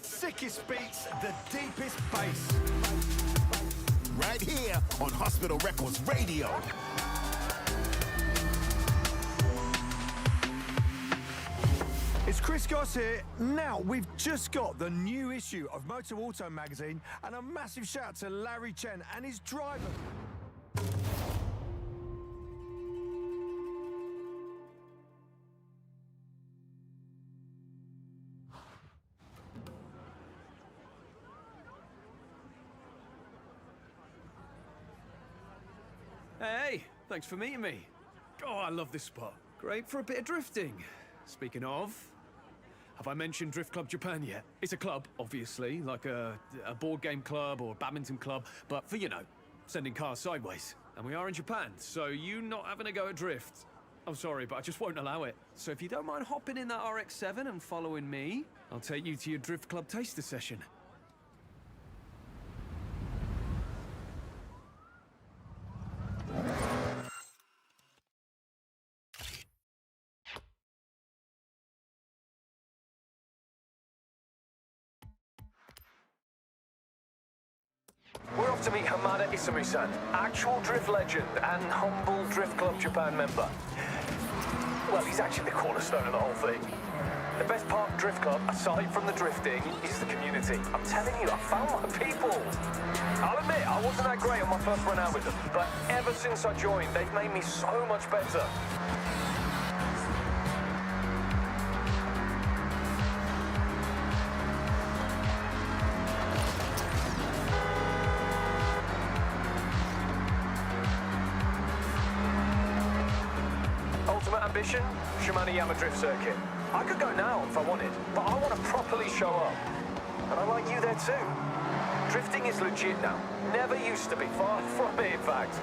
Sickest beats, the deepest bass. Right here on Hospital Records Radio. It's Chris Goss here. Now, we've just got the new issue of Motor Auto magazine, and a massive shout to Larry Chen and his driver. Hey, thanks for meeting me. Oh, I love this spot. Great for a bit of drifting. Speaking of, have I mentioned Drift Club Japan yet? It's a club, obviously, like a board game club or a badminton club, but for, you know, sending cars sideways. And we are in Japan, so you not having a go at drift. I'm sorry, but I just won't allow it. So if you don't mind hopping in that RX-7 and following me, I'll take you to your Drift Club taster session. We're off to meet Hamada Isami-san, actual drift legend and humble Drift Club Japan member. Well, he's actually the cornerstone of the whole thing. The best part of Drift Club, aside from the drifting, is the community. I'm telling you, I found my people. I'll admit, I wasn't that great on my first run out with them, but ever since I joined, they've made me so much better. Ultimate ambition? Shimano Yama Drift Circuit. I could go now if I wanted, but I want to properly show up. And I like you there too. Drifting is legit now. Never used to be, far from it in fact.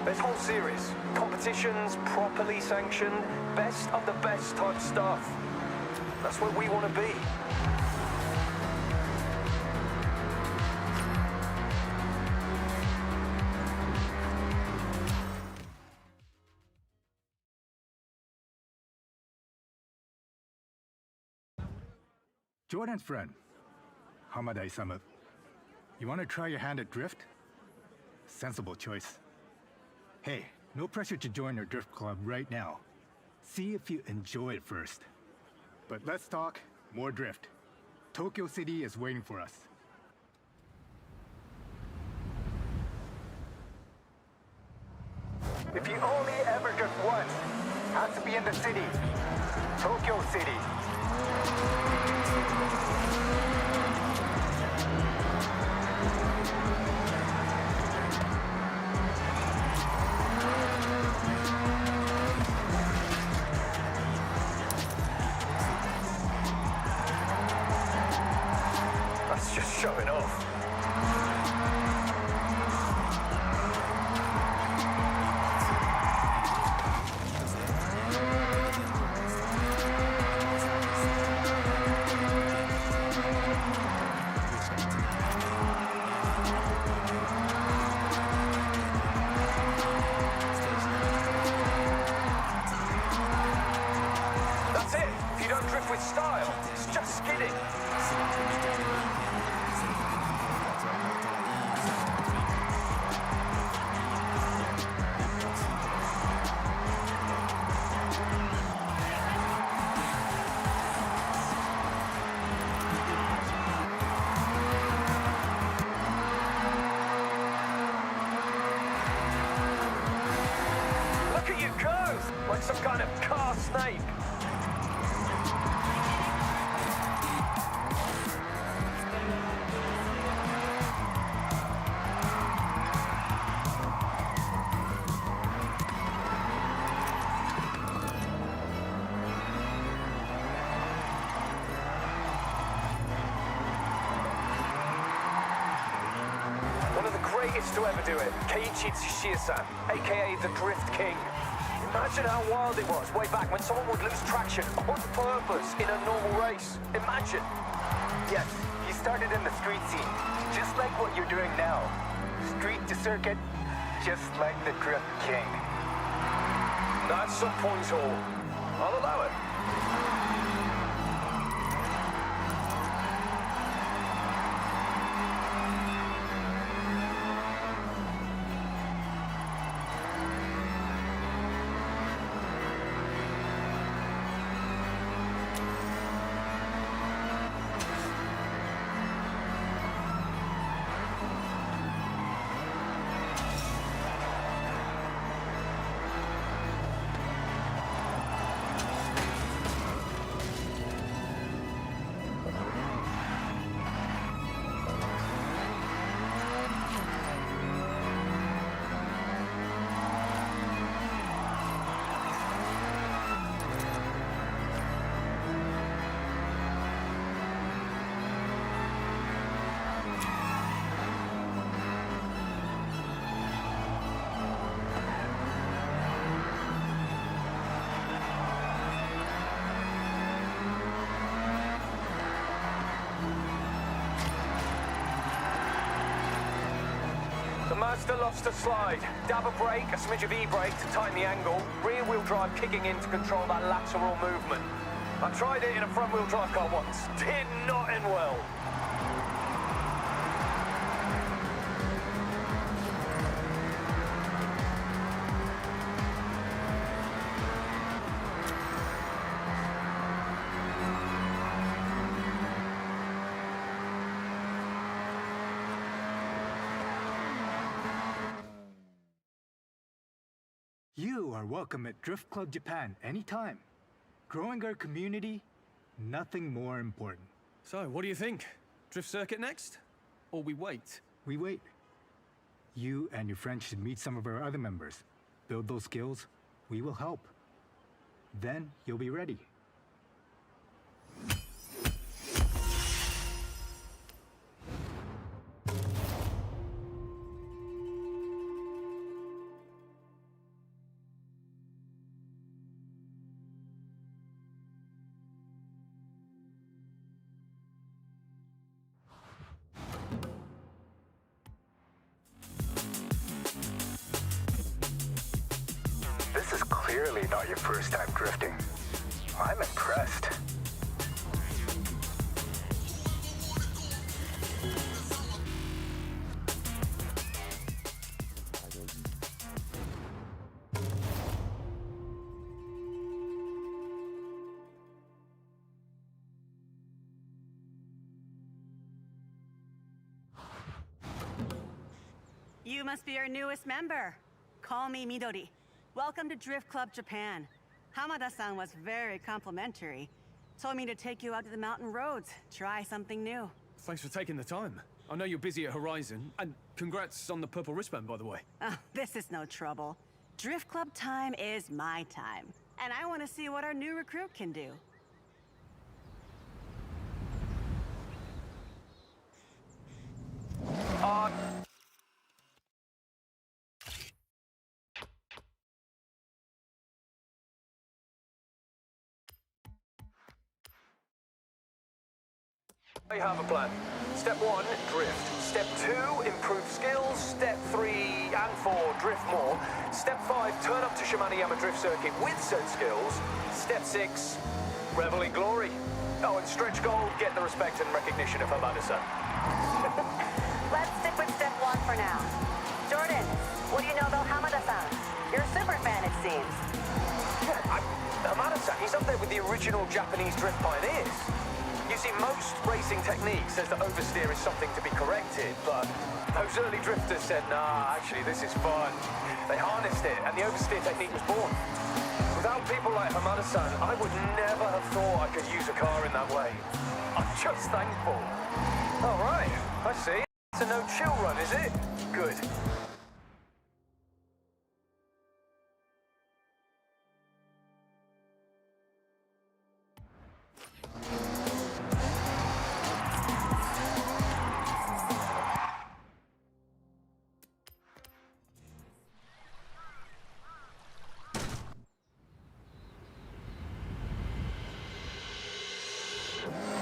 There's whole series, competitions, properly sanctioned, best of the best type stuff. That's where we want to be. Jordan's friend, Hamada-sama. You want to try your hand at drift? Sensible choice. Hey, no pressure to join our drift club right now. See if you enjoy it first. But let's talk more drift. Tokyo City is waiting for us. If you only ever drift once, has to be in the city. Tokyo City. That's just showing off. That's it. If you don't drift with style, it's just skidding. Look at you go! Like some kind of car snake. One of the greatest to ever do it, Keiichi Tsuchiya-san, aka the Drift King. Imagine how wild it was way back when someone would lose traction on purpose in a normal race. Imagine. Yes, he started in the street scene, just like what you're doing now. Street to circuit, just like the Drift King. That's some points all. I'll allow it. The Mazda loves to slide. Dab a brake, a smidge of e-brake to tighten the angle. Rear-wheel drive kicking in to control that lateral movement. I tried it in a front-wheel drive car once. Did not end well. are welcome at Drift Club Japan anytime. Growing our community, nothing more important. So, what do you think? Drift circuit next? Or we wait? We wait. You and your friends should meet some of our other members. Build those skills, we will help. Then you'll be ready. This is clearly not your first time drifting. I'm impressed. You must be our newest member. Call me Midori. Welcome to Drift Club Japan. Hamada-san was very complimentary. Told me to take you out to the mountain roads, try something new. Thanks for taking the time. I know you're busy at Horizon, and congrats on the purple wristband, by the way. Oh, this is no trouble. Drift Club time is my time. And I want to see what our new recruit can do. I have a plan. Step 1, drift. Step 2, improve skills. Step 3 and 4, drift more. Step 5, turn up to Shimane-Yama drift circuit with said skills. Step 6, revel in glory. Oh, and stretch goal, get the respect and recognition of Hamada-san. Let's stick with step 1 for now. Jordan, what do you know about Hamada-san? You're a super fan, it seems. Yeah, Hamada-san, he's up there with the original Japanese drift pioneers. You see, most racing technique says that oversteer is something to be corrected, but those early drifters said, nah, actually, this is fun. They harnessed it, and the oversteer technique was born. Without people like Hamada-san, I would never have thought I could use a car in that way. I'm just thankful. All right, I see. It's a no-chill run, is it? Good.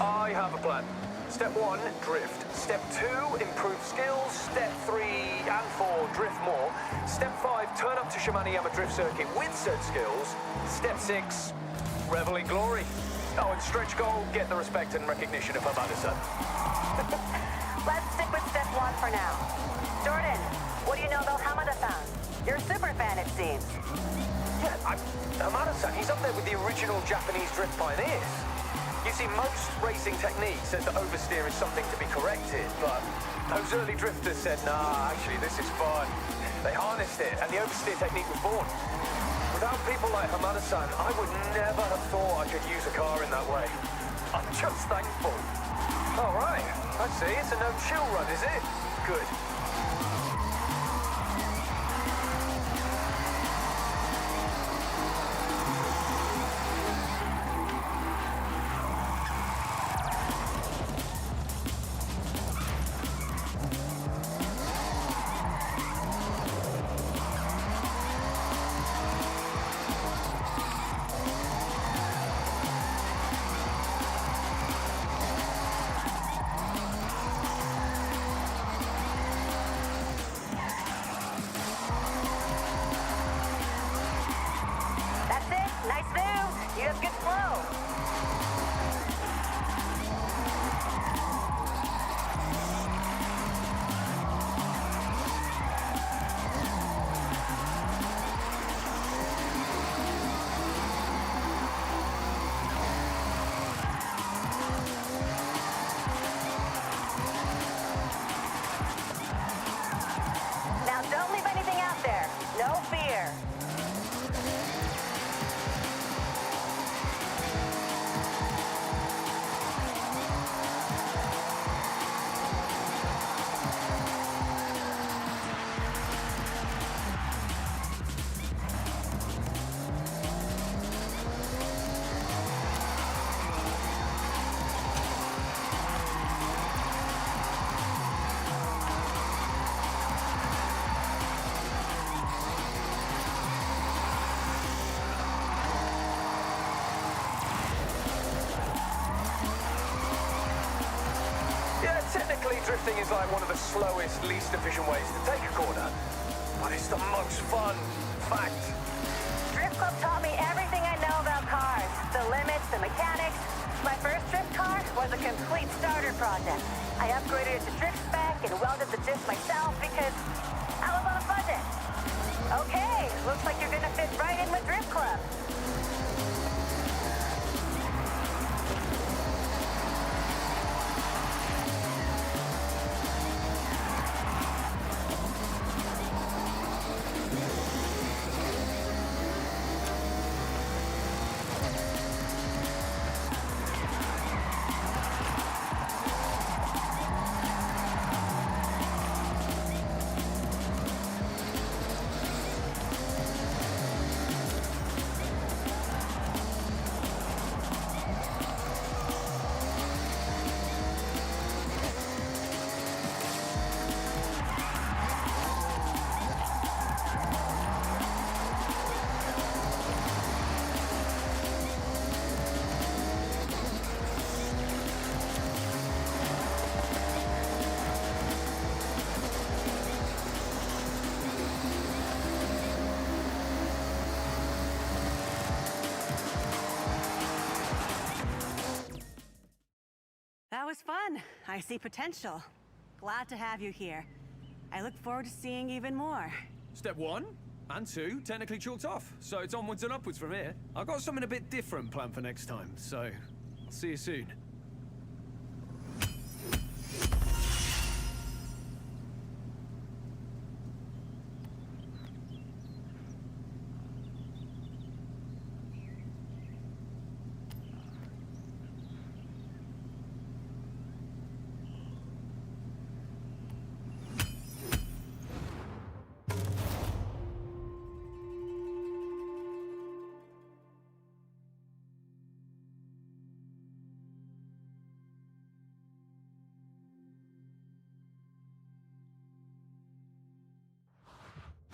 I have a plan. Step 1, drift. Step 2, improve skills. Step 3 and 4, drift more. Step 5, turn up to Shimane-Yama drift circuit with said skills. Step 6, revel in glory. Oh, and stretch goal, get the respect and recognition of Hamada-san. Let's stick with step 1 for now. Jordan, what do you know about Hamada-san? You're a super fan, it seems. Yeah, Hamada-san, he's up there with the original Japanese drift pioneers. You see, most racing technique says that oversteer is something to be corrected, but those early drifters said, nah, actually, this is fun. They harnessed it, and the oversteer technique was born. Without people like Hamada-san, I would never have thought I could use a car in that way. I'm just thankful. All right, I see. It's a no-chill run, is it? Good. drifting is like one of the slowest, least efficient ways to take a corner. But it's the most fun. Fact. Drift Club taught me everything I know about cars. The limits, the mechanics. My first drift car was a complete starter project. I upgraded it to drift spec and welded the diff myself because I was on a budget. Okay, looks like you're gonna fit right in with Drift Club. That was fun. I see potential. Glad to have you here. I look forward to seeing even more. Step 1 and 2 technically chalked off, so it's onwards and upwards from here. I've got something a bit different planned for next time, so I'll see you soon.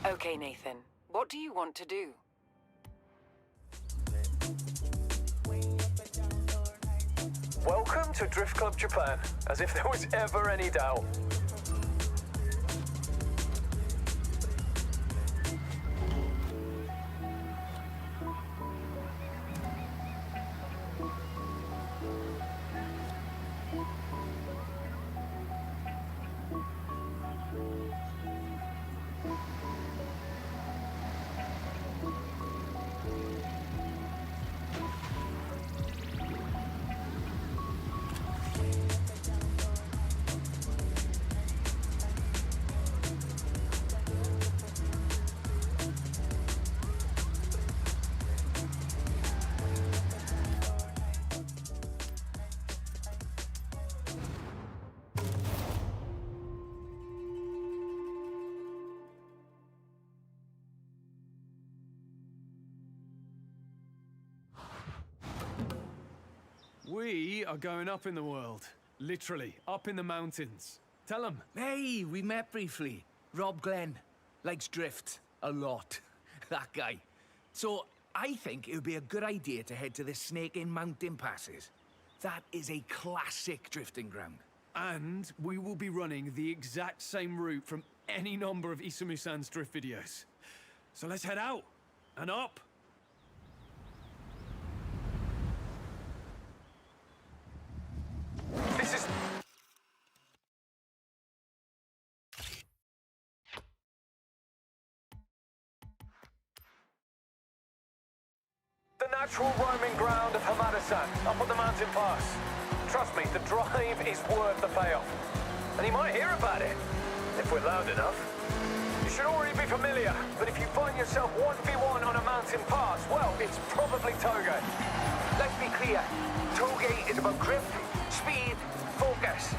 Okay, Nathan. What do you want to do? Welcome to Drift Club Japan, as if there was ever any doubt. We are going up in the world. Literally, up in the mountains. Tell them. Hey, we met briefly. Rob Glenn. Likes drift. A lot. That guy. So, I think it would be a good idea to head to the Snake in Mountain Passes. That is a classic drifting ground. And we will be running the exact same route from any number of Isamu-san's drift videos. So let's head out and up. This is... the natural roaming ground of Hamada-san, up on the mountain pass. Trust me, the drive is worth the payoff. And you might hear about it, if we're loud enough. You should already be familiar, but if you find yourself 1v1 on a mountain pass, well, it's probably Toge. Let's be clear. Toge is about grip, speed, focus.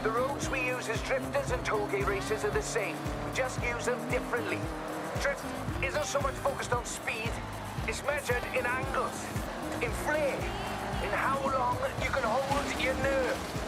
The roads we use as drifters and Toge racers are the same. We just use them differently. Drift isn't so much focused on speed. It's measured in angles, in flair, in how long you can hold your nerve.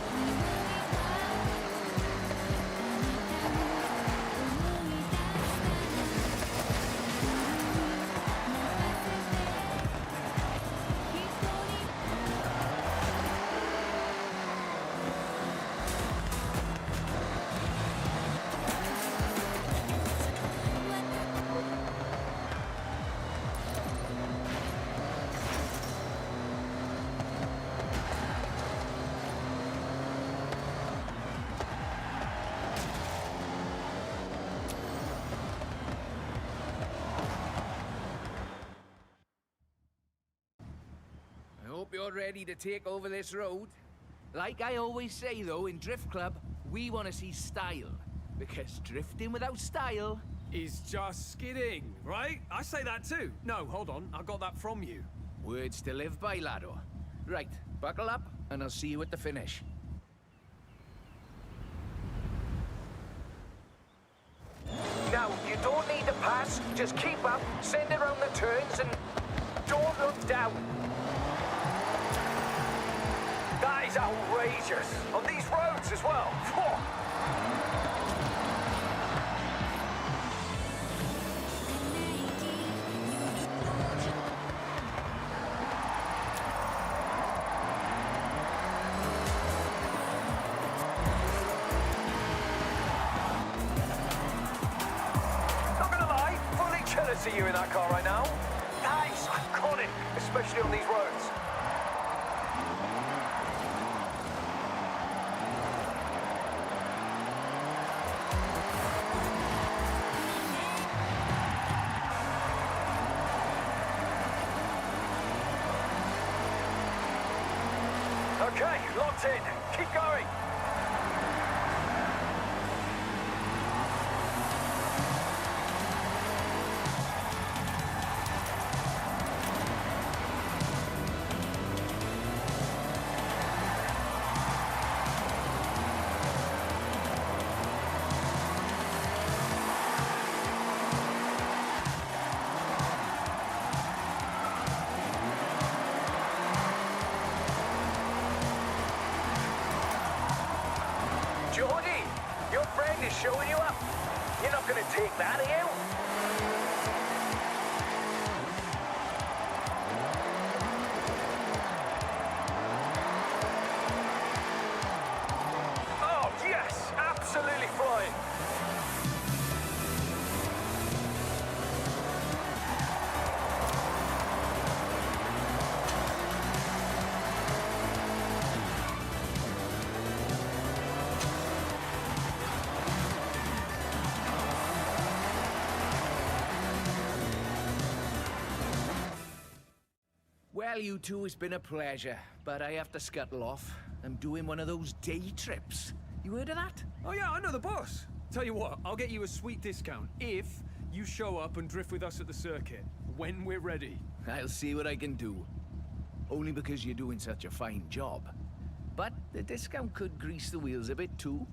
hope you're ready to take over this road. Like I always say, though, in Drift Club, we want to see style. Because drifting without style... is just skidding, right? I say that too. No, hold on. I got that from you. Words to live by, laddo. Right, buckle up, and I'll see you at the finish. Now, you don't need to pass. Just keep up, send it around the turns, and don't look down. That is outrageous. On these roads as well. Phew. Not gonna lie, fully jealous of you in that car right now. That is iconic, especially on these roads. Okay, locked in. Keep going. Jordy, your friend is showing you up. You're not going to take that, are you? Oh, yes! Absolutely flying. Well, you two, it's been a pleasure, but I have to scuttle off. I'm doing one of those day trips. You heard of that? Oh yeah, I know the boss. Tell you what, I'll get you a sweet discount if you show up and drift with us at the circuit when we're ready. I'll see what I can do. Only because you're doing such a fine job. But the discount could grease the wheels a bit too.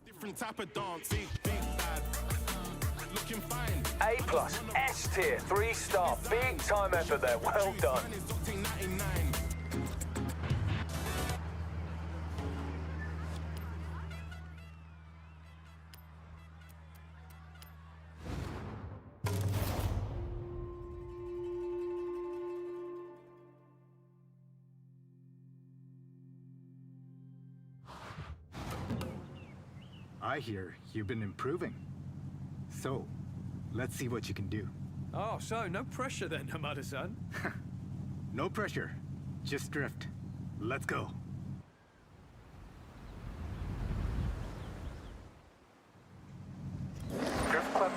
Different type of dance, big bad, looking fine. A+, S tier, 3-star, big time effort there. Well done. I hear you've been improving. So, let's see what you can do. Oh, so no pressure then, Hamada-san. No pressure. Just drift. Let's go. Drift Club.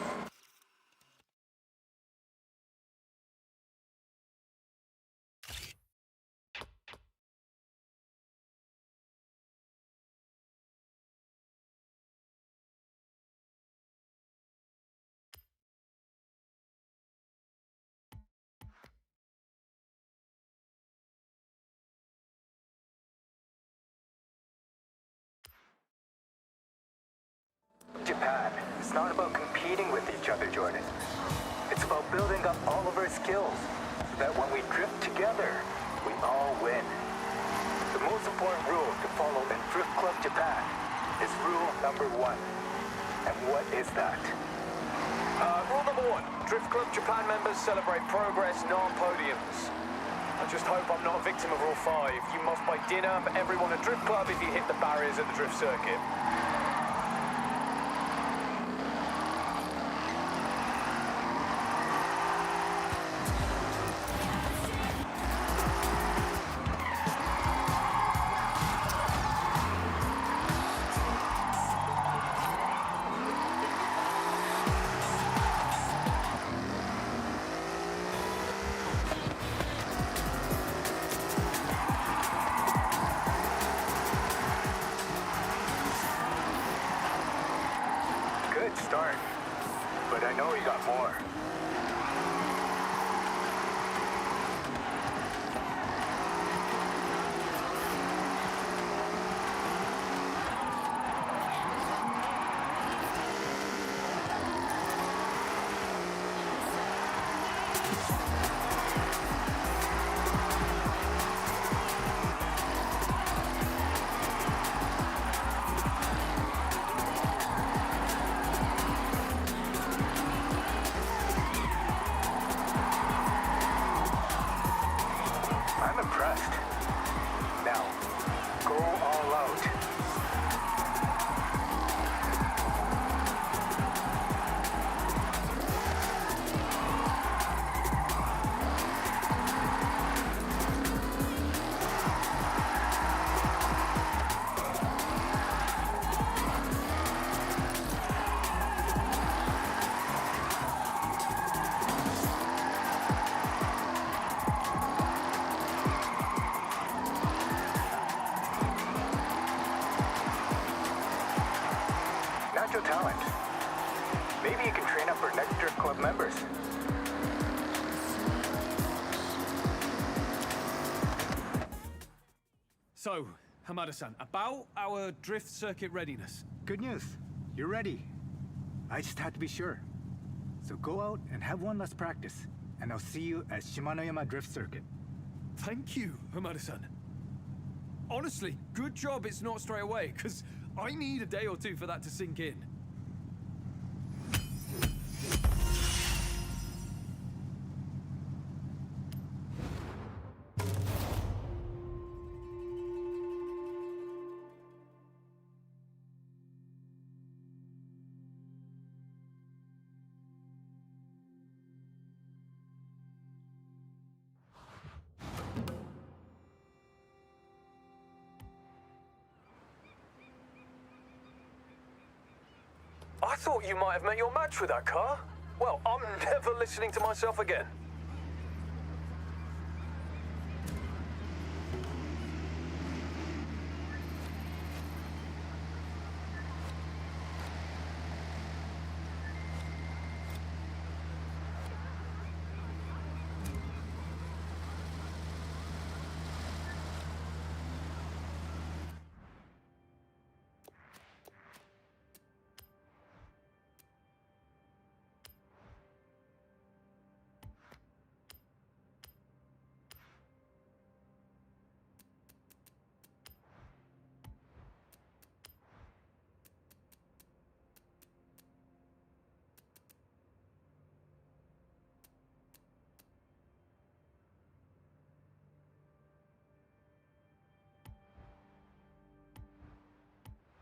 Japan, it's not about competing with each other, Jordan. It's about building up all of our skills. that when we drift together, we all win. The most important rule to follow in Drift Club Japan is rule number 1. And what is that? Rule number 1. Drift Club Japan members celebrate progress, not podiums. I just hope I'm not a victim of rule 5. You must buy dinner for everyone at Drift Club if you hit the barriers at the drift circuit. Good start. But I know you got more. I'm impressed. Now, go all out. Natural talent. Maybe you can train up for next Drift Club members. So, Hamada-san, about our drift circuit readiness. Good news. You're ready. I just had to be sure. So go out and have one last practice, and I'll see you at Shimanoyama Drift Circuit. Thank you, Hamada-san. Honestly, good job it's not straight away, because I need a day or two for that to sink in. I thought you might have met your match with that car. Well, I'm never listening to myself again.